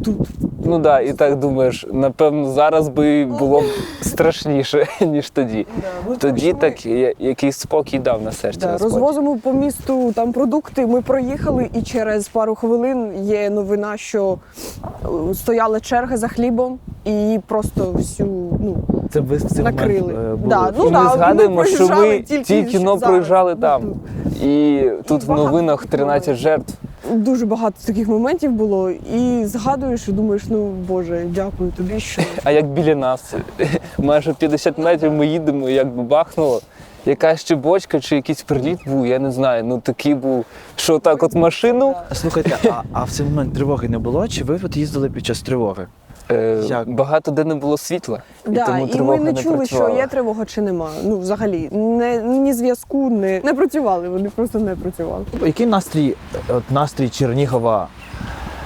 тут. Ну так, і так думаєш, напевно, зараз би було б страшніше, ніж тоді. Тоді так якийсь спокій дав на серці. Розвозимо по місту там продукти, ми проїхали, і через пару хвилин є новина, що стояла черга за хлібом, і її просто всю накрили. Ми згадуємо, що ми тільки проїжджали там. І тут в новинах 13 жертв. Дуже багато таких моментів було, і згадуєш, і думаєш, Боже, дякую тобі, що... А як біля нас, майже 50 метрів ми їдемо, і якби бахнуло, якась чи бочка, чи якийсь приліт був, я не знаю, такий був, що так от машину... Слухайте, а в цей момент тривоги не було? Чи ви їздили під час тривоги? Багато де не було світла, і тому і тривога ми не чули, працювала. що є тривога чи нема. Ну, взагалі, ні зв'язку, не працювали, вони просто не працювали. Який настрій Чернігова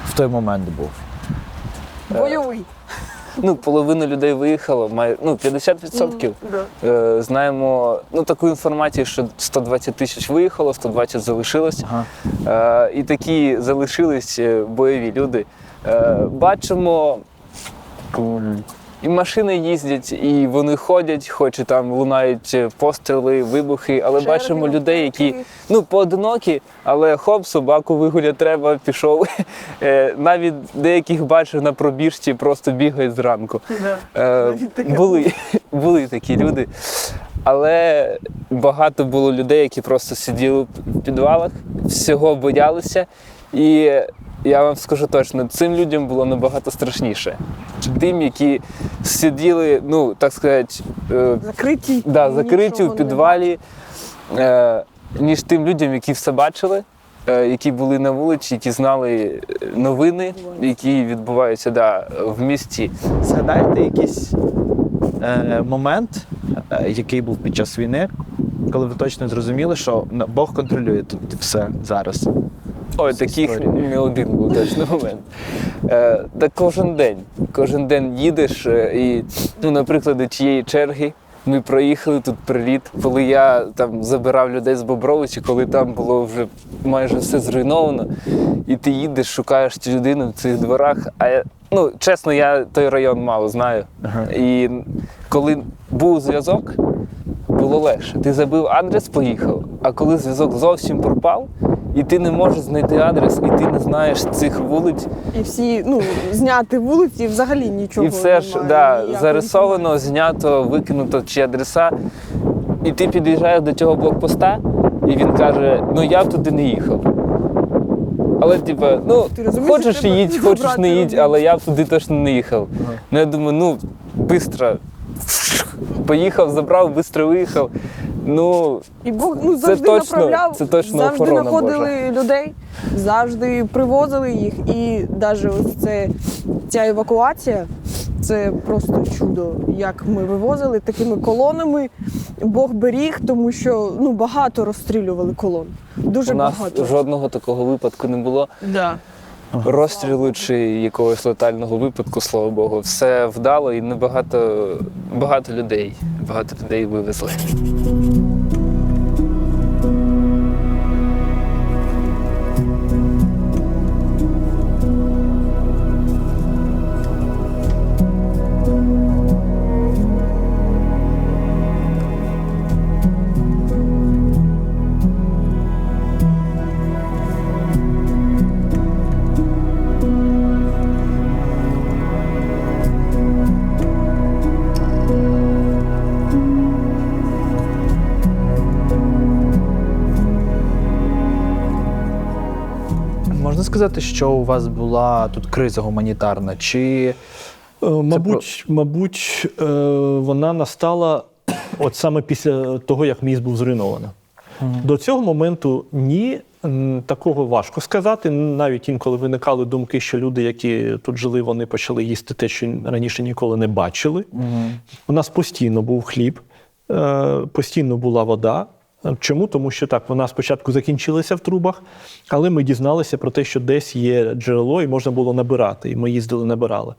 в той момент був? Бойовий. Половина людей виїхало, 50%. Знаємо таку інформацію, що 120 тисяч виїхало, 120 залишилось. І такі залишились бойові люди. Бачимо, і машини їздять, і вони ходять, хоч і там лунають постріли, вибухи, але бачимо людей, які поодинокі, але хоп, собаку вигуляти треба, пішов. Навіть деяких бачив на пробіжці, просто бігають зранку. Були такі люди. Але багато було людей, які просто сиділи в підвалах, всього боялися. І я вам скажу точно, цим людям було набагато страшніше. Тим, які сиділи, так сказати, закриті в підвалі, ніж тим людям, які все бачили, які були на вулиці, які знали новини, які відбуваються в місті. Згадаєте якийсь момент, який був під час війни, коли ви точно зрозуміли, що Бог контролює тут все зараз? Ой, таких не один був точно момент. Та кожен день їдеш і, наприклад, тієї черги, ми проїхали тут приліт, коли я там забирав людей з Бобровичі, коли там було вже майже все зруйновано, і ти їдеш, шукаєш цю людину в цих дворах, а чесно, я той район мало знаю. І коли був зв'язок, було легше. Ти забив адрес, поїхав, а коли зв'язок зовсім пропав, і ти не можеш знайти адрес, і ти не знаєш цих вулиць. І всі, зняти вулиці, взагалі нічого. І все ж, зарисовано, знято, викинуто чи адреса. І ти під'їжджаєш до цього блокпоста, і він каже, я б туди не їхав. Але, хочеш їдь, хочеш не їдь, але я б туди точно не їхав. Я думаю, швидко поїхав, забрав, швидко виїхав. І Бог завжди направляв, завжди знаходили людей, завжди привозили їх. І навіть ця евакуація, це просто чудо, як ми вивозили такими колонами. Бог беріг, тому що багато розстрілювали колон. Дуже багато. У нас жодного такого випадку не було. Розстрілу чи якогось летального випадку, слава Богу. Все вдало і багато людей вивезли. Можна сказати, що у вас була тут криза гуманітарна? Чи Мабуть, вона настала от саме після того, як міст був зруйновано. До цього моменту ні, такого важко сказати. Навіть інколи виникали думки, що люди, які тут жили, вони почали їсти те, що раніше ніколи не бачили. У нас постійно був хліб, постійно була вода. Чому? Тому що вона спочатку закінчилася в трубах, але ми дізналися про те, що десь є джерело і можна було набирати, і ми їздили, набирали.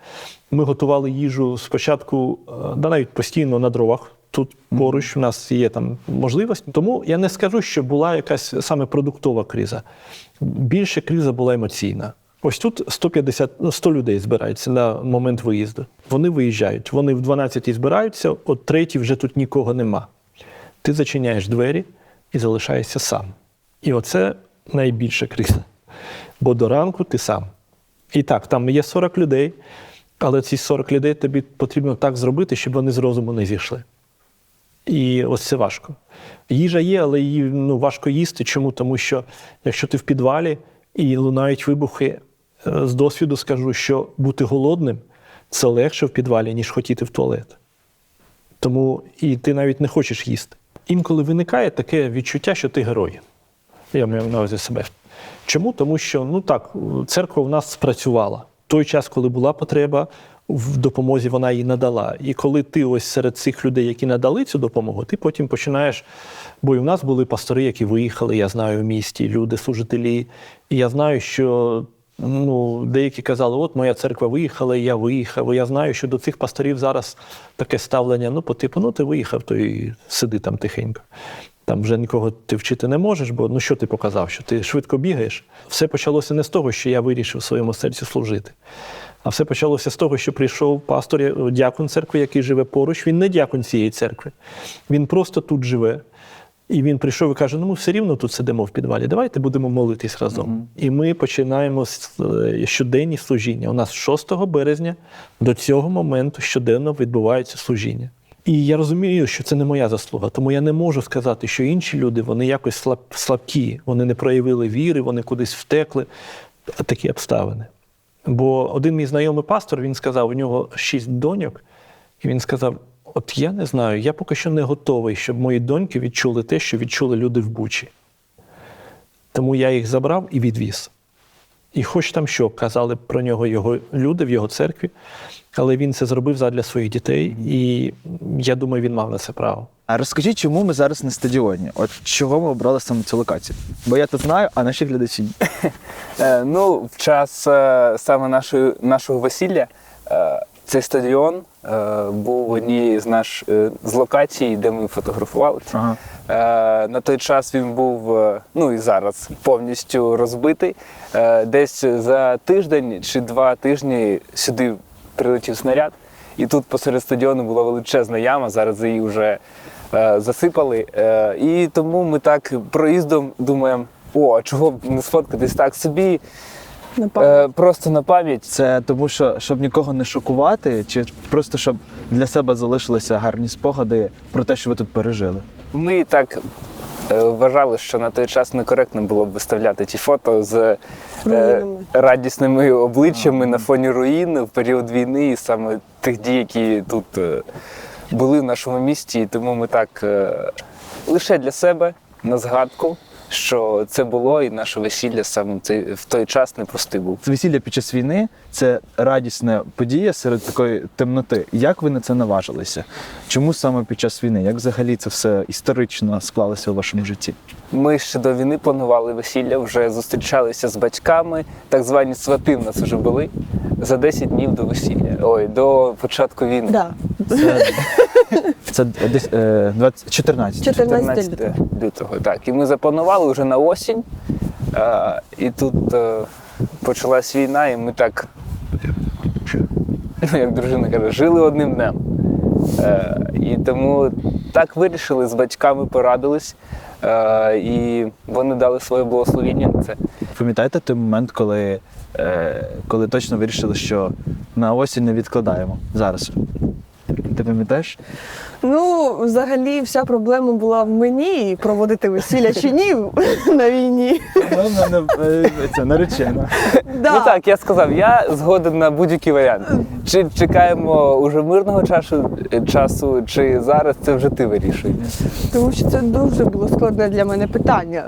Ми готували їжу спочатку, навіть постійно на дровах. Тут поруч у нас є там можливість. Тому я не скажу, що була якась саме продуктова криза. Більше криза була емоційна. Ось тут 100 людей збираються на момент виїзду. Вони виїжджають, вони в 12-й збираються, о 3-й вже тут нікого нема. Ти зачиняєш двері і залишаєшся сам. І оце найбільша криза. Бо до ранку ти сам. І так, там є 40 людей, але ці 40 людей тобі потрібно так зробити, щоб вони з розуму не зійшли. І ось це важко. Їжа є, але її важко їсти. Чому? Тому що якщо ти в підвалі і лунають вибухи, з досвіду скажу, що бути голодним – це легше в підвалі, ніж хотіти в туалет. Тому і ти навіть не хочеш їсти. Інколи виникає таке відчуття, що ти герой. Я маю на увазі себе. Чому? Тому що, церква в нас спрацювала. В той час, коли була потреба, в допомозі вона їй надала. І коли ти ось серед цих людей, які надали цю допомогу, ти потім починаєш, бо і в нас були пастори, які виїхали, я знаю, в місті, люди, служителі, і я знаю, що деякі казали, от моя церква виїхала, і я виїхав. І я знаю, що до цих пасторів зараз таке ставлення, по типу, ти виїхав, то і сиди там тихенько. Там вже нікого ти вчити не можеш, бо що ти показав, що ти швидко бігаєш. Все почалося не з того, що я вирішив в своєму серці служити. А все почалося з того, що прийшов пастор, дякон церкви, який живе поруч. Він не дякон цієї церкви. Він просто тут живе. І він прийшов і каже, ми все рівно тут сидимо в підвалі, давайте будемо молитись разом. І ми починаємо щоденні служіння. У нас 6 березня до цього моменту щоденно відбуваються служіння. І я розумію, що це не моя заслуга, тому я не можу сказати, що інші люди, вони якось слабкі, вони не проявили віри, вони кудись втекли. Такі обставини. Бо один мій знайомий пастор, він сказав, у нього 6 доньок, і він сказав, от я не знаю, я поки що не готовий, щоб мої доньки відчули те, що відчули люди в Бучі. Тому я їх забрав і відвіз. І хоч там що, казали про нього його люди в його церкві, але він це зробив задля своїх дітей, і я думаю, він мав на це право. А розкажіть, чому ми зараз на стадіоні? От чого ми обрали саме цю локацію? Бо я то знаю, а наші глядачі ні. В час саме нашого весілля цей стадіон був однією з локацій, де ми фотографувалися. На той час він був, і зараз, повністю розбитий. Десь за тиждень чи 2 тижні сюди прилетів снаряд. І тут посеред стадіону була величезна яма, зараз її вже засипали. І тому ми так проїздом думаємо, а чого б не сфоткатись так собі, просто на пам'ять. Це тому, що щоб нікого не шокувати, чи просто щоб для себе залишилися гарні спогади про те, що ви тут пережили? Ми так вважали, що на той час некоректно було б виставляти ті фото з радісними обличчями на фоні руїн в період війни і саме тих дій, які тут були в нашому місті. І тому ми так лише для себе, на згадку, що це було, і наше весілля саме в той час непростий був. Весілля під час війни – це радісна подія серед такої темноти. Як ви на це наважилися? Чому саме під час війни? Як взагалі це все історично склалося у вашому житті? Ми ще до війни планували весілля, вже зустрічалися з батьками, так звані свати в нас вже були, за 10 днів до весілля, до початку війни. Да. Це десь 14 лютого. Так. І ми запланували вже на осінь, і тут почалась війна, і ми так, як дружина каже, жили одним днем. І тому так вирішили, з батьками порадились, і вони дали своє благословення на це. Пам'ятаєте той момент, коли точно вирішили, що на осінь не відкладаємо зараз? Ти пам'ятаєш? Взагалі вся проблема була в мені, проводити весілля чи ні на війні. Це наречена. Так, я сказав, я згоден на будь-який варіант. Чи чекаємо уже мирного часу, чи зараз, це вже ти вирішуй. Тому що це дуже було складне для мене питання.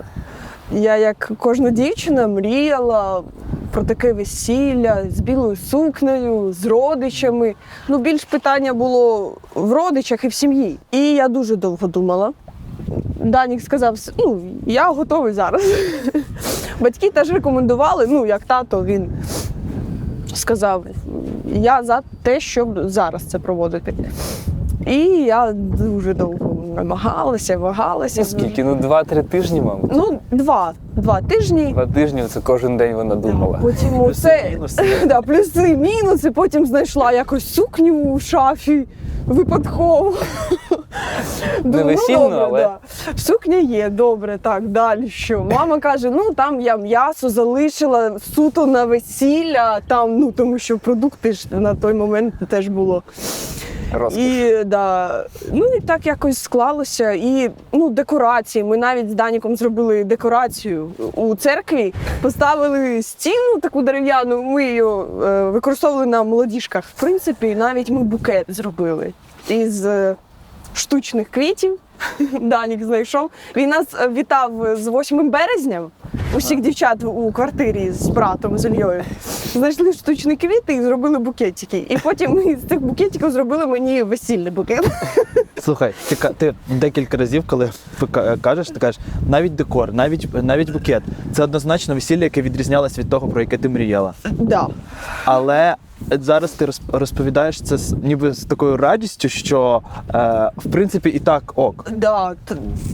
Я, як кожна дівчина, мріяла про таке весілля з білою сукнею, з родичами. Більш питання було в родичах і в сім'ї. І я дуже довго думала. Данік сказав, я готовий зараз. Батьки теж рекомендували, як тато, він сказав, я за те, щоб зараз це проводити. І я дуже довго намагалася, вагалася. Скільки? 2-3 тижні, мабуть? 2 тижні. 2 тижні, це кожен день вона думала. Потім плюси, мінуси, потім знайшла якось сукню у шафі випадково. Не весільну, але? Да. Сукня є, добре, так, далі що? Мама каже, там я м'ясо залишила суто на весілля, тому що продукти ж на той момент теж було. І так якось склалося. І декорації. Ми навіть з Даніком зробили декорацію у церкві, поставили стіну таку дерев'яну, ми її використовували на молодіжках. В принципі, навіть ми букет зробили із штучних квітів. Данік знайшов. Він нас вітав з 8 березням. Усіх дівчат у квартирі з братом, з Ільєю. Знайшли штучні квіти і зробили букетики. І потім ми з цих букетиків зробили мені весільний букет. Слухай, ти декілька разів, коли кажеш, ти кажеш, навіть декор, навіть букет. Це однозначно весілля, яке відрізнялось від того, про яке ти мріяла. Да. Але зараз ти розповідаєш це ніби з такою радістю, що в принципі і так ок. Да,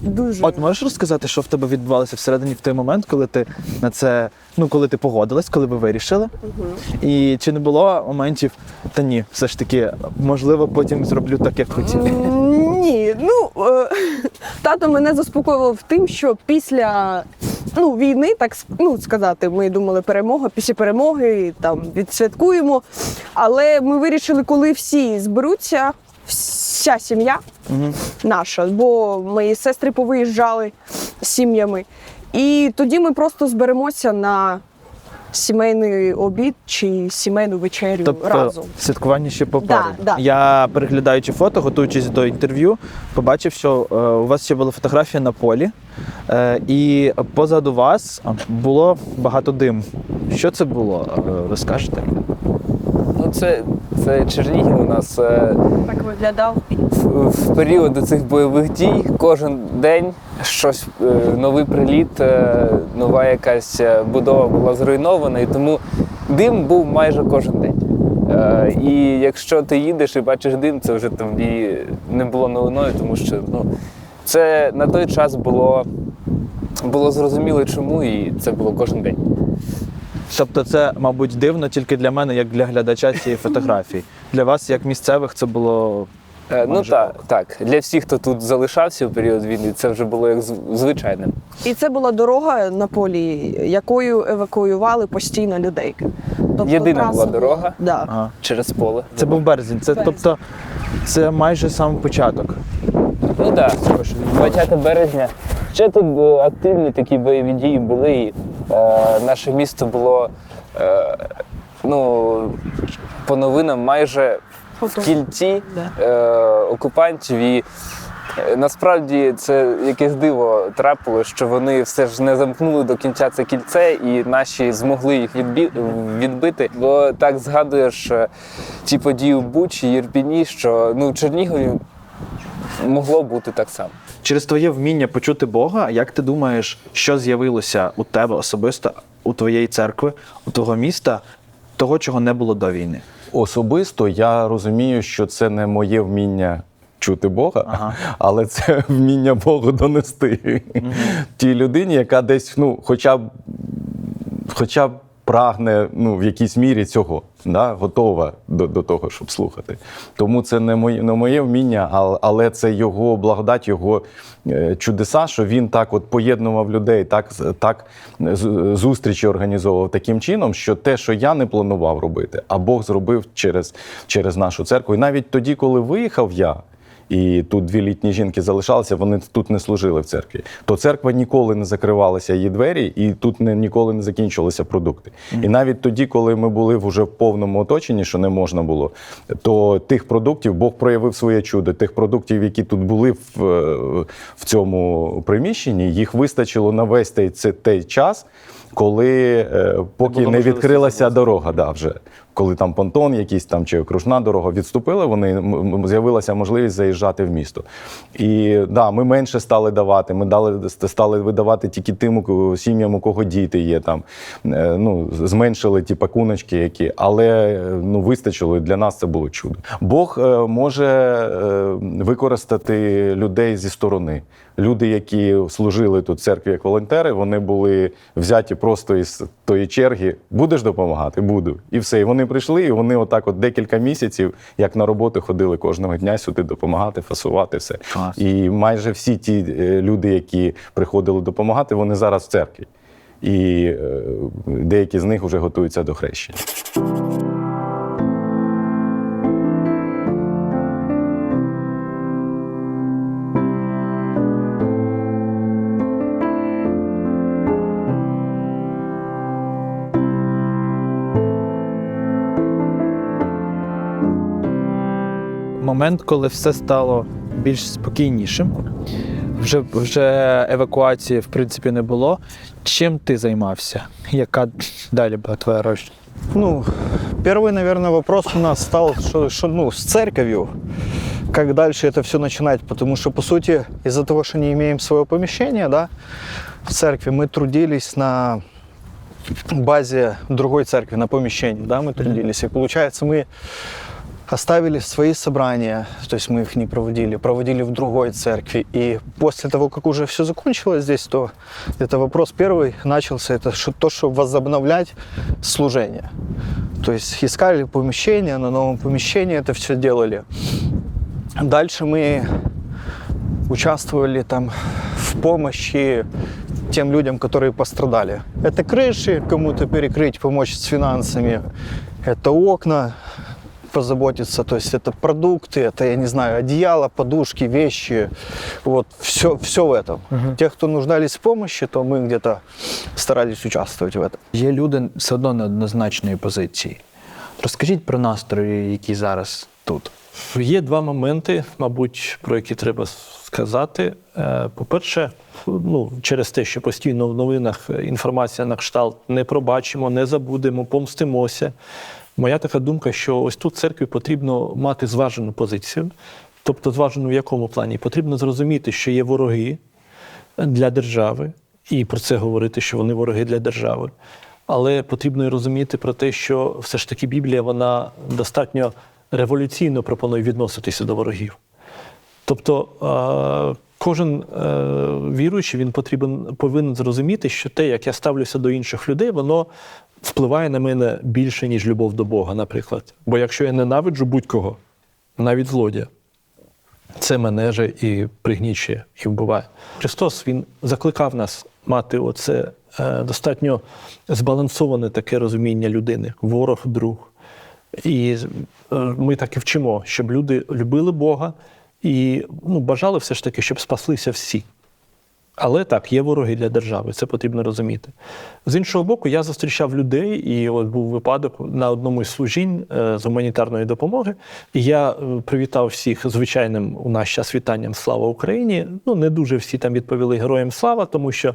дуже. От можеш розказати, що в тебе відбувалося всередині в той момент, коли ти на це, коли ти погодилась, коли ви вирішили? І чи не було моментів, та ні, все ж таки, можливо, потім зроблю так, як хотів? Ні, тато мене заспокоював тим, що після війни, так сказати, ми думали перемога, після перемоги там відсвяткуємо. Але ми вирішили, коли всі зберуться, вся сім'я наша, бо мої сестри повиїжджали з сім'ями. І тоді ми просто зберемося на сімейний обід чи сімейну вечерю разом. Святкування ще попереду. Да. Я, переглядаючи фото, готуючись до інтерв'ю, побачив, що у вас ще була фотографія на полі, і позаду вас було багато диму. Що це було? Розкажете? Це Чернігів у нас. Так виглядав. В період цих бойових дій кожен день щось, новий приліт, нова якась будова була зруйнована, і тому дим був майже кожен день. І якщо ти їдеш і бачиш дим, це вже тобі не було новиною, тому що це на той час було зрозуміло чому, і це було кожен день. Тобто це, мабуть, дивно тільки для мене, як для глядача цієї фотографії. Для вас, як місцевих, це було... Так. Для всіх, хто тут залишався у період війни, це вже було як звичайним. І це була дорога на полі, якою евакуювали постійно людей. Тобто, єдина була дорога через поле. Це був березень, тобто це майже сам початок. Так, 20 березня. Ще тут активні такі бойові дії були, і наше місто було, по новинам, майже в кільці окупантів. І насправді це якесь диво трапило, що вони все ж не замкнули до кінця це кільце, і наші змогли їх відбити. Бо так згадуєш ті події в Бучі, Ірпіні, що в Чернігові могло бути так само. Через твоє вміння почути Бога, як ти думаєш, що з'явилося у тебе особисто, у твоєї церкви, у твого міста, того, чого не було до війни? Особисто я розумію, що це не моє вміння чути Бога, але це вміння Богу донести тій людині, яка десь, хоча б прагне в якійсь мірі цього, готова до того, щоб слухати. Тому це не моє вміння, але це його благодать, його чудеса, що він так от поєднував людей, так зустрічі організовував таким чином, що те, що я не планував робити, а Бог зробив через нашу церкву. І навіть тоді, коли виїхав я, і тут 2 літні жінки залишалися, вони тут не служили в церкві, то церква ніколи не закривалася, її двері, і тут ніколи не закінчувалися продукти. І навіть тоді, коли ми були вже в повному оточенні, що не можна було, то тих продуктів, Бог проявив своє чудо, тих продуктів, які тут були в цьому приміщенні, їх вистачило на весь той час, коли поки не відкрилася дорога, вже. Коли там понтон якийсь там чи окружна дорога відступила, з'явилася можливість заїжджати в місто. І ми менше стали давати, ми стали видавати тільки тим сім'ям, у кого діти є, там, зменшили ті пакуночки, які, але вистачило, і для нас це було чудо. Бог може використати людей зі сторони. Люди, які служили тут в церкві як волонтери, вони були взяті просто із тої черги. Будеш допомагати? Буду. І все. І вони прийшли, і вони отак декілька місяців, як на роботу, ходили кожного дня сюди допомагати, фасувати все. Клас. І майже всі ті люди, які приходили допомагати, вони зараз в церкві. І деякі з них вже готуються до хрещення. Момент, коли все стало більш спокійнішим. Вже евакуації, в принципі, не було. Чим ти займався? Яка далі була твоя роль? Ну, первый, наверное, вопрос у нас стал, с церковью. Как дальше это все начинать? Потому что, по сути, из-за того, что не имеем своего помещения, да, в церкви, мы трудились на базе другой церкви, на помещении, да, мы трудились. И получается, мы оставили свои собрания, то есть мы их не проводили в другой церкви. И после того, как уже все закончилось здесь, то это вопрос первый начался, это то, чтобы возобновлять служение. То есть искали помещение, на новом помещении это все делали. Дальше мы участвовали там в помощи тем людям, которые пострадали. Это крыши, кому-то перекрыть, помочь с финансами. Это окна, позаботиться, то есть это продукты, это, я не знаю, одеяло, подушки, вещи, вот, все в этом. Те, кто нуждались в помощи, то мы где-то старались участвовать в этом. Є люди все одно неоднозначної позиції. Розкажіть про настрої, які зараз тут. Є два моменти, мабуть, про які треба сказати. По-перше, через те, що постійно в новинах інформація на кшталт «не пробачимо, не забудемо, помстимося». Моя така думка, що ось тут церкві потрібно мати зважену позицію. Тобто зважену в якому плані? Потрібно зрозуміти, що є вороги для держави, і про це говорити, що вони вороги для держави. Але потрібно і розуміти про те, що все ж таки Біблія, вона достатньо революційно пропонує відноситися до ворогів. Тобто кожен віруючий, він повинен зрозуміти, що те, як я ставлюся до інших людей, воно впливає на мене більше, ніж любов до Бога, наприклад. Бо якщо я ненавиджу будь-кого, навіть злодія, це мене же і пригнічує, і вбиває. Христос, Він закликав нас мати оце достатньо збалансоване таке розуміння людини. Ворог, друг. І ми так і вчимо, щоб люди любили Бога і бажали все ж таки, щоб спаслися всі. Але так, є вороги для держави, це потрібно розуміти. З іншого боку, я зустрічав людей, і от був випадок на одному із служінь з гуманітарної допомоги, і я привітав всіх звичайним у наш час вітанням «Слава Україні». Не дуже всі там відповіли «Героям слава», тому що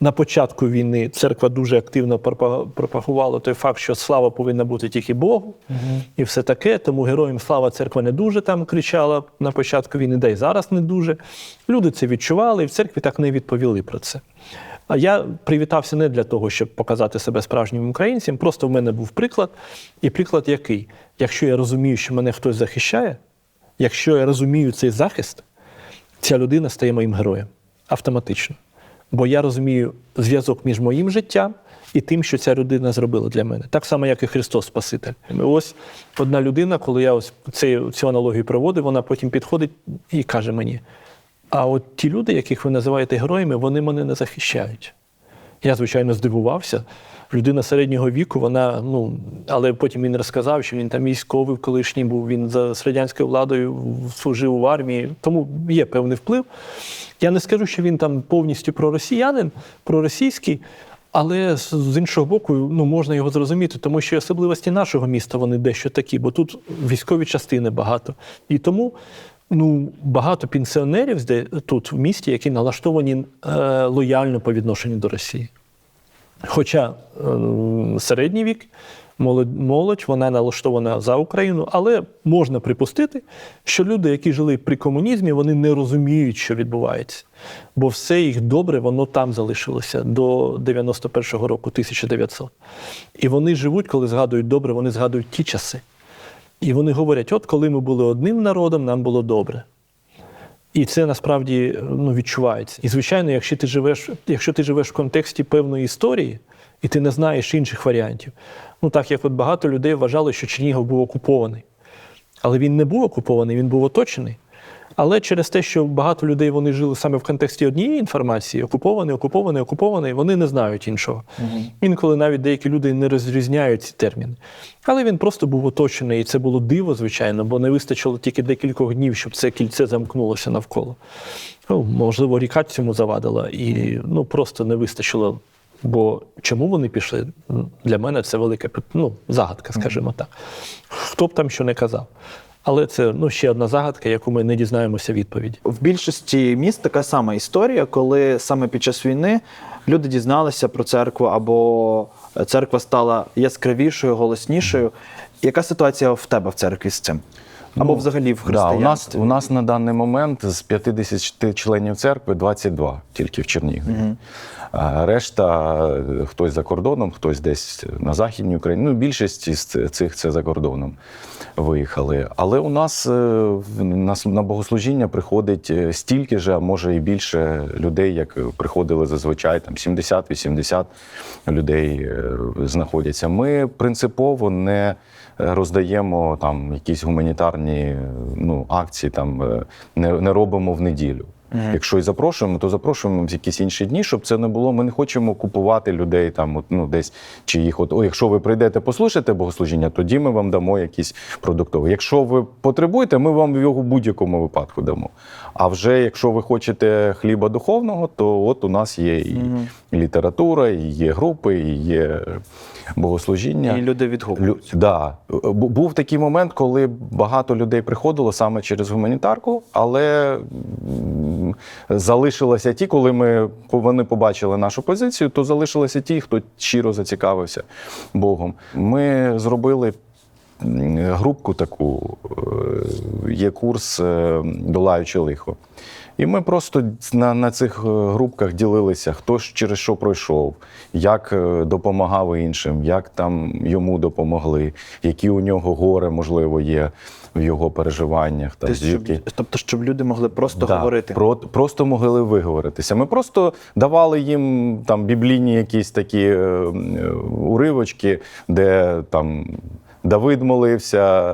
на початку війни церква дуже активно пропагувала той факт, що слава повинна бути тільки Богу, і все таке. Тому «Героям слава» церква не дуже там кричала на початку війни, да й зараз не дуже. Люди це відчували, і в церкві так не відповіли про це. А я привітався не для того, щоб показати себе справжнім українцем, просто в мене був приклад. І приклад який? Якщо я розумію, що мене хтось захищає, якщо я розумію цей захист, ця людина стає моїм героєм. Автоматично. Бо я розумію зв'язок між моїм життям і тим, що ця людина зробила для мене. Так само, як і Христос Спаситель. Ось одна людина, коли я ось цю аналогію проводив, вона потім підходить і каже мені: а от ті люди, яких ви називаєте героями, вони мене не захищають. Я, звичайно, здивувався. Людина середнього віку, вона, але потім він розказав, що він там військовий колишній був, він з радянською владою служив в армії, тому є певний вплив. Я не скажу, що він там повністю проросіянин, проросійський, але з іншого боку, можна його зрозуміти, тому що особливості нашого міста, вони дещо такі, бо тут військові частини багато. І тому багато пенсіонерів тут в місті, які налаштовані лояльно по відношенню до Росії. Хоча середній вік, молодь, вона налаштована за Україну, але можна припустити, що люди, які жили при комунізмі, вони не розуміють, що відбувається. Бо все їх добре, воно там залишилося до 91-го року, 1900. І вони живуть, коли згадують добре, вони згадують ті часи. І вони говорять, от коли ми були одним народом, нам було добре. І це насправді відчувається. І, звичайно, якщо ти живеш в контексті певної історії, і ти не знаєш інших варіантів. Так як багато людей вважали, що Чернігів був окупований. Але він не був окупований, він був оточений. Але через те, що багато людей вони жили саме в контексті однієї інформації, окупований, вони не знають іншого. Інколи навіть деякі люди не розрізняють ці терміни. Але він просто був оточений, і це було диво, звичайно, бо не вистачило тільки декількох днів, щоб це кільце замкнулося навколо. Можливо, ріка цьому завадила, і просто не вистачило. Бо чому вони пішли? Для мене це велика загадка, скажімо так. Хто б там що не казав. Але це ще одна загадка, яку ми не дізнаємося відповідь. В більшості міст така сама історія, коли саме під час війни люди дізналися про церкву, або церква стала яскравішою, голоснішою. Яка ситуація в тебе в церкві з цим? Або взагалі в християнстві? У нас на даний момент з 50 членів церкви 22 тільки в Чернігові. А решта хтось за кордоном, хтось десь на Західній Україні. Більшість із цих це за кордоном виїхали. Але у нас на богослужіння приходить стільки ж, а може і більше людей, як приходили зазвичай, там 70-80 людей знаходяться. Ми принципово не роздаємо там якісь гуманітарні акції, там не робимо в неділю. Якщо і запрошуємо, то запрошуємо в якісь інші дні, щоб це не було. Ми не хочемо купувати людей там, десь, чи їх якщо ви прийдете послухати богослужіння, тоді ми вам дамо якісь продуктові. Якщо ви потребуєте, ми вам його в будь-якому випадку дамо. А вже якщо ви хочете хліба духовного, то от у нас є і література, і є групи, і є богослужіння. І люди відгукуються. Да. Був такий момент, коли багато людей приходило саме через гуманітарку, але залишилися ті, коли вони побачили нашу позицію, то залишилися ті, хто щиро зацікавився Богом. Ми зробили групку таку, є курс «Долаючи лихо». І ми просто на цих групках ділилися, хто через що пройшов, як допомагав іншим, як там йому допомогли, які у нього горе, можливо, є в його переживаннях. Тобто, щоб люди могли просто говорити? Просто могли виговоритися. Ми просто давали їм там біблійні якісь такі уривочки, де там Давид молився,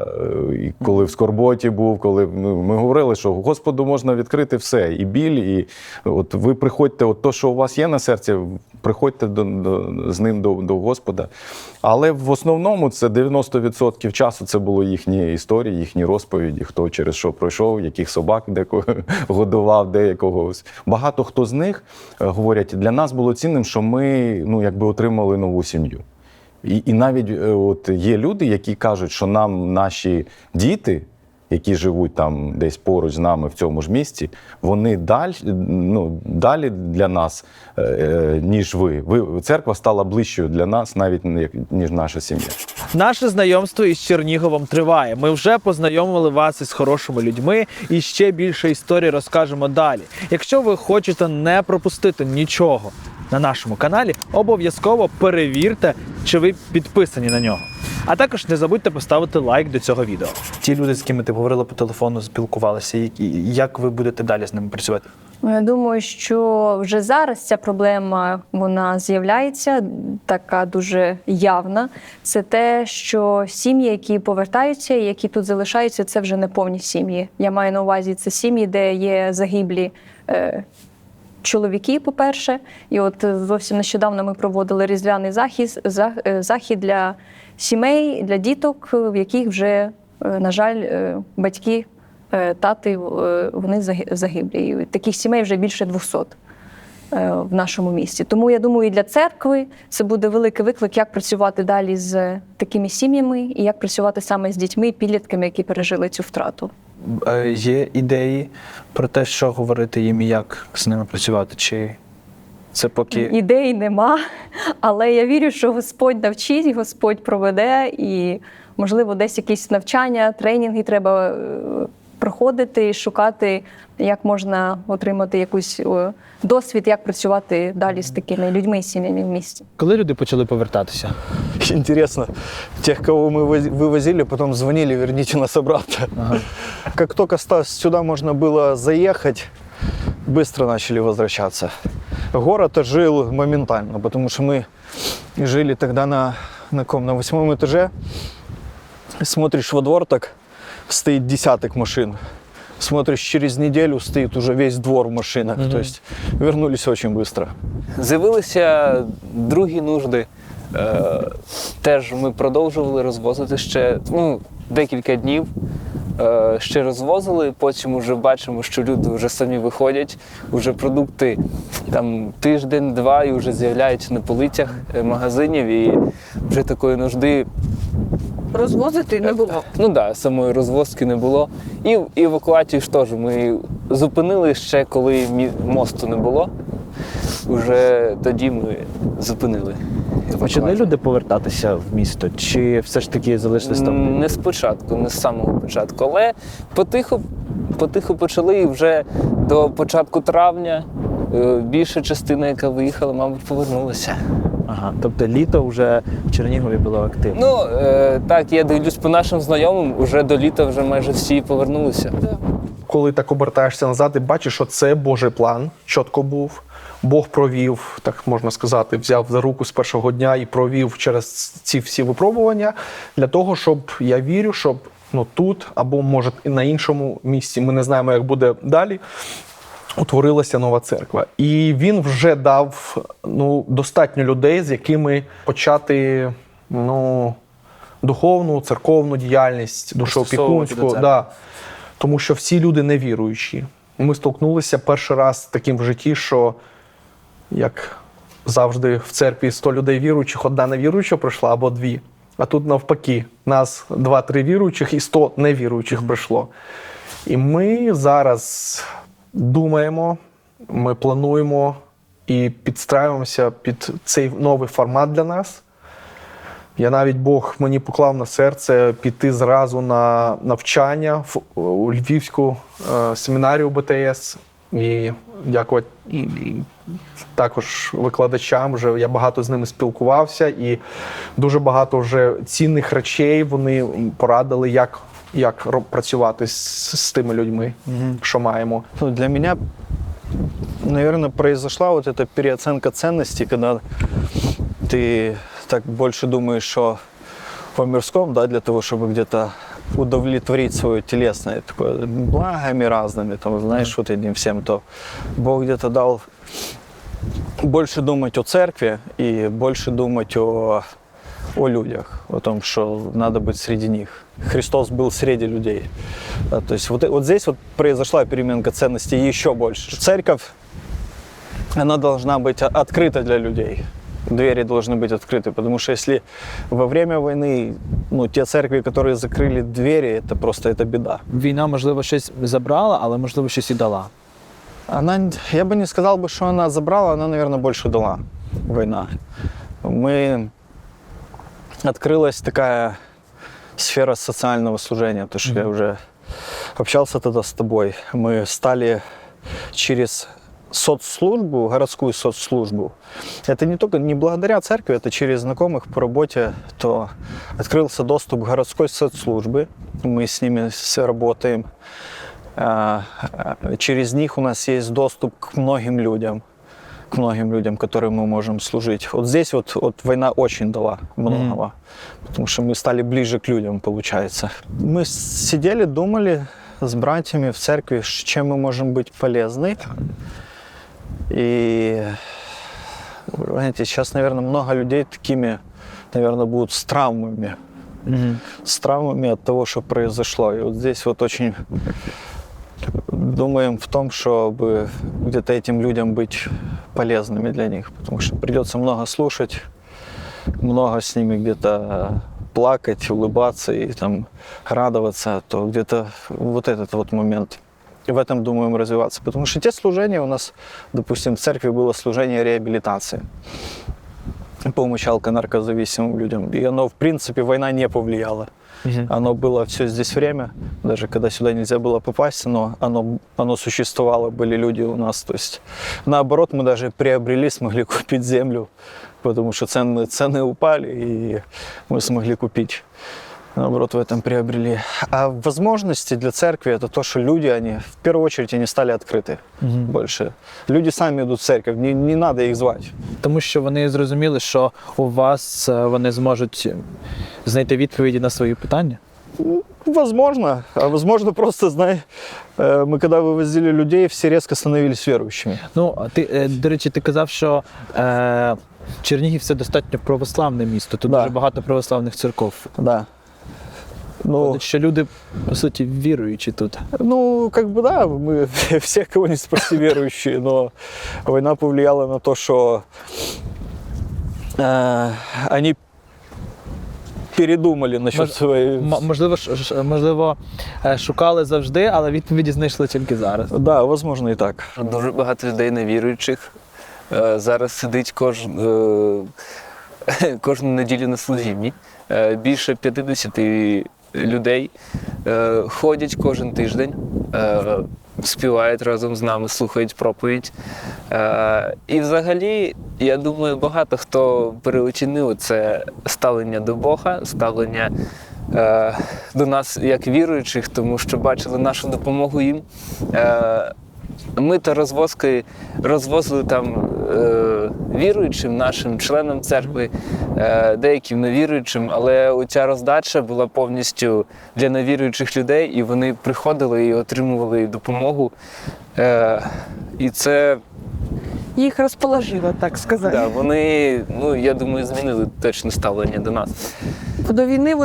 коли в скорботі був, коли ми говорили, що Господу можна відкрити все, і біль, і от ви приходьте, от то, що у вас є на серці, приходьте з ним до Господа. Але в основному це 90% часу це було їхні історії, їхні розповіді, хто через що пройшов, яких собак декого годував, де якогось. Багато хто з них говорять, для нас було цінним, що ми отримали нову сім'ю. І навіть є люди, які кажуть, що нам наші діти, які живуть там десь поруч з нами в цьому ж місті, вони далі для нас, ніж ви. Церква стала ближчою для нас, навіть ніж наша сім'я. Наше знайомство із Черніговом триває. Ми вже познайомили вас із хорошими людьми і ще більше історій розкажемо далі. Якщо ви хочете не пропустити нічого на нашому каналі, обов'язково перевірте, чи ви підписані на нього. А також не забудьте поставити лайк до цього відео. Ті люди, з ким ти говорила по телефону, спілкувалися, як ви будете далі з ними працювати? Я думаю, що вже зараз ця проблема, вона з'являється, така дуже явна. Це те, що сім'ї, які повертаються, які тут залишаються, це вже не повні сім'ї. Я маю на увазі, це сім'ї, де є загиблі чоловіки, по-перше. І от зовсім нещодавно ми проводили різдвяний захід для сімей, для діток, в яких вже, на жаль, батьки, тати, вони загиблі. І таких сімей вже більше 200 в нашому місті. Тому, я думаю, і для церкви це буде великий виклик, як працювати далі з такими сім'ями і як працювати саме з дітьми, підлітками, які пережили цю втрату. Є ідеї про те, що говорити їм і як з ними працювати? Чи це поки... Ідей нема, але я вірю, що Господь навчить, Господь проведе, і, можливо, десь якісь навчання, тренінги треба проходити і шукати, як можна отримати якийсь досвід, як працювати далі з такими людьми і сім'ями в місті. Коли люди почали повертатися? Интересно, тех, кого мы вывозили, потом звонили, верните нас обратно. Ага. Как только сюда можно было заехать, быстро начали возвращаться. Город ожил моментально, потому что мы жили тогда на 8-м этаже. Смотришь во двор, так стоит десяток машин. Смотришь, через неделю стоит уже весь двор в машинах. То есть вернулись очень быстро. З'явилися другі нужди. Теж ми продовжували розвозити ще декілька днів. Ще розвозили, потім вже бачимо, що люди вже самі виходять, вже продукти там тиждень-два і вже з'являються на полицях магазинів, і вже такої нужди розвозити не було. Ну так, да, самої розвозки не було. І евакуацію ж теж ми зупинили ще, коли мосту не було. Уже тоді ми зупинили. Почали люди повертатися в місто, чи все ж таки залишились там? Не спочатку, не з самого початку, але потиху почали, і вже до початку травня більша частина, яка виїхала, мабуть, повернулася. Ага, тобто літо вже в Чернігові було активно. Ну, так, я дивлюсь по нашим знайомим, уже до літа вже майже всі повернулися. Коли так обертаєшся назад і бачиш, що це Божий план, чітко був. Бог провів, так можна сказати, взяв за руку з першого дня і провів через ці всі випробування для того, щоб, я вірю, щоб тут або, може, і на іншому місці, ми не знаємо, як буде далі, утворилася нова церква. І він вже дав достатньо людей, з якими почати духовну, церковну діяльність, душоопікунську. Да. Тому що всі люди невіруючі. Ми столкнулися перший раз з таким в житті, що, як завжди в церкві 100 людей віруючих, одна невіруюча прийшла або дві. А тут навпаки, нас 2-3 віруючих і 100 невіруючих прийшло. І ми зараз думаємо, ми плануємо і підстраюємося під цей новий формат для нас. Навіть Бог мені поклав на серце піти зразу на навчання у Львівську семінарію БТС. І дякувати також викладачам, вже я багато з ними спілкувався, і дуже багато вже цінних речей вони порадили, як працювати з тими людьми, що маємо. Для меня, наверное, произошла вот эта переоценка ценностей, когда ты так больше думаешь о мирском, да, для того, чтобы где-то удовлетворить свое телесное, такое, благами разными, там, знаешь, вот этим всем, то Бог где-то дал больше думать о церкви и больше думать о людях, о том, что надо быть среди них. Христос был среди людей. Да, то есть вот здесь вот произошла переменка ценностей еще больше. Церковь, она должна быть открыта для людей. Двери должны быть открыты, потому что если во время войны, те церкви, которые закрыли двери, это беда. Війна, можливо, щось забрала, але, можливо, щось і дала. Я бы не сказал, что она забрала, она, наверное, больше дала, война. Открылась такая сфера социального служения, потому что я уже общался тогда с тобой. Мы стали через соцслужбу, городскую соцслужбу. Это не благодаря церкви, это через знакомых по работе, то открылся доступ к городской соцслужбе. Мы с ними работаем. Через них у нас есть доступ к многим людям, которым мы можем служить. Вот здесь вот война очень дала многого, потому что мы стали ближе к людям, получается. Мы сидели, думали с братьями в церкви, чем мы можем быть полезны. И, знаете, сейчас, наверное, много людей такими, наверное, будут с травмами. С травмами от того, что произошло. И вот здесь вот очень думаем в том, чтобы где-то этим людям быть полезными для них. Потому что придется много слушать, много с ними где-то плакать, улыбаться и там радоваться. То где-то вот этот вот момент. И в этом думаем развиваться. Потому что те служения у нас, допустим, в церкви было служение реабилитации. Помощь наркозависимым людям. И оно, в принципе, война не повлияла. Оно было все здесь время, даже когда сюда нельзя было попасть, но оно существовало, были люди у нас. То есть, наоборот, мы даже приобрели, смогли купить землю, потому что цены упали, и мы смогли купить. Наоборот, в этом приобрели. А возможности для церкви – это то, что люди, они в первую очередь, они стали открыты больше. Люди сами идут в церковь, не надо их звать. Тому що вони зрозуміли, що у вас вони зможуть знайти відповіді на свої питання? Возможно. А возможно, просто, мы когда вывозили людей, все резко становились верующими. До речі, ти казав, що Чернігів – це достатньо православне місто. Тут дуже багато православних церков. Да. Що люди, по суті, віруючі тут. Да, мы все кого-нибудь спроси верующие, но война повлияла на то, что они передумали насчет своей... Можливо, шукали завжди, але відповіді знайшли тільки зараз. Да, возможно, і так. Дуже багато людей невіруючих. Зараз сидить кожну неділю на служінні. Більше 50 людей ходять кожен тиждень, співають разом з нами, слухають проповідь. І взагалі, я думаю, багато хто переоцінив це ставлення до Бога, ставлення до нас як віруючих, тому що бачили нашу допомогу їм. Ми то розвозили там віруючим нашим членам церкви, деяким невіруючим, але оця роздача була повністю для невіруючих людей, і вони приходили і отримували допомогу. І це... Їх розположило, так сказати. Да, вони, я думаю, змінили точно ставлення до нас. До війни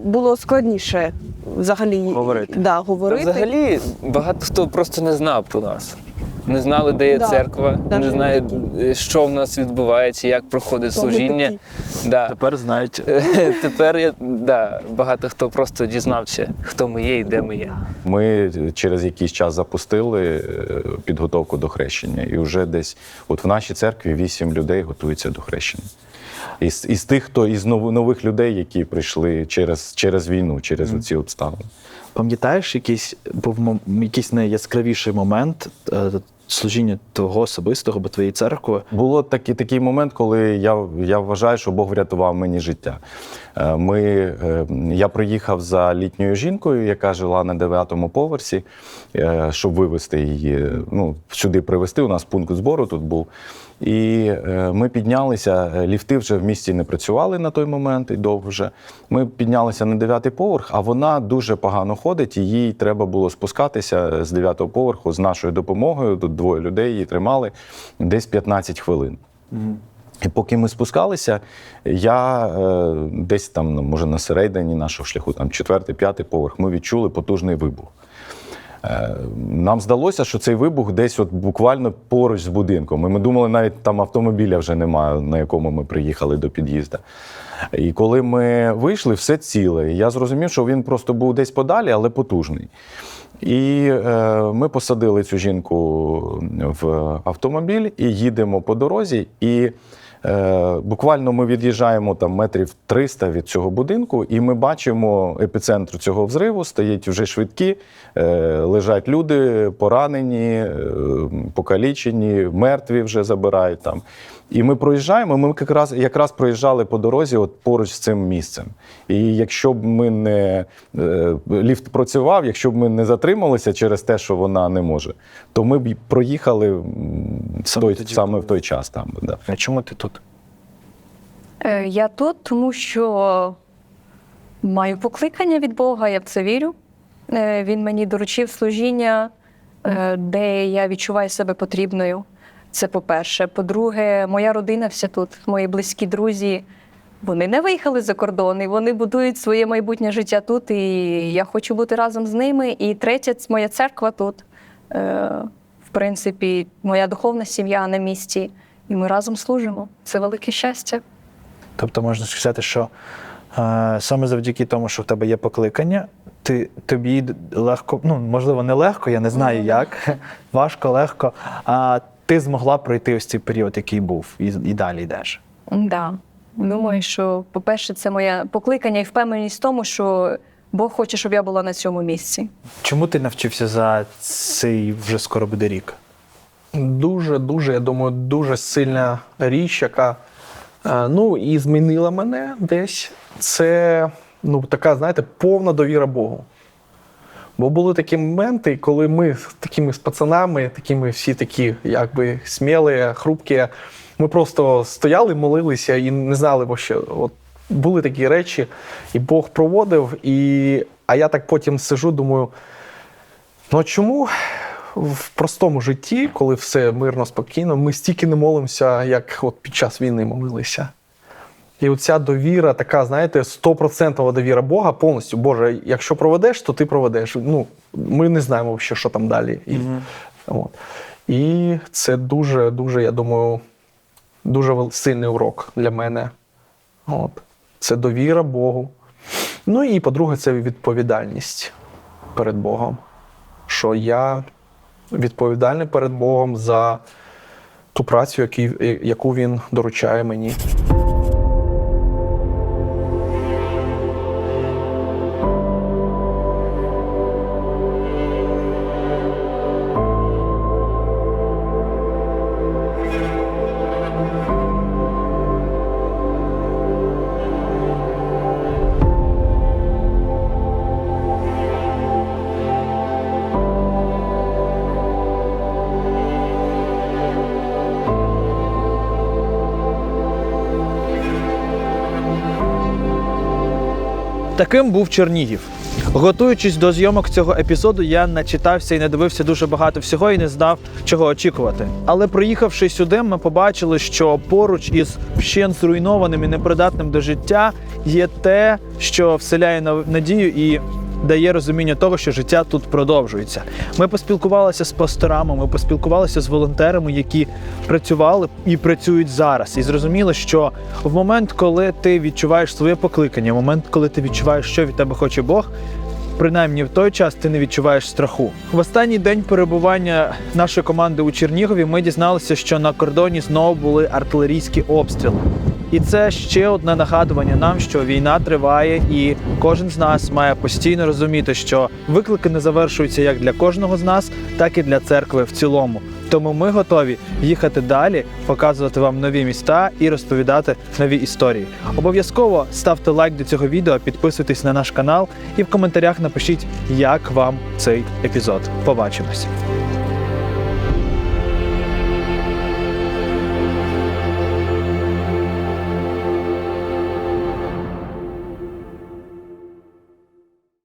було складніше взагалі говорити. Взагалі багато хто просто не знав про нас. Не знали, де є церква, не знають, що в нас відбувається, як проходить служіння. Да. Тепер знають. Тепер багато хто просто дізнався, хто ми є і де ми є. Ми через якийсь час запустили підготовку до хрещення. І вже десь в нашій церкві 8 людей готуються до хрещення. Із тих, із нових людей, які прийшли через війну, через оці обставини. Пам'ятаєш, був якийсь найяскравіший момент служіння твого особистого або твоєї церкви? Було такий момент, коли я вважаю, що Бог врятував мені життя. Я приїхав за літньою жінкою, яка жила на 9-му поверсі, щоб вивезти її, сюди привезти. У нас пункт збору тут був. І ми піднялися, ліфти вже в місті не працювали на той момент і довго вже. Ми піднялися на 9-й поверх, а вона дуже погано ходить, і їй треба було спускатися з 9-го поверху з нашою допомогою. Тут 2 людей її тримали десь 15 хвилин. І поки ми спускалися, я десь там, може на середині нашого шляху, там 4-й, 5-й поверх, ми відчули потужний вибух. Нам здалося, що цей вибух десь буквально поруч з будинком. І ми думали, навіть там автомобіля вже немає, на якому ми приїхали до під'їзду. І коли ми вийшли, все ціле. І я зрозумів, що він просто був десь подалі, але потужний. І ми посадили цю жінку в автомобіль і їдемо по дорозі. І буквально ми від'їжджаємо там метрів 300 від цього будинку, і ми бачимо епіцентр цього взриву, стоять вже швидкі, лежать люди, поранені, покалічені, мертві вже забирають там. І ми проїжджаємо, ми якраз проїжджали по дорозі поруч з цим місцем. І якщо б ми ліфт працював, якщо б ми не затрималися через те, що вона не може, то ми б проїхали саме в той час там. Да. А чому ти тут? Я тут, тому що маю покликання від Бога, я в це вірю. Він мені доручив служіння, де я відчуваю себе потрібною. Це по-перше. По-друге, моя родина вся тут, мої близькі друзі, вони не виїхали за кордон, і вони будують своє майбутнє життя тут, і я хочу бути разом з ними. І третє, моя церква тут. В принципі, моя духовна сім'я на місці, і ми разом служимо. Це велике щастя. Тобто можна сказати, що саме завдяки тому, що в тебе є покликання, тобі легко, можливо, не легко, я не знаю як, важко, легко, а ти змогла пройти ось цей період, який був, і далі йдеш. Так. Думаю, що, по-перше, це моє покликання і впевненість в тому, що Бог хоче, щоб я була на цьому місці. Чому ти навчився за цей вже скоро буде рік? Дуже, я думаю, дуже сильна річ, яка і змінила мене десь. Це така, знаєте, повна довіра Богу. Бо були такі моменти, коли ми такими з пацанами, такими всі такі, якби, смілі, хрупкі, ми просто стояли, молилися і не знали, що були такі речі, і Бог проводив, а я так потім сижу, думаю, чому в простому житті, коли все мирно, спокійно, ми стільки не молимося, як під час війни молилися? І оця довіра, така, знаєте, 100% довіра Бога повністю. Боже, якщо проведеш, то ти проведеш. Ми не знаємо, що там далі. І це дуже, я думаю, дуже сильний урок для мене. це довіра Богу. Ну і, по-друге, це відповідальність перед Богом. Що я відповідальний перед Богом за ту працю, яку Він доручає мені. Таким був Чернігів. Готуючись до зйомок цього епізоду, я начитався і надивився дуже багато всього і не знав, чого очікувати. Але приїхавши сюди, ми побачили, що поруч із вщент зруйнованим і непридатним до життя є те, що вселяє надію і дає розуміння того, що життя тут продовжується. Ми поспілкувалися з пасторами, ми поспілкувалися з волонтерами, які працювали і працюють зараз. І зрозуміли, що в момент, коли ти відчуваєш своє покликання, в момент, коли ти відчуваєш, що від тебе хоче Бог, принаймні в той час ти не відчуваєш страху. В останній день перебування нашої команди у Чернігові ми дізналися, що на кордоні знову були артилерійські обстріли. І це ще одне нагадування нам, що війна триває, і кожен з нас має постійно розуміти, що виклики не завершуються як для кожного з нас, так і для церкви в цілому. Тому ми готові їхати далі, показувати вам нові міста і розповідати нові історії. Обов'язково ставте лайк до цього відео, підписуйтесь на наш канал і в коментарях напишіть, як вам цей епізод. Побачимось!